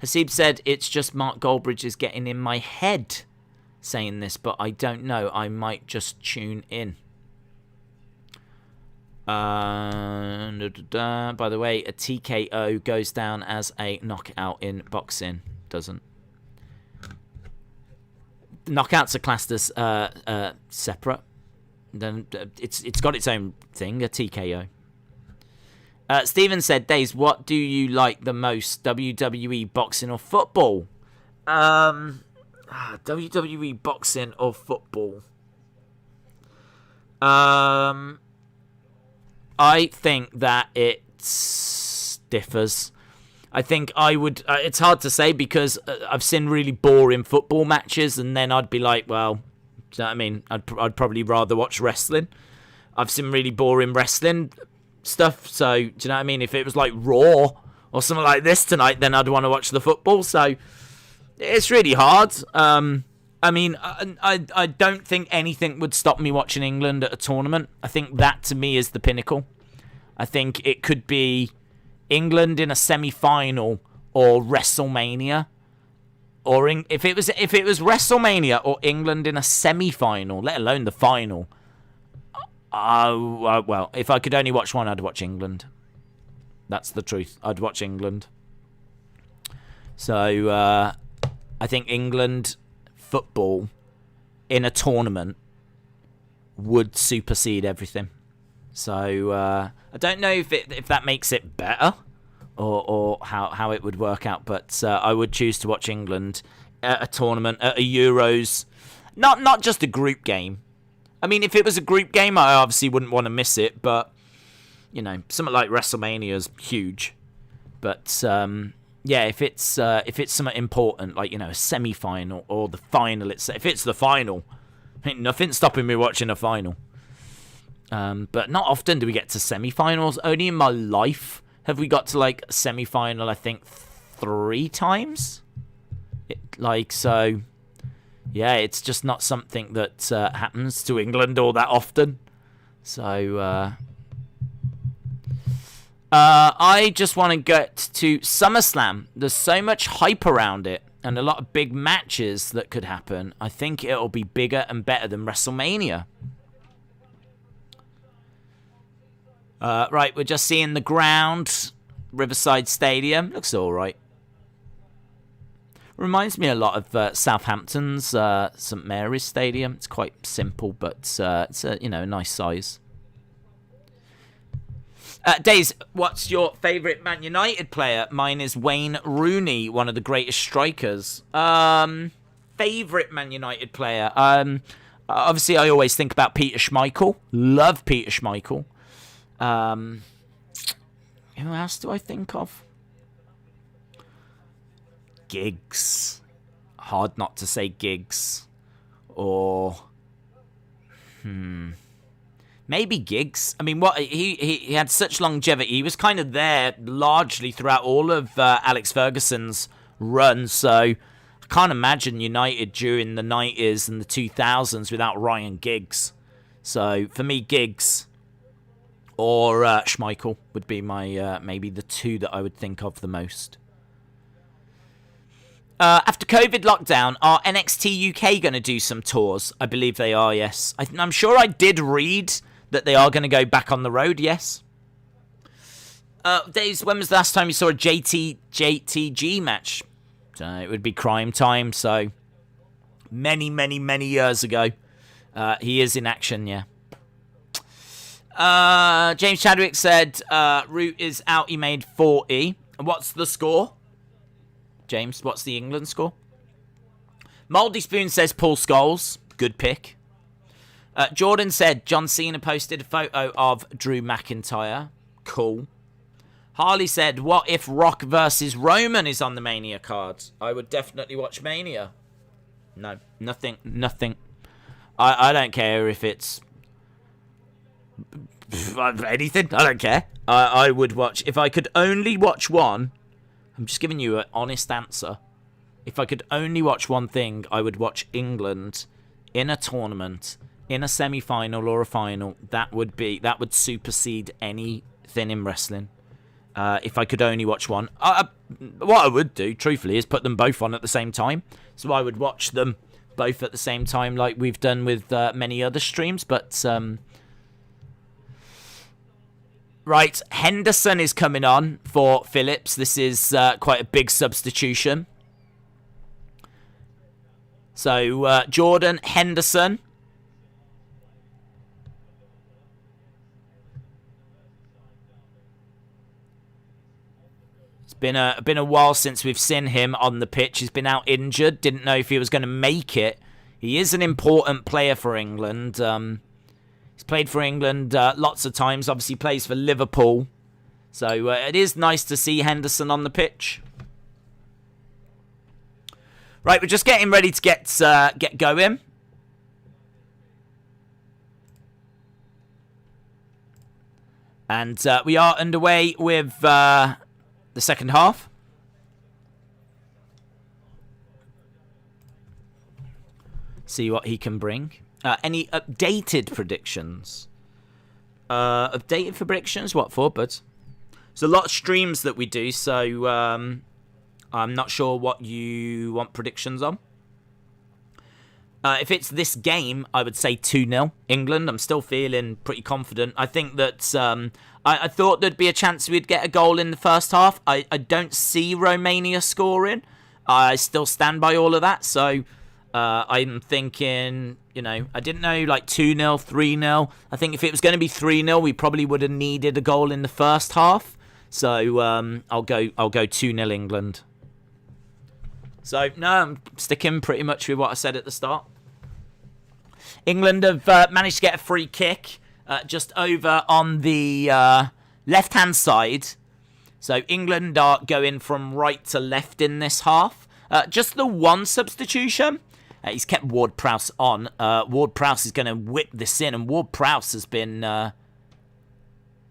Hasib said, it's just Mark Goldbridge is getting in my head saying this, but I don't know. I might just tune in. By the way, a TKO goes down as a knockout in boxing. Doesn't. Knockouts are classed as separate. Then it's got its own thing, a TKO. Stephen said, Days, what do you like the most, WWE, boxing or football? WWE, boxing or football? I think that it differs. I think I would... it's hard to say because I've seen really boring football matches and then I'd be like, well, do you know what I mean? I'd probably rather watch wrestling. I've seen really boring wrestling stuff, so do you know what I mean? If it was like Raw or something like this tonight, then I'd want to watch the football. So it's really hard. I mean, I don't think anything would stop me watching England at a tournament. I think that, to me, is the pinnacle. I think it could be England in a semi-final or WrestleMania. Or if it was WrestleMania or England in a semi-final, let alone the final. Well, if I could only watch one, I'd watch England. That's the truth. I'd watch England. So, I think England... football in a tournament would supersede everything. So I don't know if that makes it better or how it would work out, but I would choose to watch England at a tournament, at a Euros, not just a group game. I mean, if it was a group game, I obviously wouldn't want to miss it, but you know, something like WrestleMania is huge. But yeah, if it's something important, like, you know, a semi-final or the final, if it's the final, ain't nothing stopping me watching a final. But not often do we get to semi-finals. Only in my life have we got to, like, a semi-final, I think, 3 times. So, yeah, it's just not something that happens to England all that often. So, I just want to get to SummerSlam. There's so much hype around it and a lot of big matches that could happen. I think it'll be bigger and better than WrestleMania. Right, we're just seeing the ground. Riverside Stadium. Looks alright. Reminds me a lot of Southampton's St Mary's Stadium. It's quite simple, but it's a nice size. Days, what's your favourite Man United player? Mine is Wayne Rooney, one of the greatest strikers. Favourite Man United player? Obviously, I always think about Peter Schmeichel. Love Peter Schmeichel. Who else do I think of? Giggs. Hard not to say Giggs. Or maybe Giggs. I mean, he had such longevity. He was kind of there largely throughout all of Alex Ferguson's run. So I can't imagine United during the 90s and the 2000s without Ryan Giggs. So for me, Giggs or Schmeichel would be my maybe the two that I would think of the most. After COVID lockdown, are NXT UK going to do some tours? I believe they are, yes. I'm sure I did read that they are going to go back on the road, yes. Days, when was the last time you saw a JTG match? It would be Crime Time, so many, many, many years ago. He is in action, yeah. James Chadwick said, Root is out, he made 40. And what's the score? James, what's the England score? Mouldy Spoon says Paul Scholes. Good pick. Jordan said John Cena posted a photo of Drew McIntyre. Cool. Harley said, what if Rock versus Roman is on the Mania cards? I would definitely watch Mania. No, nothing. I don't care if it's anything. I don't care. I would watch. If I could only watch one, I'm just giving you an honest answer. If I could only watch one thing, I would watch England in a tournament, in a semi-final or a final. That would supersede anything in wrestling. If I could only watch one. What I would do, truthfully, is put them both on at the same time. So I would watch them both at the same time like we've done with many other streams. But right, Henderson is coming on for Phillips. This is quite a big substitution. So, Jordan Henderson. It's been a while since we've seen him on the pitch. He's been out injured. Didn't know if he was going to make it. He is an important player for England. He's played for England lots of times. Obviously plays for Liverpool. So it is nice to see Henderson on the pitch. Right, we're just getting ready to get going. And we are underway with the second half. See what he can bring. Any updated predictions? Updated for predictions? What for, buds? There's a lot of streams that we do, so I'm not sure what you want predictions on. If it's this game, I would say 2-0 England. I'm still feeling pretty confident. I think that I thought there'd be a chance we'd get a goal in the first half. I don't see Romania scoring. I still stand by all of that, so I'm thinking, I didn't know, like 2-0, 3-0. I think if it was going to be 3-0, we probably would have needed a goal in the first half. So I'll go 2-0 England. So no, I'm sticking pretty much with what I said at the start. England have managed to get a free kick just over on the left-hand side. So England are going from right to left in this half. Just the one substitution. He's kept Ward-Prowse on. Ward-Prowse is going to whip this in, and Ward-Prowse has been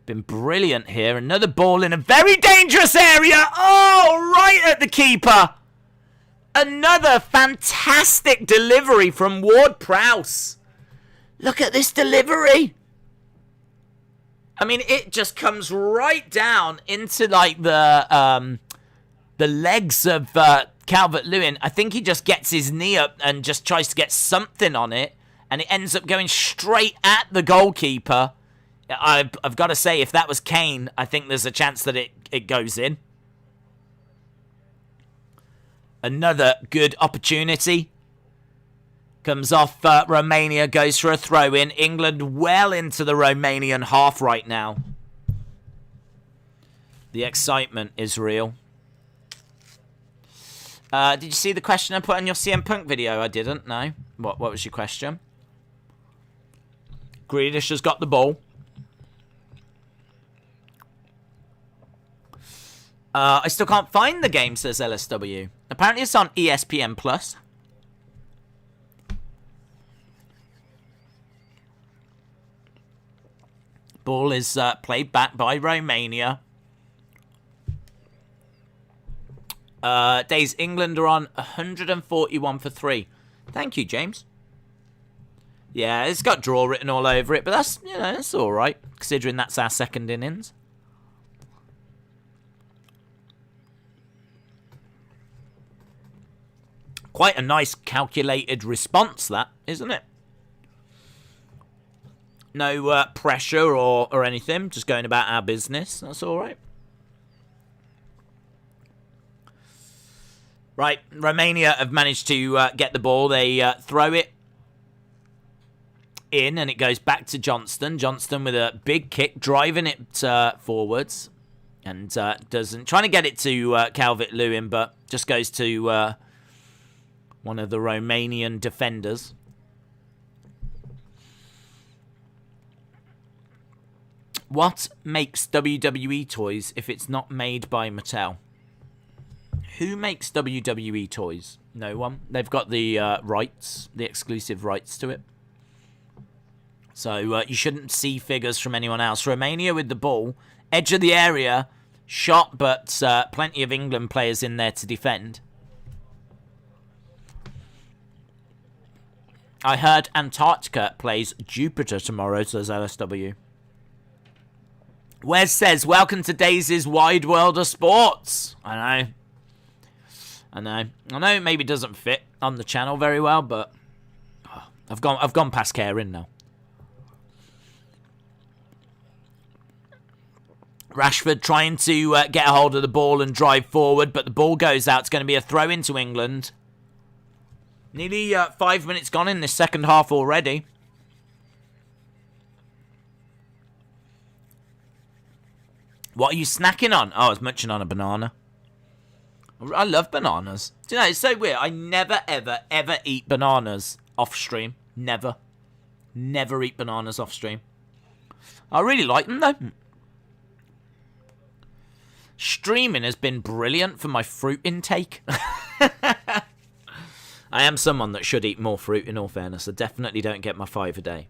brilliant here. Another ball in a very dangerous area. Oh, right at the keeper. Another fantastic delivery from Ward-Prowse. Look at this delivery. I mean, it just comes right down into like the legs of Calvert Lewin. I think he just gets his knee up and just tries to get something on it, and it ends up going straight at the goalkeeper. I've got to say, if that was Kane, I think there's a chance that it goes in. Another good opportunity. Comes off Romania, goes for a throw-in. England well into the Romanian half right now. The excitement is real. Did you see the question I put on your CM Punk video? I didn't, no. What was your question? Grealish has got the ball. I still can't find the game, says LSW. Apparently it's on ESPN+. Ball is played back by Romania. Days England are on 141 for 3. Thank you, James. Yeah, it's got draw written all over it, but that's, you know, that's all right, considering that's our second innings. Quite a nice calculated response, that, isn't it? No pressure or anything, just going about our business. That's all right. Right, Romania have managed to get the ball. They throw it in, and it goes back to Johnstone. Johnstone with a big kick, driving it forwards, and trying to get it to Calvert Lewin, but just goes to one of the Romanian defenders. What makes WWE toys if it's not made by Mattel? Who makes WWE toys? No one. They've got the rights, the exclusive rights to it. So you shouldn't see figures from anyone else. Romania with the ball, edge of the area, shot, but plenty of England players in there to defend. I heard Antarctica plays Jupiter tomorrow, says LSW. Wes says, welcome to Daisy's Wide World of Sports. I know it maybe doesn't fit on the channel very well, but I've gone past caring now. Rashford trying to get a hold of the ball and drive forward, but the ball goes out. It's going to be a throw into England. Nearly 5 minutes gone in this second half already. What are you snacking on? Oh, I was munching on a banana. I love bananas. Do you know, it's so weird. I never, ever, ever eat bananas off stream. Never. Never eat bananas off stream. I really like them, though. Streaming has been brilliant for my fruit intake. I am someone that should eat more fruit, in all fairness. I definitely don't get my 5 a day.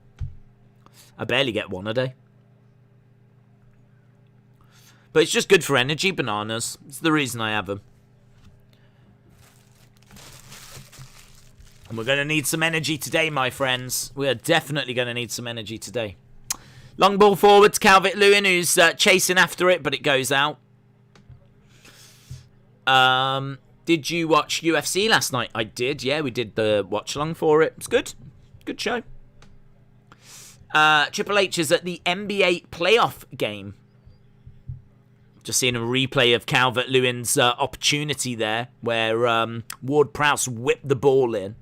I barely get 1 a day. But it's just good for energy, bananas. It's the reason I have them. And we're going to need some energy today, my friends. We are definitely going to need some energy today. Long ball forward to Calvert Lewin, who's chasing after it, but it goes out. Did you watch UFC last night? I did, yeah. We did the watch-along for it. It's good. Good show. Triple H is at the NBA playoff game. Just seeing a replay of Calvert Lewin's opportunity there, where Ward-Prowse whipped the ball in.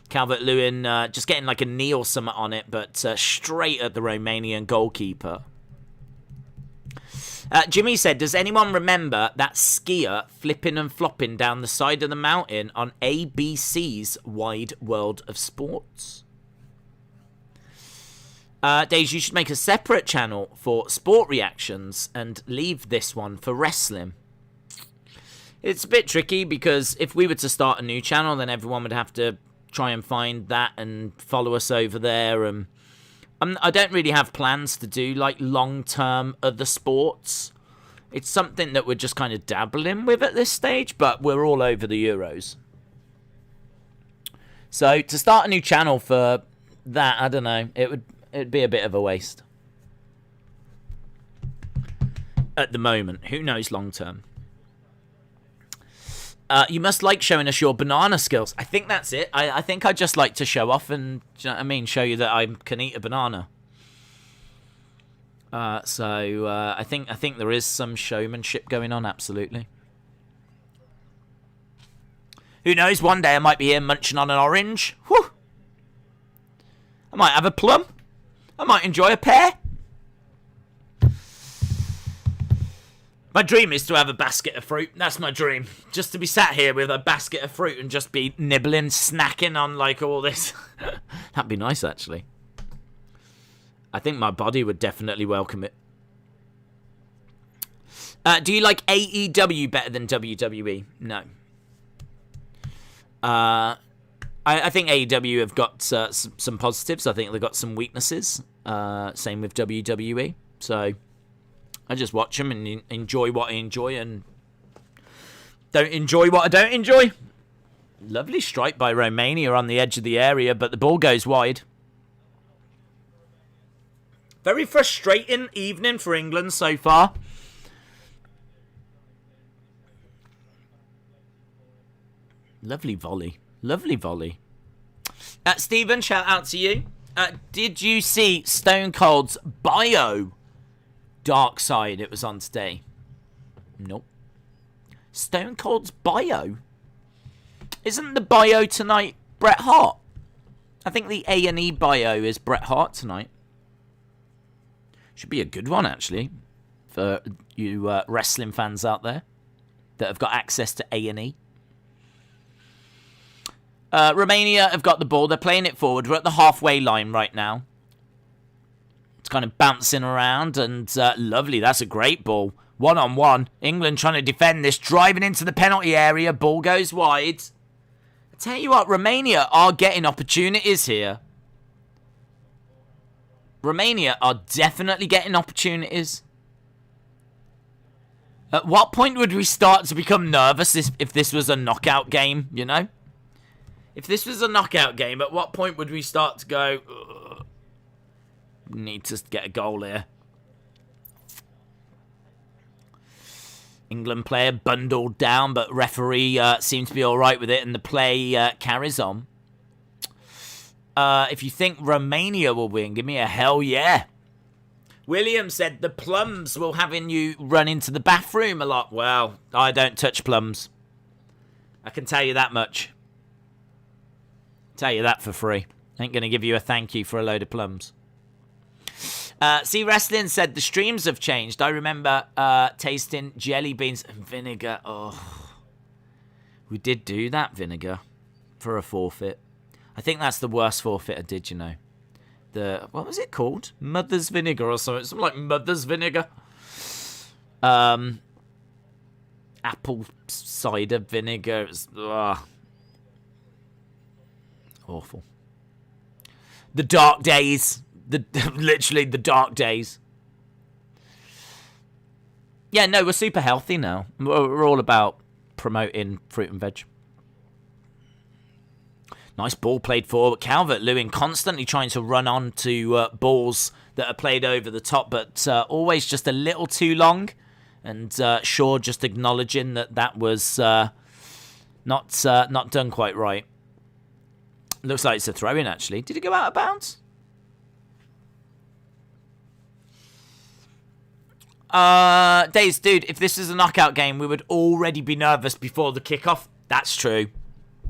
Calvert Lewin just getting like a knee or something on it, but straight at the Romanian goalkeeper. Jimmy said, does anyone remember that skier flipping and flopping down the side of the mountain on ABC's Wide World of Sports? Days, you should make a separate channel for sport reactions and leave this one for wrestling. It's a bit tricky because if we were to start a new channel, then everyone would have to try and find that and follow us over there. And I don't really have plans to do like long-term other sports. It's something that we're just kind of dabbling with at this stage, but we're all over the Euros. So to start a new channel for that, I don't know, it'd be a bit of a waste. at the moment. Who knows long term? You must like showing us your banana skills. I think that's it. I think I just like to show off and, do you know what I mean, show you that I can eat a banana. So I think there is some showmanship going on, absolutely. Who knows, one day I might be here munching on an orange. Whew. I might have a plum. I might enjoy a pear. My dream is to have a basket of fruit. That's my dream. Just to be sat here with a basket of fruit and just be nibbling, snacking on like all this. That'd be nice, actually. I think my body would definitely welcome it. Do you like AEW better than WWE? No. I think AEW have got some positives. I think they've got some weaknesses. Same with WWE. So I just watch them and enjoy what I enjoy and don't enjoy what I don't enjoy. Lovely strike by Romania on the edge of the area, but the ball goes wide. Very frustrating evening for England so far. Lovely volley. Lovely volley. Stephen, shout out to you. Did you see Stone Cold's bio? Darkside, it was on today. Nope. Stone Cold's bio? Isn't the bio tonight Bret Hart? I think the A&E bio is Bret Hart tonight. Should be a good one, actually, for you wrestling fans out there that have got access to A&E. Romania have got the ball. They're playing it forward. We're at the halfway line right now. It's kind of bouncing around and lovely. That's a great ball. 1-on-1. England trying to defend this. Driving into the penalty area. Ball goes wide. I tell you what, Romania are getting opportunities here. Romania are definitely getting opportunities. At what point would we start to become nervous if this was a knockout game, you know? If this was a knockout game, at what point would we start to go, ugh, need to get a goal here? England player bundled down, but referee seems to be all right with it, and the play carries on. If you think Romania will win, give me a hell yeah. William said the plums will having you run into the bathroom a lot. Well, I don't touch plums. I can tell you that much. Tell you that for free. Ain't going to give you a thank you for a load of plums. See, Wrestling said the streams have changed. I remember tasting jelly beans and vinegar. Oh, we did do that, vinegar, for a forfeit. I think that's the worst forfeit I did, you know. What was it called? Mother's vinegar or something. Something like Mother's vinegar. Apple cider vinegar. It was, awful. The dark days. Literally the dark days. Yeah, no, we're super healthy now. We're all about promoting fruit and veg. Nice ball played forward. Calvert, Lewin constantly trying to run on to balls that are played over the top, but always just a little too long. And Shaw just acknowledging that was not done quite right. Looks like it's a throw-in, actually. Did it go out of bounds? Days, dude, if this is a knockout game, we would already be nervous before the kickoff. That's true.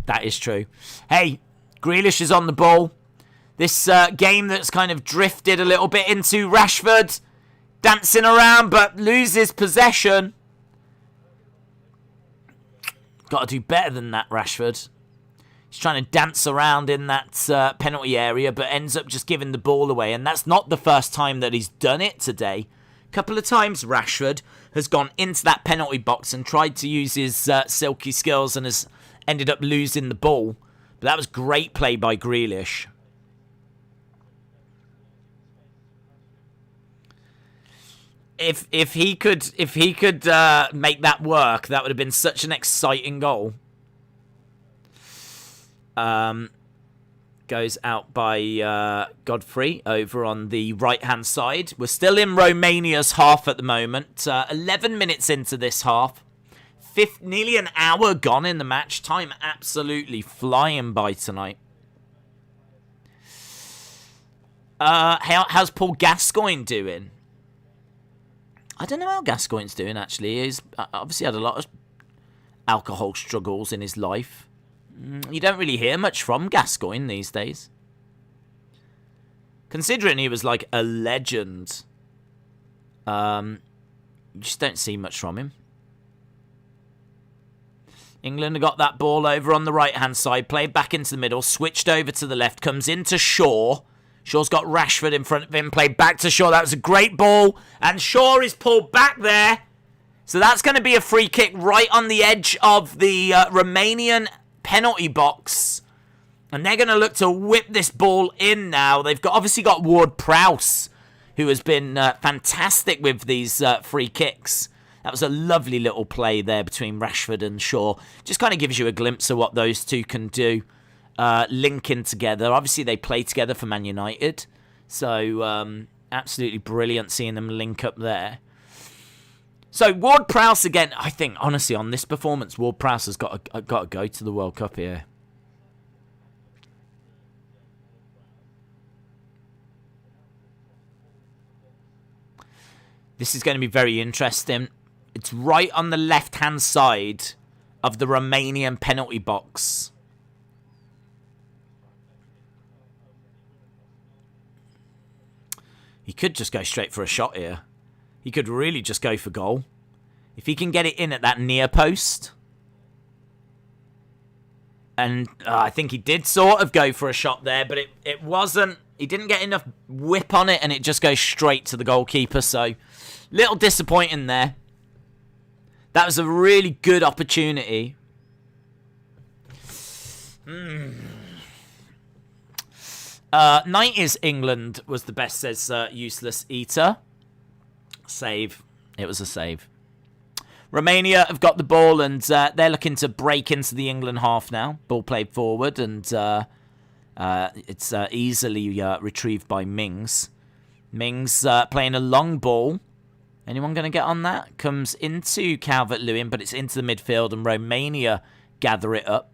That is true. Hey, Grealish is on the ball. This game that's kind of drifted a little bit into Rashford. Dancing around, but loses possession. Got to do better than that, Rashford. He's trying to dance around in that penalty area, but ends up just giving the ball away. And that's not the first time that he's done it today. A couple of times Rashford has gone into that penalty box and tried to use his silky skills and has ended up losing the ball. But that was great play by Grealish. If he could make that work, that would have been such an exciting goal. goes out by Godfrey over on the right-hand side. We're still in Romania's half at the moment. 11 minutes into this half. Nearly an hour gone in the match. Time absolutely flying by tonight. How's Paul Gascoigne doing? I don't know how Gascoigne's doing, actually. He's obviously had a lot of alcohol struggles in his life. You don't really hear much from Gascoigne these days. Considering he was like a legend, you just don't see much from him. England have got that ball over on the right-hand side, played back into the middle, switched over to the left, comes into Shaw. Shaw's got Rashford in front of him, played back to Shaw. That was a great ball, and Shaw is pulled back there. So that's going to be a free kick right on the edge of the Romanian penalty box. And they're going to look to whip this ball in now. They've obviously got Ward-Prowse, who has been fantastic with these free kicks. That was a lovely little play there between Rashford and Shaw. Just kind of gives you a glimpse of what those two can do, linking together. Obviously, they play together for Man United. So, absolutely brilliant seeing them link up there. So, Ward-Prowse again, I think, honestly, on this performance, Ward-Prowse has got to go to the World Cup here. This is going to be very interesting. It's right on the left-hand side of the Romanian penalty box. He could just go straight for a shot here. He could really just go for goal. If he can get it in at that near post. And I think he did sort of go for a shot there, but it wasn't. He didn't get enough whip on it, and it just goes straight to the goalkeeper. So, little disappointing there. That was a really good opportunity. 90s England was the best, says Useless Eater. Save. It was a save. Romania have got the ball, and they're looking to break into the England half now. Ball played forward, and it's easily retrieved by Mings. Mings playing a long ball. Anyone going to get on that? Comes into Calvert Lewin, but it's into the midfield, and Romania gather it up.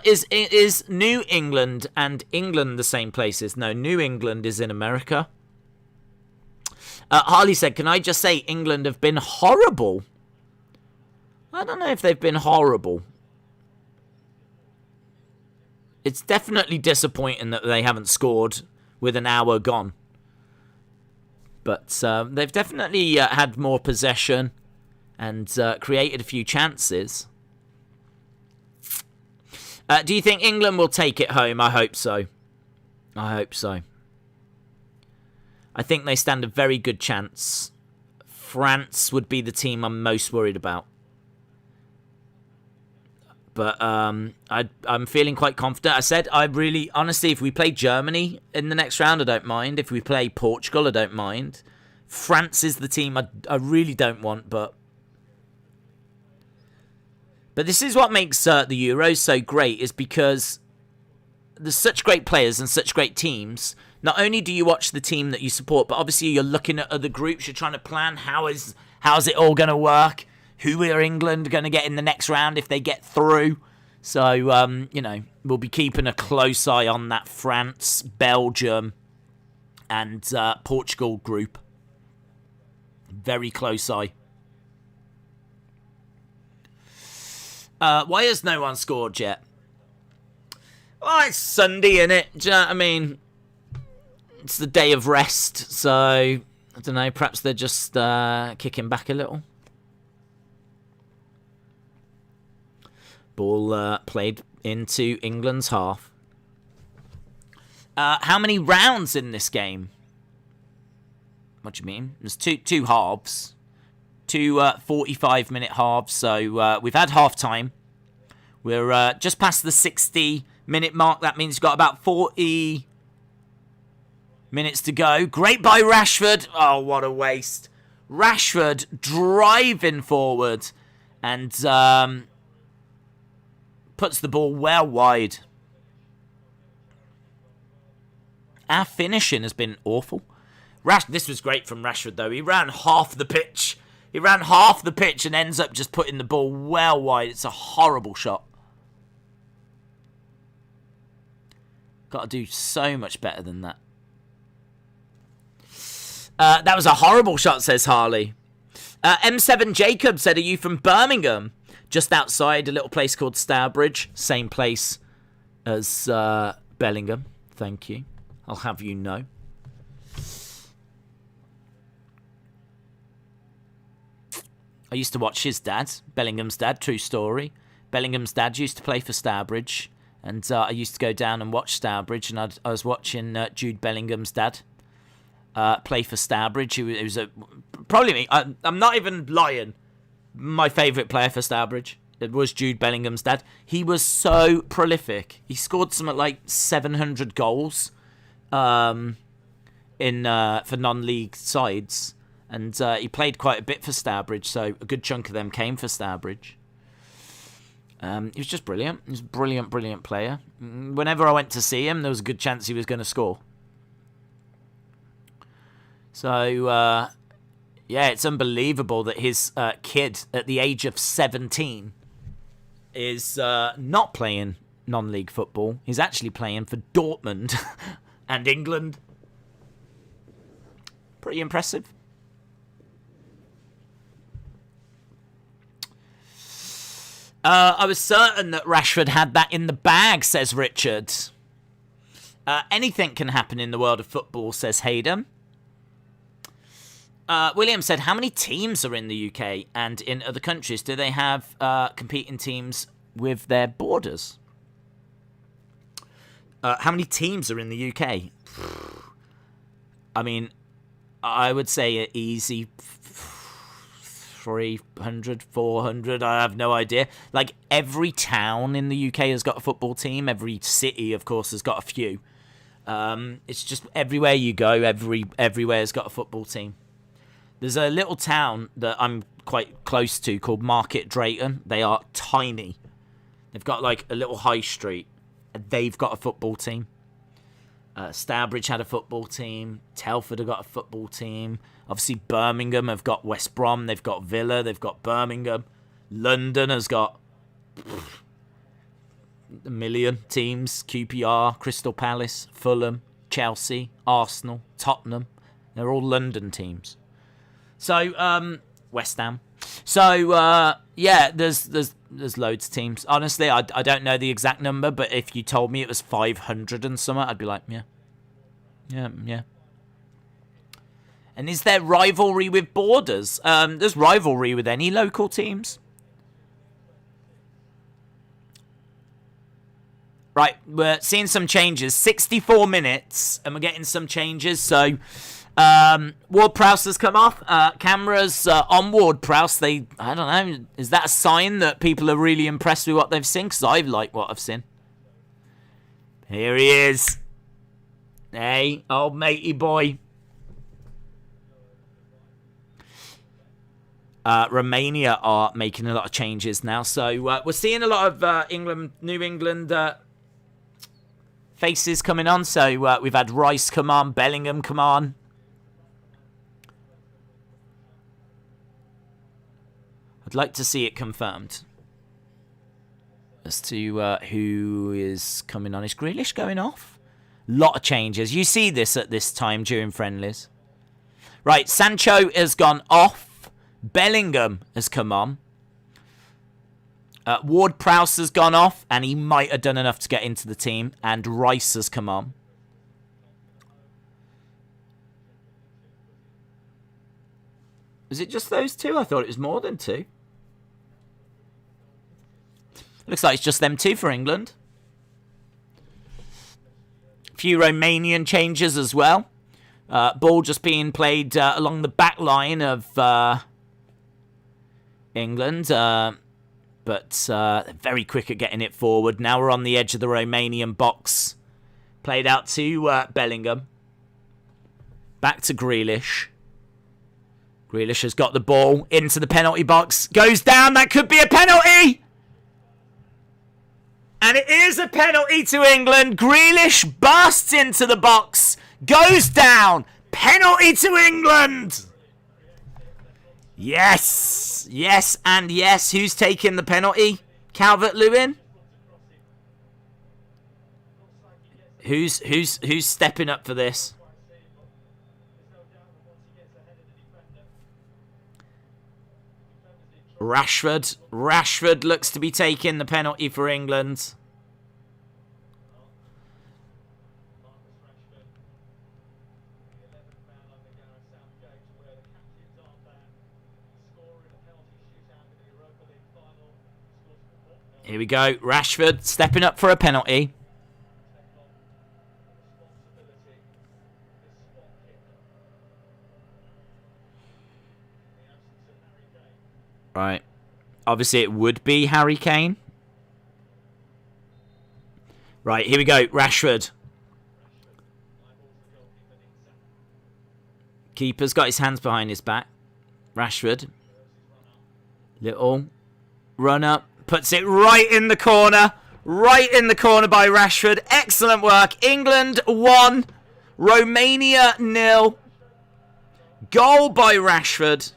Is New England and England the same places? No, New England is in America. Harley said, can I just say England have been horrible? I don't know if they've been horrible. It's definitely disappointing that they haven't scored with an hour gone. But they've definitely had more possession and created a few chances. Do you think England will take it home? I hope so. I hope so. I think they stand a very good chance. France would be the team I'm most worried about. But I'm feeling quite confident. I said, honestly, if we play Germany in the next round, I don't mind. If we play Portugal, I don't mind. France is the team I really don't want, but this is what makes the Euros so great, is because there's such great players and such great teams. Not only do you watch the team that you support, but obviously you're looking at other groups. You're trying to plan how's it all going to work. Who are England going to get in the next round if they get through? So, we'll be keeping a close eye on that France, Belgium, and Portugal group. Very close eye. Why has no one scored yet? Well, it's Sunday, innit? Do you know what I mean? It's the day of rest, so I don't know. Perhaps they're just kicking back a little. Ball played into England's half. How many rounds in this game? What do you mean? There's two halves. Two 45-minute halves. So we've had half time. We're just past the 60-minute mark. That means we've got about 40 minutes to go. Great by Rashford. Oh, what a waste. Rashford driving forward and Puts the ball well wide. Our finishing has been awful. This was great from Rashford, though. He ran half the pitch. He ran half the pitch and ends up just putting the ball well wide. It's a horrible shot. Got to do so much better than that. That was a horrible shot, says Harley. M7 Jacob said, are you from Birmingham? Just outside a little place called Stourbridge. Same place as Bellingham. Thank you. I'll have you know. I used to watch his dad, Bellingham's dad, true story. Bellingham's dad used to play for Stourbridge. And I used to go down and watch Stourbridge. And I was watching Jude Bellingham's dad play for Stourbridge. He was probably me. I'm not even lying. My favourite player for Stourbridge. It was Jude Bellingham's dad. He was so prolific. He scored something like 700 goals for non-league sides. And he played quite a bit for Stourbridge, so a good chunk of them came for Stourbridge. He was just brilliant. He was a brilliant, brilliant player. Whenever I went to see him, there was a good chance he was going to score. So, yeah, it's unbelievable that his kid, at the age of 17, is not playing non-league football. He's actually playing for Dortmund and England. Pretty impressive. I was certain that Rashford had that in the bag, says Richard. Anything can happen in the world of football, says Hayden. William said, how many teams are in the UK and in other countries? Do they have competing teams with their borders? How many teams are in the UK? I mean, I would say an easy 300, 400, I have no idea. Like, every town in the UK has got a football team. Every city, of course, has got a few. It's just everywhere you go, everywhere has got a football team. There's a little town that I'm quite close to called Market Drayton. They are tiny. They've got like a little high street. And they've got a football team. Stourbridge had a football team. Telford have got a football team. Obviously, Birmingham have got West Brom. They've got Villa. They've got Birmingham. London has got a million teams. QPR, Crystal Palace, Fulham, Chelsea, Arsenal, Tottenham. They're all London teams. So, West Ham. So, yeah, there's loads of teams. Honestly, I don't know the exact number, but if you told me it was 500 and something, I'd be like, yeah. And is there rivalry with borders? There's rivalry with any local teams. Right, we're seeing some changes. 64 minutes, and we're getting some changes, so... Ward-Prowse has come off. Cameras on Ward-Prowse. I don't know. Is that a sign that people are really impressed with what they've seen? Because I like what I've seen. Here he is. Hey, old matey boy. Romania are making a lot of changes now. So we're seeing a lot of New England faces coming on. So we've had Rice come on, Bellingham come on. I'd like to see it confirmed as to who is coming on. Is Grealish going off? Lot of changes. You see this at this time during friendlies. Right, Sancho has gone off. Bellingham has come on. Ward-Prowse has gone off, and he might have done enough to get into the team. And Rice has come on. Is it just those two? I thought it was more than two. Looks like it's just them two for England. A few Romanian changes as well. Ball just being played along the back line of England. But very quick at getting it forward. Now we're on the edge of the Romanian box. Played out to Bellingham. Back to Grealish. Grealish has got the ball into the penalty box. Goes down. That could be a penalty. And it is a penalty to England. Grealish bursts into the box, goes down. Penalty to England. Yes. Yes and yes. Who's taking the penalty? Calvert, Lewin? Who's stepping up for this? Rashford. Rashford looks to be taking the penalty for England. Here we go. Rashford stepping up for a penalty. Right. Obviously, it would be Harry Kane. Right, here we go. Rashford. Keeper's got his hands behind his back. Rashford. Little run up. Puts it right in the corner. Right in the corner by Rashford. Excellent work. England 1. Romania 0. Goal by Rashford.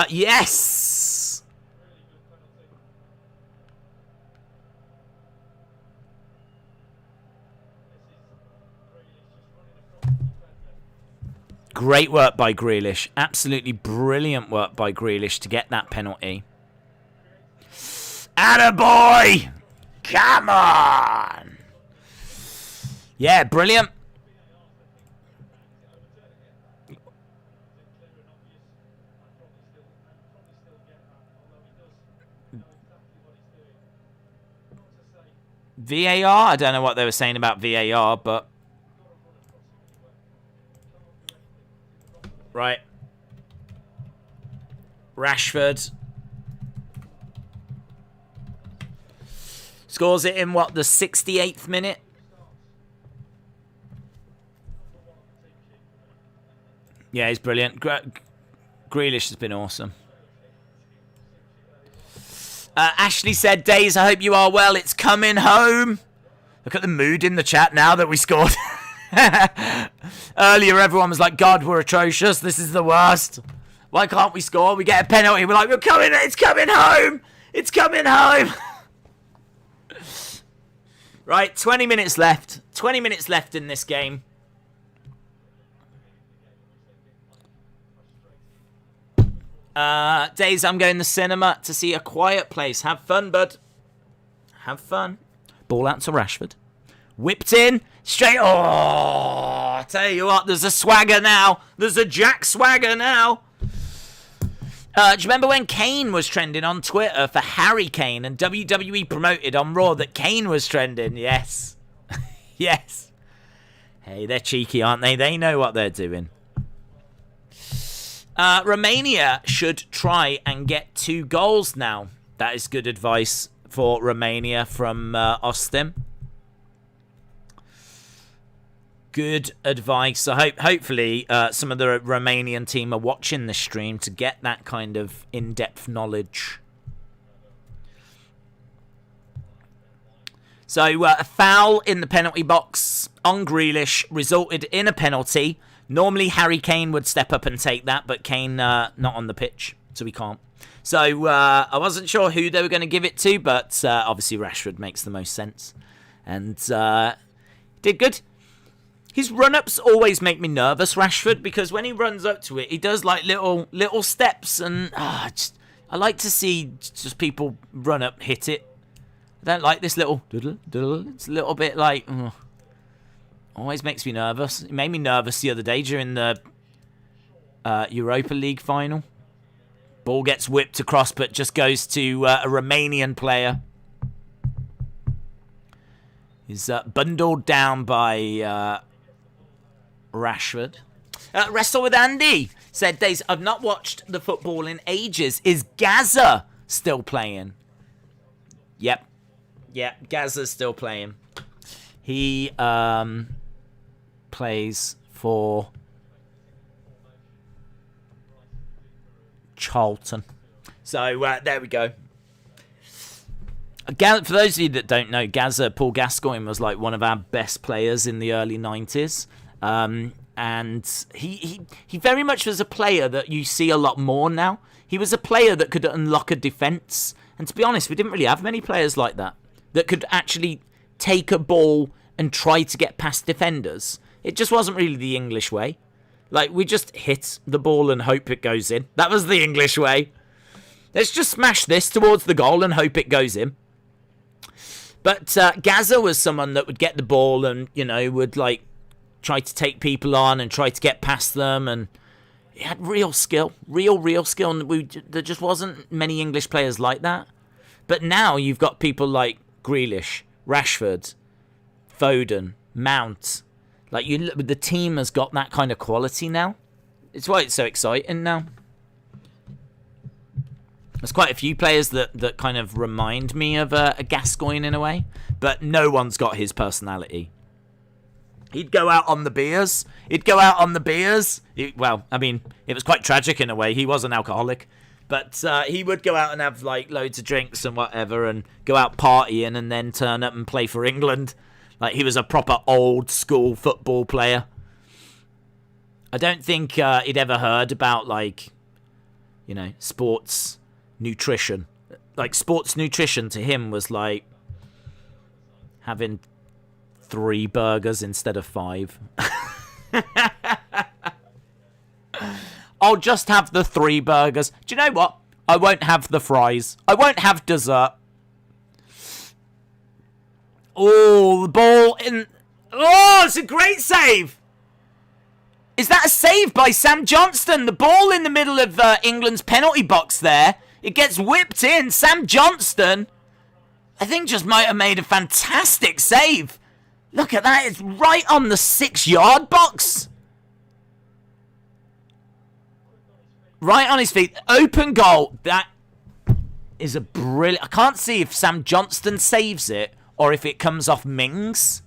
Yes. Great work by Grealish. Absolutely brilliant work by Grealish to get that penalty. Attaboy! Come on! Yeah, brilliant. VAR? I don't know what they were saying about VAR, but... Right. Rashford. Scores it in, what, the 68th minute? Yeah, he's brilliant. Grealish has been awesome. Ashley said, Days, I hope you are well. It's coming home. Look at the mood in the chat now that we scored. Earlier, everyone was like, God, we're atrocious. This is the worst. Why can't we score? We get a penalty. We're like, we're coming. It's coming home. It's coming home. Right, 20 minutes left. 20 minutes left in this game. Days, I'm going to the cinema to see A Quiet Place. Have fun, bud. Have fun. Ball out to Rashford. Whipped in. Straight. Oh, I tell you what, there's a swagger now. There's a Jack swagger now. Do you remember when Kane was trending on Twitter for Harry Kane and WWE promoted on Raw that Kane was trending? Yes. Yes. Hey, they're cheeky, aren't they? They know what they're doing. Romania should try and get 2 goals now. That is good advice for Romania from Austin. Good advice. So hopefully some of the Romanian team are watching the stream to get that kind of in-depth knowledge. So a foul in the penalty box on Grealish resulted in a penalty. Normally Harry Kane would step up and take that, but Kane not on the pitch, so he can't. So I wasn't sure who they were going to give it to, but obviously Rashford makes the most sense. And did good. His run-ups always make me nervous, Rashford, because when he runs up to it, he does like little steps, and I like to see just people run up, hit it. I don't like this little doodle. It's a little bit like... always makes me nervous. It made me nervous the other day during the Europa League final. Ball gets whipped across, but just goes to a Romanian player. He's bundled down by Rashford. Wrestle with Andy said, Days, I've not watched the football in ages. Is Gaza still playing? Yep. Yeah, Gaza's still playing. He plays for Carlton. So there we go. For those of you that don't know, Paul Gascoigne was like one of our best players in the early 90s. And he very much was a player that you see a lot more now. He was a player that could unlock a defence. And to be honest, we didn't really have many players like that could actually take a ball and try to get past defenders. It just wasn't really the English way. Like, we just hit the ball and hope it goes in. That was the English way. Let's just smash this towards the goal and hope it goes in. But Gaza was someone that would get the ball and, would, like, try to take people on and try to get past them. And he had real skill. Real skill. And there just wasn't many English players like that. But now you've got people like Grealish, Rashford, Foden, Mount. Like, the team has got that kind of quality now. It's why it's so exciting now. There's quite a few players that kind of remind me of a Gascoigne in a way, but no one's got his personality. He'd go out on the beers. Well, I mean, it was quite tragic in a way. He was an alcoholic. But he would go out and have, like, loads of drinks and whatever and go out partying and then turn up and play for England. Like, he was a proper old-school football player. I don't think he'd ever heard about, like, sports nutrition. Like, sports nutrition to him was, like, having 3 burgers instead of 5. I'll just have the 3 burgers. Do you know what? I won't have the fries. I won't have dessert. Oh, the ball in... Oh, it's a great save. Is that a save by Sam Johnstone? The ball in the middle of England's penalty box there. It gets whipped in. Sam Johnstone, I think, just might have made a fantastic save. Look at that. It's right on the 6-yard box. Right on his feet. Open goal. That is a brilliant... I can't see if Sam Johnstone saves it or if it comes off Mings.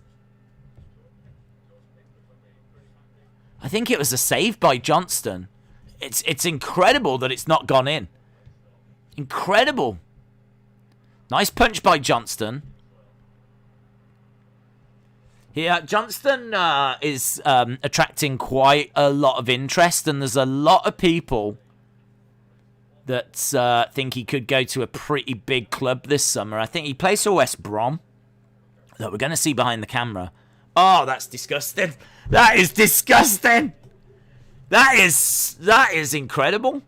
I think it was a save by Johnstone. It's incredible that it's not gone in. Incredible. Nice punch by Johnstone. Yeah, Johnstone is attracting quite a lot of interest, and there's a lot of people that think he could go to a pretty big club this summer. I think he plays for West Brom, that we're going to see behind the camera. Oh, that's disgusting. That is disgusting. That is incredible.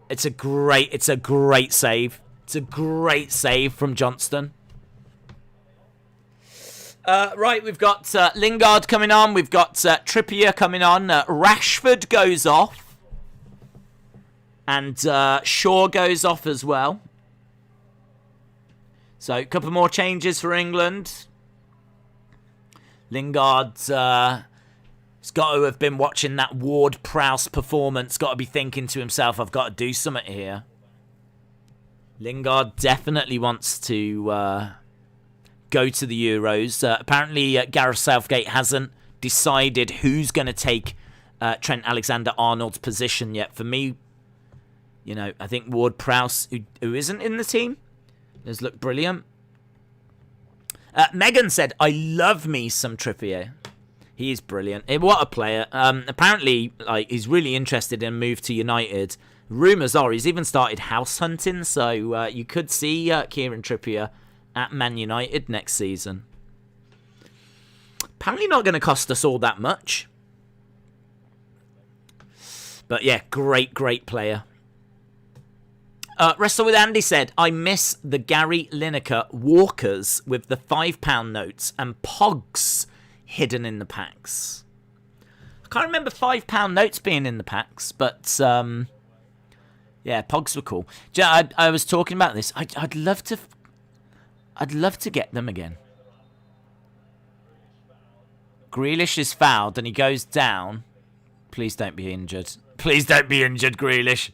It's a great save. It's a great save from Johnstone. Right, we've got Lingard coming on. We've got Trippier coming on. Rashford goes off. And Shaw goes off as well. So, a couple more changes for England. Lingard's got to have been watching that Ward-Prowse performance. Got to be thinking to himself, I've got to do something here. Lingard definitely wants to go to the Euros. Apparently, Gareth Southgate hasn't decided who's going to take Trent Alexander-Arnold's position yet. For me, I think Ward-Prowse, who isn't in the team, has looked brilliant. Megan said, I love me some Trippier. He is brilliant. What a player. Apparently, he's really interested in a move to United. Rumours are he's even started house hunting, so you could see Kieran Trippier at Man United next season. Apparently not going to cost us all that much. But yeah, great player. Wrestle with Andy said, I miss the Gary Lineker Walkers with the £5 notes and Pogs hidden in the packs. I can't remember £5 notes being in the packs, but yeah, Pogs were cool. I was talking about this. I'd love to get them again. Grealish is fouled and he goes down. Please don't be injured. Please don't be injured, Grealish.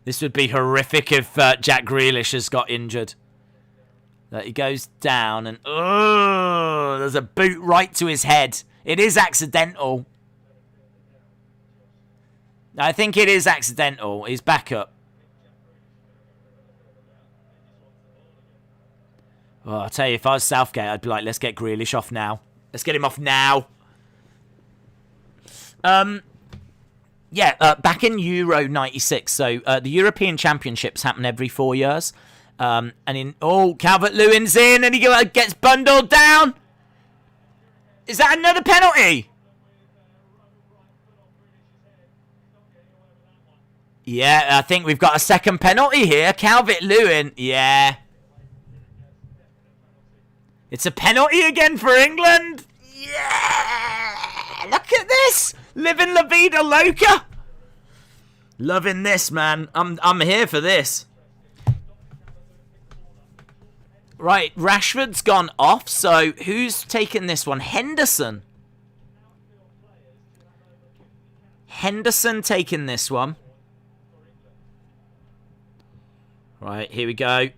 This would be horrific if Jack Grealish has got injured. That he goes down and there's a boot right to his head. It is accidental. I think it is accidental. He's back up. Well, I'll tell you, if I was Southgate, I'd be like, let's get Grealish off now. Let's get him off now. Back in Euro 96. So the European Championships happen every 4 years. Calvert-Lewin's in and he gets bundled down. Is that another penalty? Yeah, I think we've got a second penalty here. Calvert-Lewin, yeah. It's a penalty again for England. Yeah! Look at this. Living La Vida Loca. Loving this, man. I'm here for this. Right, Rashford's gone off, so who's taking this one? Henderson. Henderson taking this one. Right, here we go.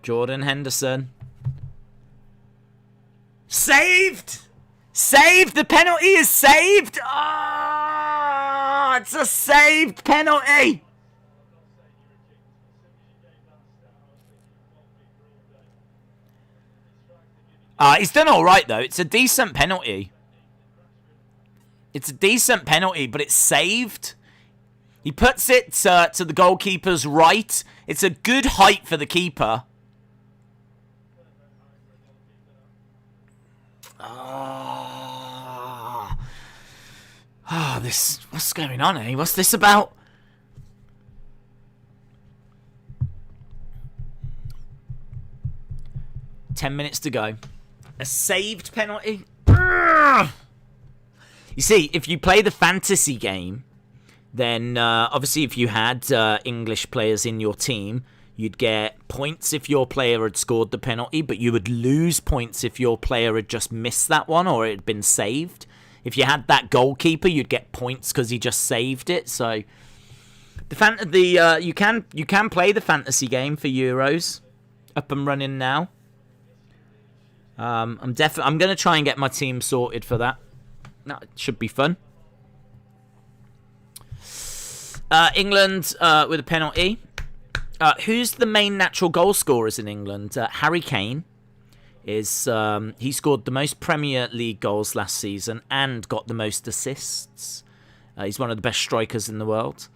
Jordan Henderson. Saved! Saved! The penalty is saved! Oh, it's a saved penalty! He's done alright, though. It's a decent penalty. It's a decent penalty, but it's saved. He puts it to the goalkeeper's right. It's a good height for the keeper. This... What's going on, eh? What's this about? $10 minutes to go. A saved penalty? You see, if you play the fantasy game, then obviously if you had English players in your team, you'd get points if your player had scored the penalty, but you would lose points if your player had just missed that one or it had been saved. If you had that goalkeeper, you'd get points because he just saved it. So you can play the fantasy game for Euros. Up and running now. I'm going to try and get my team sorted for that. That should be fun. England with a penalty. Who's the main natural goal scorers in England? Harry Kane is he scored the most Premier League goals last season and got the most assists. He's one of the best strikers in the world.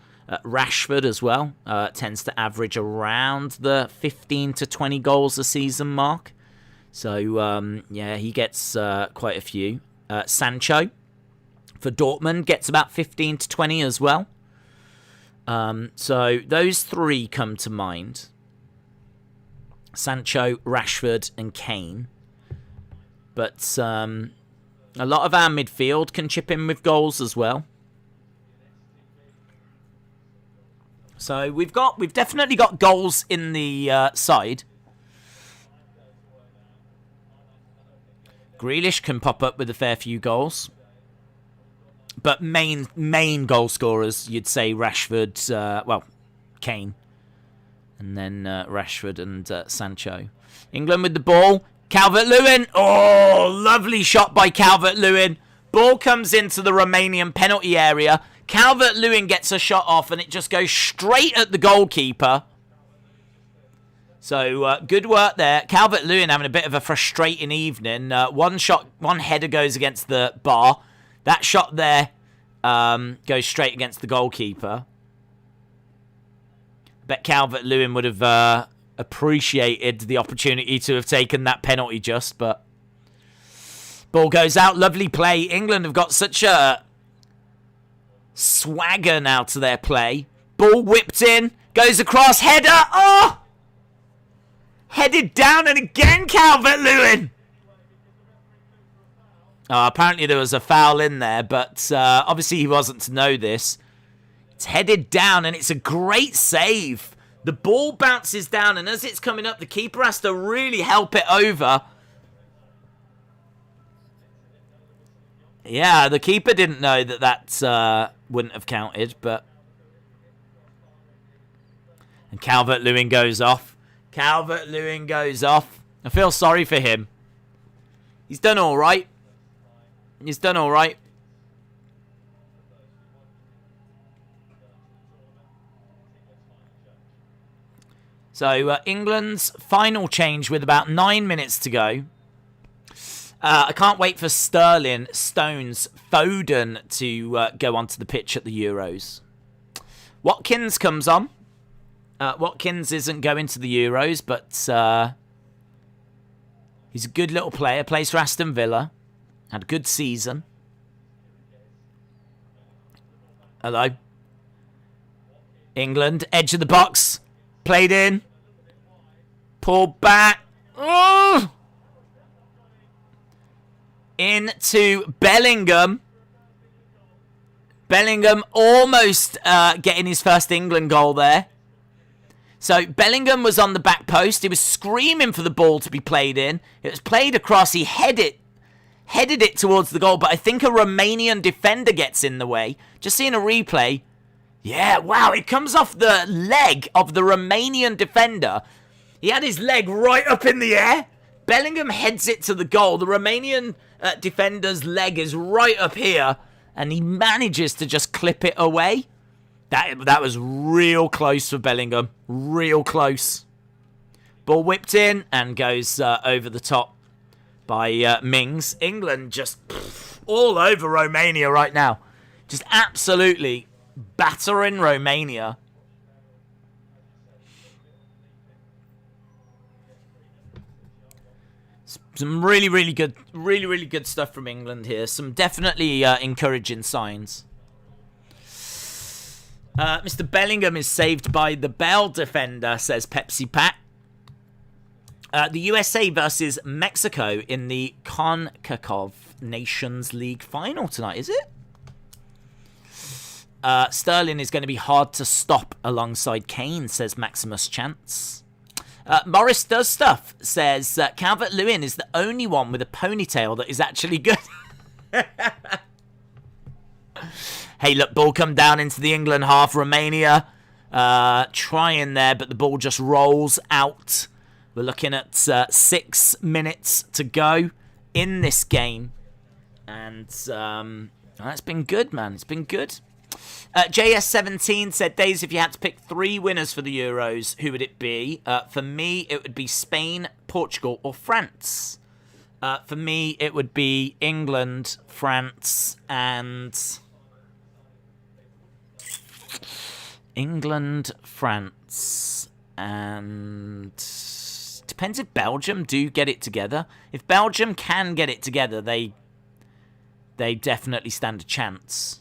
Rashford as well tends to average around the 15 to 20 goals a season mark. So he gets quite a few. Sancho for Dortmund gets about 15 to 20 as well. So those three come to mind. Sancho, Rashford and Kane. But a lot of our midfield can chip in with goals as well. So we've definitely got goals in the side. Grealish can pop up with a fair few goals. But main goal scorers, you'd say Rashford, Kane. And then Rashford and Sancho. England with the ball. Calvert-Lewin. Oh, lovely shot by Calvert-Lewin. Ball comes into the Romanian penalty area. Calvert-Lewin gets a shot off and it just goes straight at the goalkeeper. So, good work there. Calvert-Lewin having a bit of a frustrating evening. One header goes against the bar. That shot there goes straight against the goalkeeper. Bet Calvert-Lewin would have appreciated the opportunity to have taken that penalty just, but ball goes out. Lovely play. England have got such a swagger now to their play. Ball whipped in, goes across, header. Oh! Headed down and again Calvert-Lewin. Apparently there was a foul in there, but obviously he wasn't to know this. It's headed down and it's a great save. The ball bounces down and as it's coming up, the keeper has to really help it over. Yeah, the keeper didn't know that wouldn't have counted, but... And Calvert-Lewin goes off. Calvert-Lewin goes off. I feel sorry for him. He's done all right. He's done all right. So England's final change with about 9 minutes to go. I can't wait for Sterling, Stones, Foden to go onto the pitch at the Euros. Watkins comes on. Watkins isn't going to the Euros, but he's a good little player. Plays for Aston Villa. Had a good season. Hello. England, edge of the box. Played in. Pulled back. Oh! Into Bellingham. Bellingham almost getting his first England goal there. So Bellingham was on the back post. He was screaming for the ball to be played in. It was played across. He headed it towards the goal, but I think a Romanian defender gets in the way. Just seeing a replay. Yeah, wow, it comes off the leg of the Romanian defender. He had his leg right up in the air. Bellingham heads it to the goal. The Romanian defender's leg is right up here, and he manages to just clip it away. That was real close for Bellingham. Real close. Ball whipped in and goes over the top by Mings. England just all over Romania right now. Just absolutely battering Romania. Some really good stuff from England here. Some definitely encouraging signs. Mr. Bellingham is saved by the Bell defender, says Pepsi Pat. The USA versus Mexico in the CONCACAF Nations League final tonight, is it? Sterling is going to be hard to stop alongside Kane, says Maximus Chance. Morris Does Stuff says Calvert Lewin is the only one with a ponytail that is actually good. Hey, look, ball come down into the England half. Romania trying there, but the ball just rolls out. We're looking at 6 minutes to go in this game. And that's been good, man. It's been good. JS17 said, Days, if you had to pick 3 winners for the Euros, who would it be? For me, it would be Spain, Portugal, or France. For me, it would be England, France, and... England, France, and... Depends if Belgium do get it together. If Belgium can get it together, they definitely stand a chance.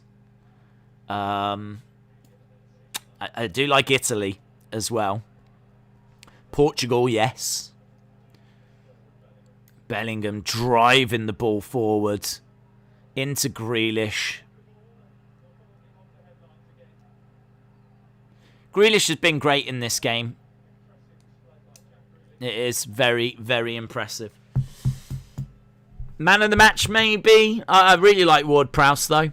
I do like Italy as well. Portugal, yes. Bellingham driving the ball forward into Grealish. Grealish has been great in this game. It is very, very impressive. Man of the match, maybe. I really like Ward-Prowse, though.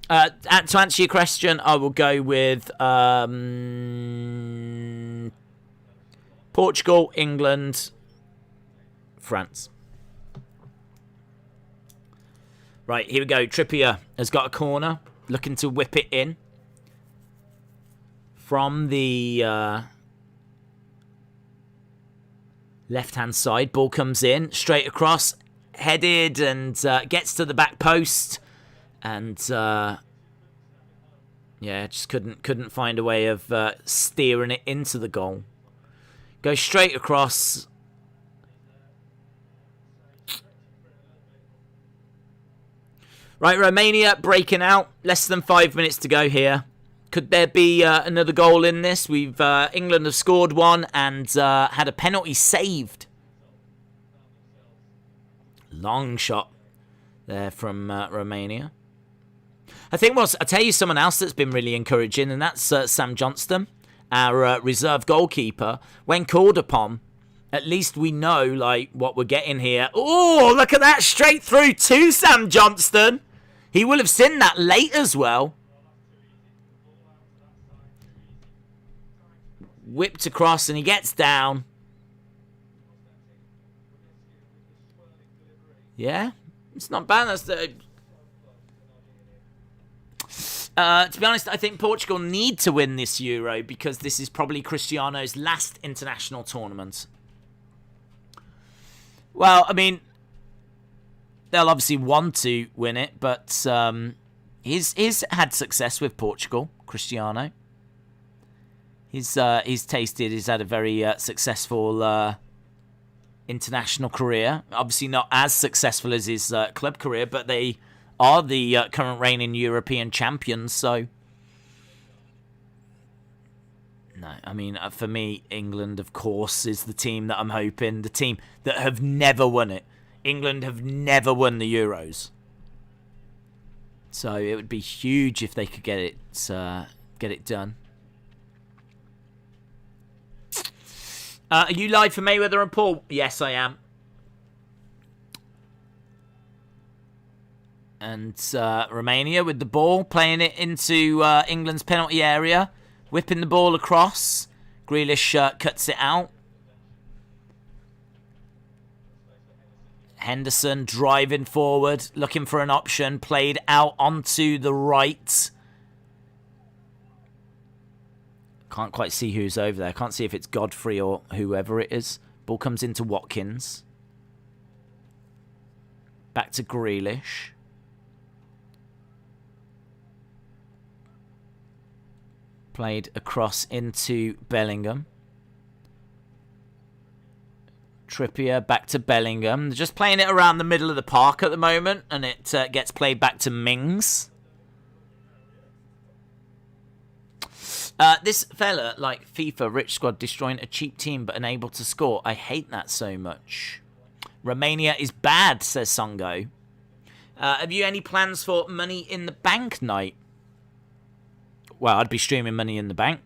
To answer your question, I will go with Portugal, England, France. Right, here we go. Trippier has got a corner, looking to whip it in from the left-hand side. Ball comes in, straight across, headed, and gets to the back post. And just couldn't find a way of steering it into the goal. Go straight across. Right, Romania breaking out. Less than 5 minutes to go here. Could there be another goal in this? England have scored one and had a penalty saved. Long shot there from Romania. I think I'll tell you someone else that's been really encouraging, and that's Sam Johnstone, our reserve goalkeeper. When called upon, at least we know what we're getting here. Oh, look at that, straight through to Sam Johnstone. He will have seen that late as well. Whipped across and he gets down. Yeah, it's not bad. To be honest, I think Portugal need to win this Euro because this is probably Cristiano's last international tournament. Well, I mean, they'll obviously want to win it, but he's had success with Portugal, Cristiano. He's had a very successful international career. Obviously not as successful as his club career, but they are the current reigning European champions, so... No, I mean, for me, England, of course, is the team that I'm hoping. The team that have never won it. England have never won the Euros. So it would be huge if they could get it done. Are you live for Mayweather and Paul? Yes, I am. And Romania with the ball, playing it into England's penalty area. Whipping the ball across. Grealish cuts it out. Henderson driving forward, looking for an option. Played out onto the right. Can't quite see who's over there. Can't see if it's Godfrey or whoever it is. Ball comes into Watkins. Back to Grealish. Played across into Bellingham. Trippier back to Bellingham. They're just playing it around the middle of the park at the moment, and it gets played back to Mings. This fella, like FIFA, rich squad, destroying a cheap team but unable to score. I hate that so much. Romania is bad, says Songo. Have you any plans for Money in the Bank night? Well, I'd be streaming Money in the Bank.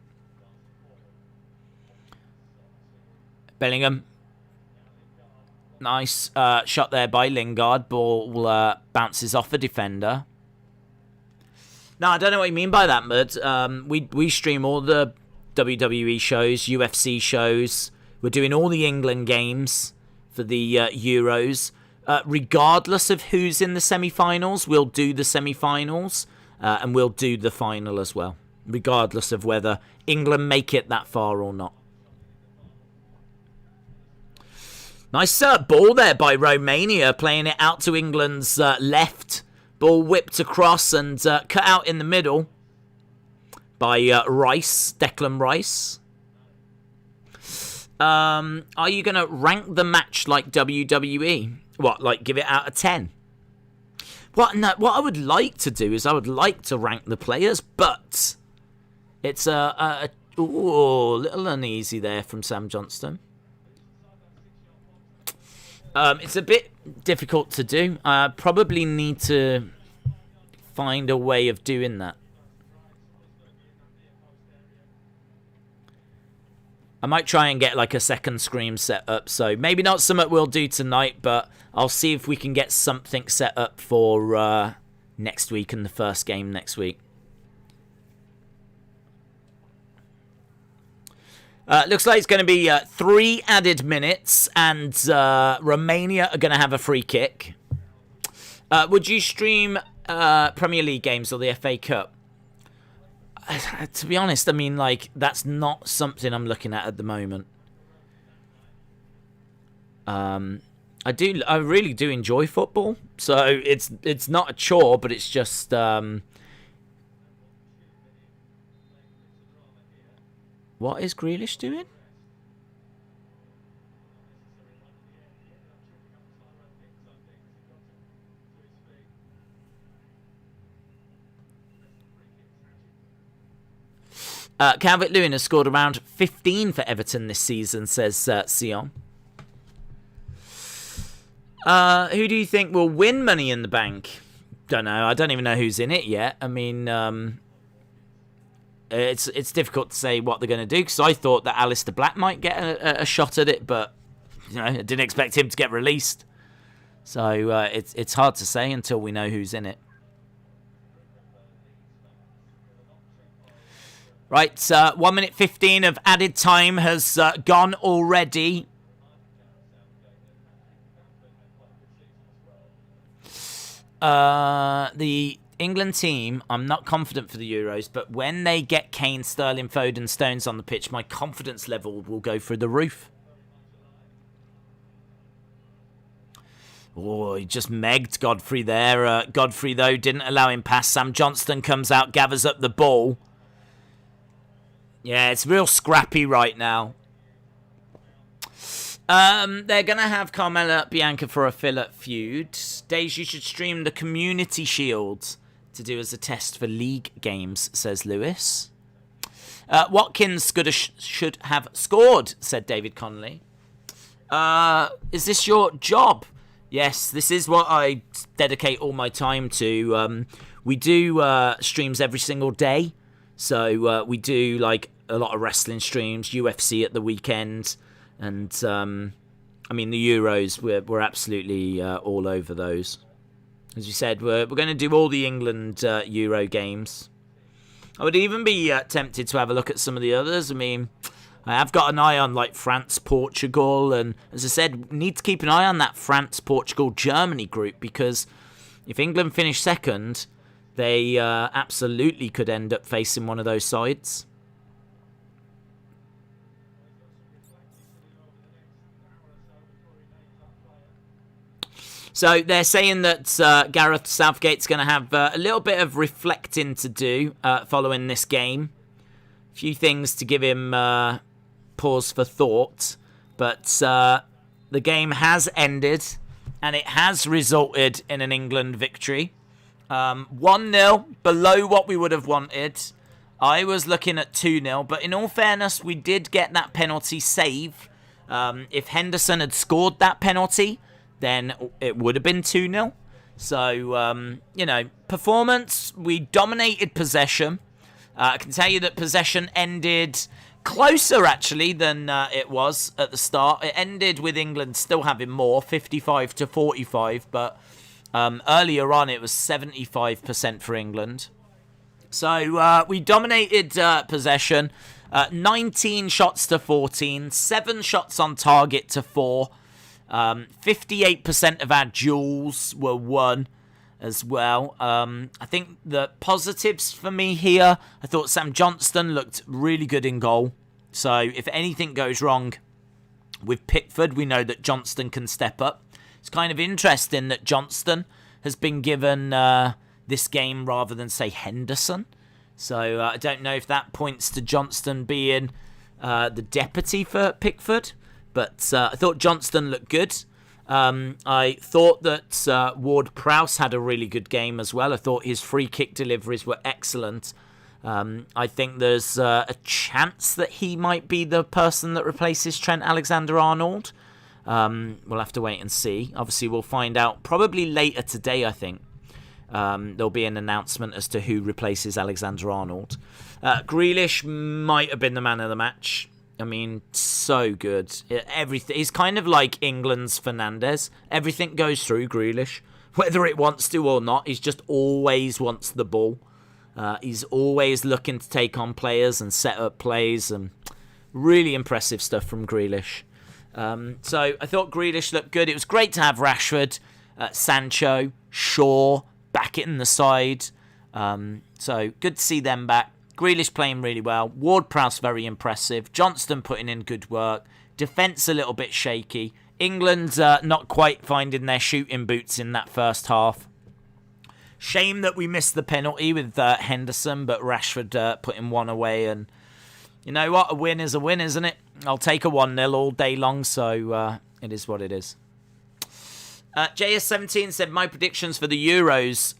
Bellingham. Nice shot there by Lingard. Ball bounces off a defender. No, I don't know what you mean by that, Mud. We stream all the WWE shows, UFC shows. We're doing all the England games for the Euros. Regardless of who's in the semi-finals, we'll do the semi-finals. And we'll do the final as well. Regardless of whether England make it that far or not. Nice ball there by Romania, playing it out to England's left. Ball whipped across and cut out in the middle by Rice, Declan Rice. Are you going to rank the match like WWE? What, like give it out of 10? What I would like to do is I would like to rank the players, but it's a little uneasy there from Sam Johnstone. It's a bit difficult to do. I probably need to find a way of doing that. I might try and get like a second screen set up. So maybe not something we'll do tonight, but I'll see if we can get something set up for next week and the first game next week. Looks like it's going to be 3 added minutes, and Romania are going to have a free kick. Would you stream Premier League games or the FA Cup? To be honest, I mean, like, that's not something I'm looking at the moment. I really do enjoy football, so it's not a chore, but it's just what is Grealish doing? Calvert Lewin has scored around 15 for Everton this season, says Sion. Who do you think will win Money in the Bank? Don't know. I don't even know who's in it yet. I mean, it's difficult to say what they're going to do, because I thought that Alistair Black might get a shot at it, but you know, I didn't expect him to get released. So it's hard to say until we know who's in it. Right, 1 minute 15 of added time has gone already. The England team, I'm not confident for the Euros, but when they get Kane, Sterling, Foden, Stones on the pitch, my confidence level will go through the roof. Oh, he just megged Godfrey there. Godfrey, though, didn't allow him past. Sam Johnstone comes out, gathers up the ball. Yeah, it's real scrappy right now. They're going to have Carmela Bianca for a fill-up feud. Days, you should stream the Community Shield to do as a test for league games, says Lewis. Watkins should have scored, said David Connolly. Is this your job? Yes, this is what I dedicate all my time to. We do streams every single day. So we do like a lot of wrestling streams, UFC at the weekend. And, I mean, the Euros, we're absolutely all over those. As you said, we're going to do all the England Euro games. I would even be tempted to have a look at some of the others. I mean, I have got an eye on, like, France, Portugal. And, as I said, need to keep an eye on that France, Portugal, Germany group. Because if England finish second, they absolutely could end up facing one of those sides. So they're saying that Gareth Southgate's going to have a little bit of reflecting to do following this game. A few things to give him pause for thought. But the game has ended, and it has resulted in an England victory. 1-0, below what we would have wanted. I was looking at 2-0, but in all fairness, we did get that penalty save. If Henderson had scored that penalty, then it would have been 2-0. So, performance, we dominated possession. I can tell you that possession ended closer, actually, than it was at the start. It ended with England still having more, 55-45, but earlier on it was 75% for England. So, we dominated possession. 19 shots to 14, 7 shots on target to 4. 58% of our duels were won as well. I think the positives for me here, I thought Sam Johnstone looked really good in goal. So if anything goes wrong with Pickford, we know that Johnstone can step up. It's kind of interesting that Johnstone has been given this game rather than, say, Henderson. So I don't know if that points to Johnstone being the deputy for Pickford. But I thought Johnstone looked good. I thought that Ward-Prowse had a really good game as well. I thought his free kick deliveries were excellent. I think there's a chance that he might be the person that replaces Trent Alexander-Arnold. We'll have to wait and see. Obviously, we'll find out probably later today, I think. There'll be an announcement as to who replaces Alexander-Arnold. Grealish might have been the man of the match. I mean, so good. Everything. He's kind of like England's Fernandes. Everything goes through Grealish. Whether it wants to or not, he just always wants the ball. He's always looking to take on players and set up plays. And really impressive stuff from Grealish. So I thought Grealish looked good. It was great to have Rashford, Sancho, Shaw back in the side. So good to see them back. Grealish playing really well. Ward-Prowse very impressive. Johnstone putting in good work. Defence a little bit shaky. England not quite finding their shooting boots in that first half. Shame that we missed the penalty with Henderson, but Rashford putting one away. And you know what? A win is a win, isn't it? I'll take a 1-0 all day long, so it is what it is. JS17 said, my predictions for the Euros.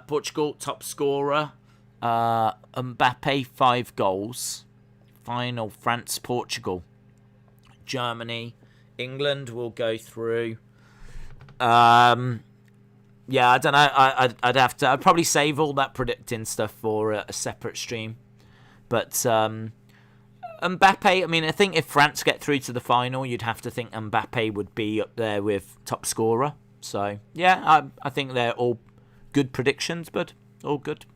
Portugal, top scorer. Mbappe, 5 goals. Final, France, Portugal. Germany, England will go through. Yeah, I don't know. I'd probably save all that predicting stuff for a separate stream. But Mbappe, I mean, I think if France get through to the final, you'd have to think Mbappe would be up there with top scorer. So, yeah, I think they're all good predictions, but all good.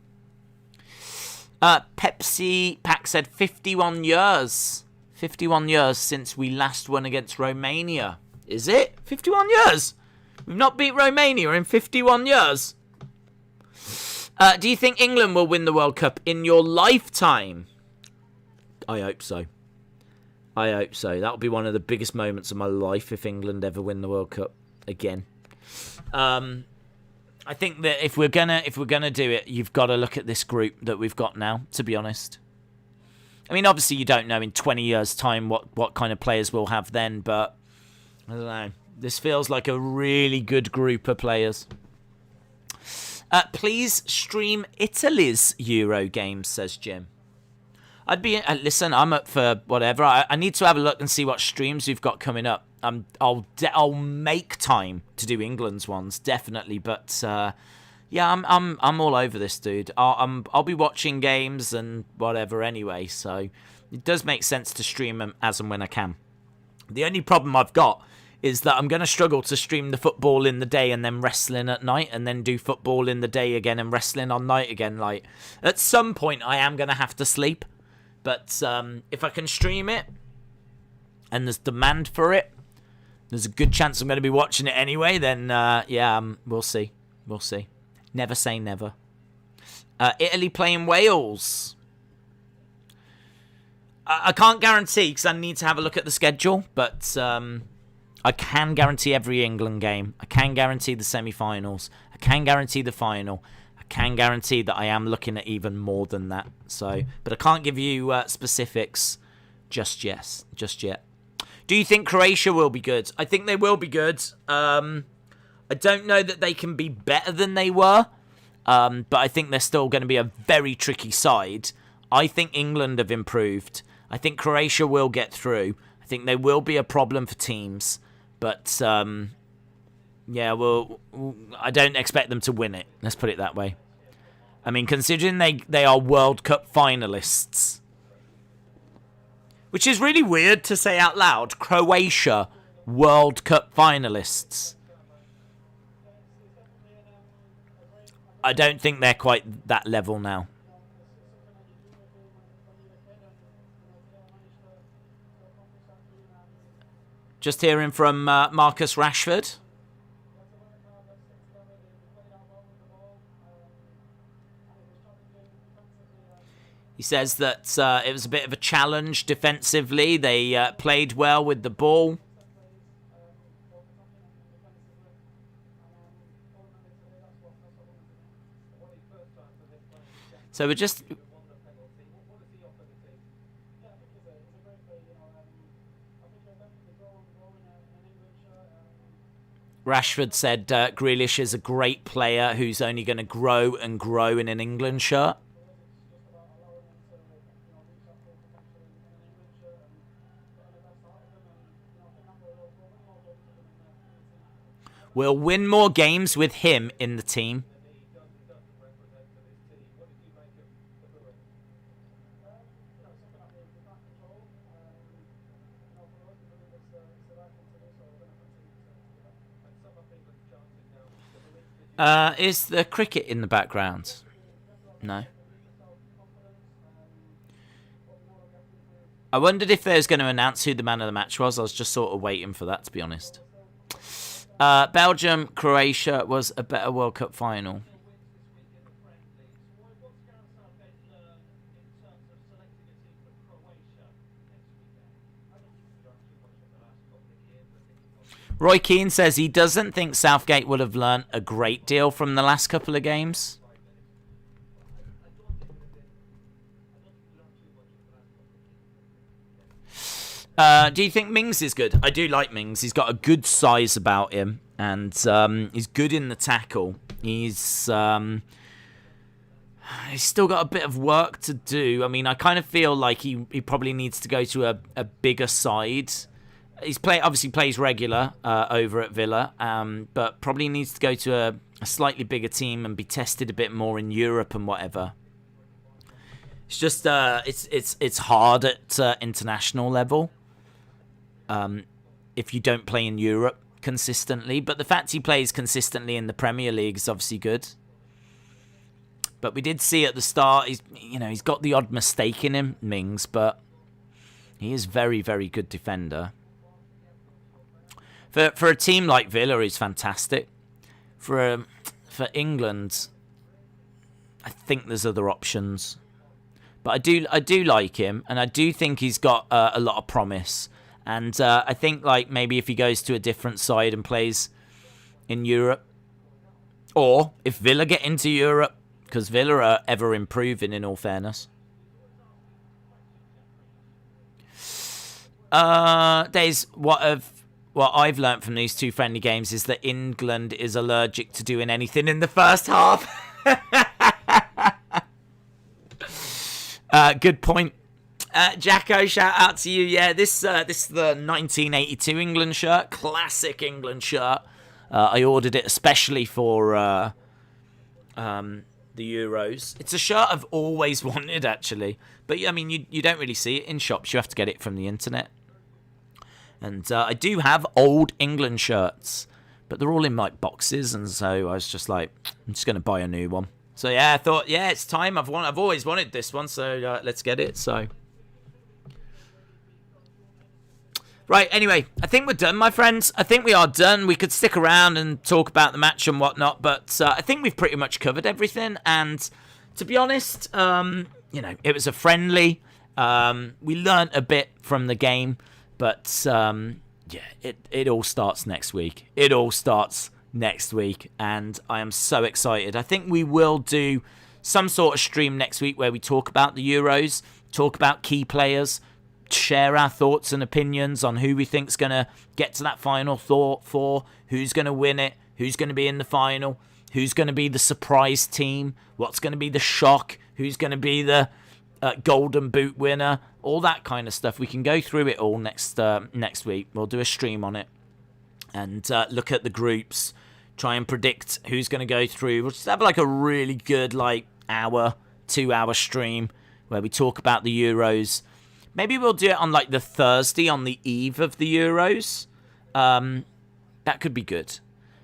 Pepsi Pack said 51 years. 51 years since we last won against Romania. Is it? 51 years? We've not beat Romania in 51 years. Do you think England will win the World Cup in your lifetime? I hope so. I hope so. That'll be one of the biggest moments of my life if England ever win the World Cup again. I think that if we're gonna do it, you've got to look at this group that we've got now. To be honest, I mean, obviously you don't know in 20 years' time what kind of players we'll have then, but I don't know. This feels like a really good group of players. Please stream Italy's Euro games, says Jim. I'd be listen. I'm up for whatever. I need to have a look and see what streams we've got coming up. I'll make time to do England's ones definitely, but yeah, I'm all over this, dude. I'll be watching games and whatever anyway, so it does make sense to stream them as and when I can. The only problem I've got is that I'm going to struggle to stream the football in the day and then wrestling at night, and then do football in the day again and wrestling on night again. Like, at some point I am going to have to sleep, but if I can stream it and there's demand for it, there's a good chance I'm going to be watching it anyway, then yeah, we'll see. We'll see. Never say never. Italy playing Wales. I can't guarantee because I need to have a look at the schedule, but I can guarantee every England game. I can guarantee the semi-finals. I can guarantee the final. I can guarantee that I am looking at even more than that. So, but I can't give you specifics just yet. Do you think Croatia will be good? I think they will be good. I don't know that they can be better than they were, but I think they're still going to be a very tricky side. I think England have improved. I think Croatia will get through. I think they will be a problem for teams. But, yeah, well, I don't expect them to win it. Let's put it that way. I mean, considering they are World Cup finalists, which is really weird to say out loud. Croatia, World Cup finalists. I don't think they're quite that level now. Just hearing from Marcus Rashford. He says that it was a bit of a challenge defensively. They played well with the ball. So we're just... Rashford said Grealish is a great player who's only going to grow and grow in an England shirt. We'll win more games with him in the team. Is the cricket in the background? No. I wondered if they was going to announce who the man of the match was. I was just sort of waiting for that, to be honest. Belgium, Croatia was a better World Cup final. Roy Keane says he doesn't think Southgate would have learnt a great deal from the last couple of games. Do you think Mings is good? I do like Mings. He's got a good size about him, and he's good in the tackle. He's still got a bit of work to do. I mean, I kind of feel like he probably needs to go to a bigger side. Obviously plays regular over at Villa, but probably needs to go to a slightly bigger team and be tested a bit more in Europe and whatever. It's just it's hard at international level if you don't play in Europe consistently. But the fact he plays consistently in the Premier League is obviously good. But we did see at the start, he's got the odd mistake in him, Mings, but he is very, very good defender. For a team like Villa, he's fantastic. For England, I think there's other options. But I do like him, and I do think he's got a lot of promise. And I think like maybe if he goes to a different side and plays in Europe, or if Villa get into Europe, because Villa are ever improving in all fairness. There's what I've learnt from these 2 friendly games is that England is allergic to doing anything in the first half. Good point. Jacko, shout out to you. Yeah, this is the 1982 England shirt. Classic England shirt. I ordered it especially for the Euros. It's a shirt I've always wanted, actually. But, I mean, you don't really see it in shops. You have to get it from the internet. And I do have old England shirts. But they're all in, like, boxes. And so I was just like, I'm just going to buy a new one. So, yeah, I thought, yeah, it's time. I've always wanted this one. So, let's get it. So... Right, anyway, I think we're done, my friends. I think we are done. We could stick around and talk about the match and whatnot, but I think we've pretty much covered everything. And to be honest, it was a friendly. We learnt a bit from the game, but it all starts next week. It all starts next week, and I am so excited. I think we will do some sort of stream next week where we talk about the Euros, talk about key players, share our thoughts and opinions on who we think's going to get to that final four, who's going to win it, who's going to be in the final, who's going to be the surprise team, what's going to be the shock, who's going to be the golden boot winner, all that kind of stuff. We can go through it all next week. We'll do a stream on it and look at the groups, try and predict who's going to go through. We'll just have like a really good 2-hour stream where we talk about the Euros. Maybe we'll do it on like the Thursday on the eve of the Euros. That could be good.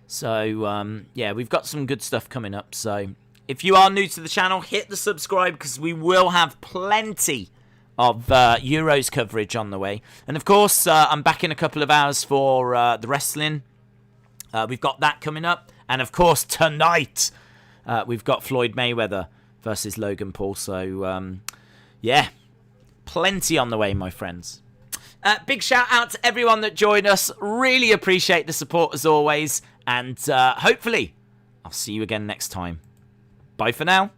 So, we've got some good stuff coming up. So, if you are new to the channel, hit the subscribe because we will have plenty of Euros coverage on the way. And, of course, I'm back in a couple of hours for the wrestling. We've got that coming up. And, of course, tonight we've got Floyd Mayweather versus Logan Paul. So, plenty on the way, my friends. Big shout out to everyone that joined us. Really appreciate the support as always. And hopefully, I'll see you again next time. Bye for now.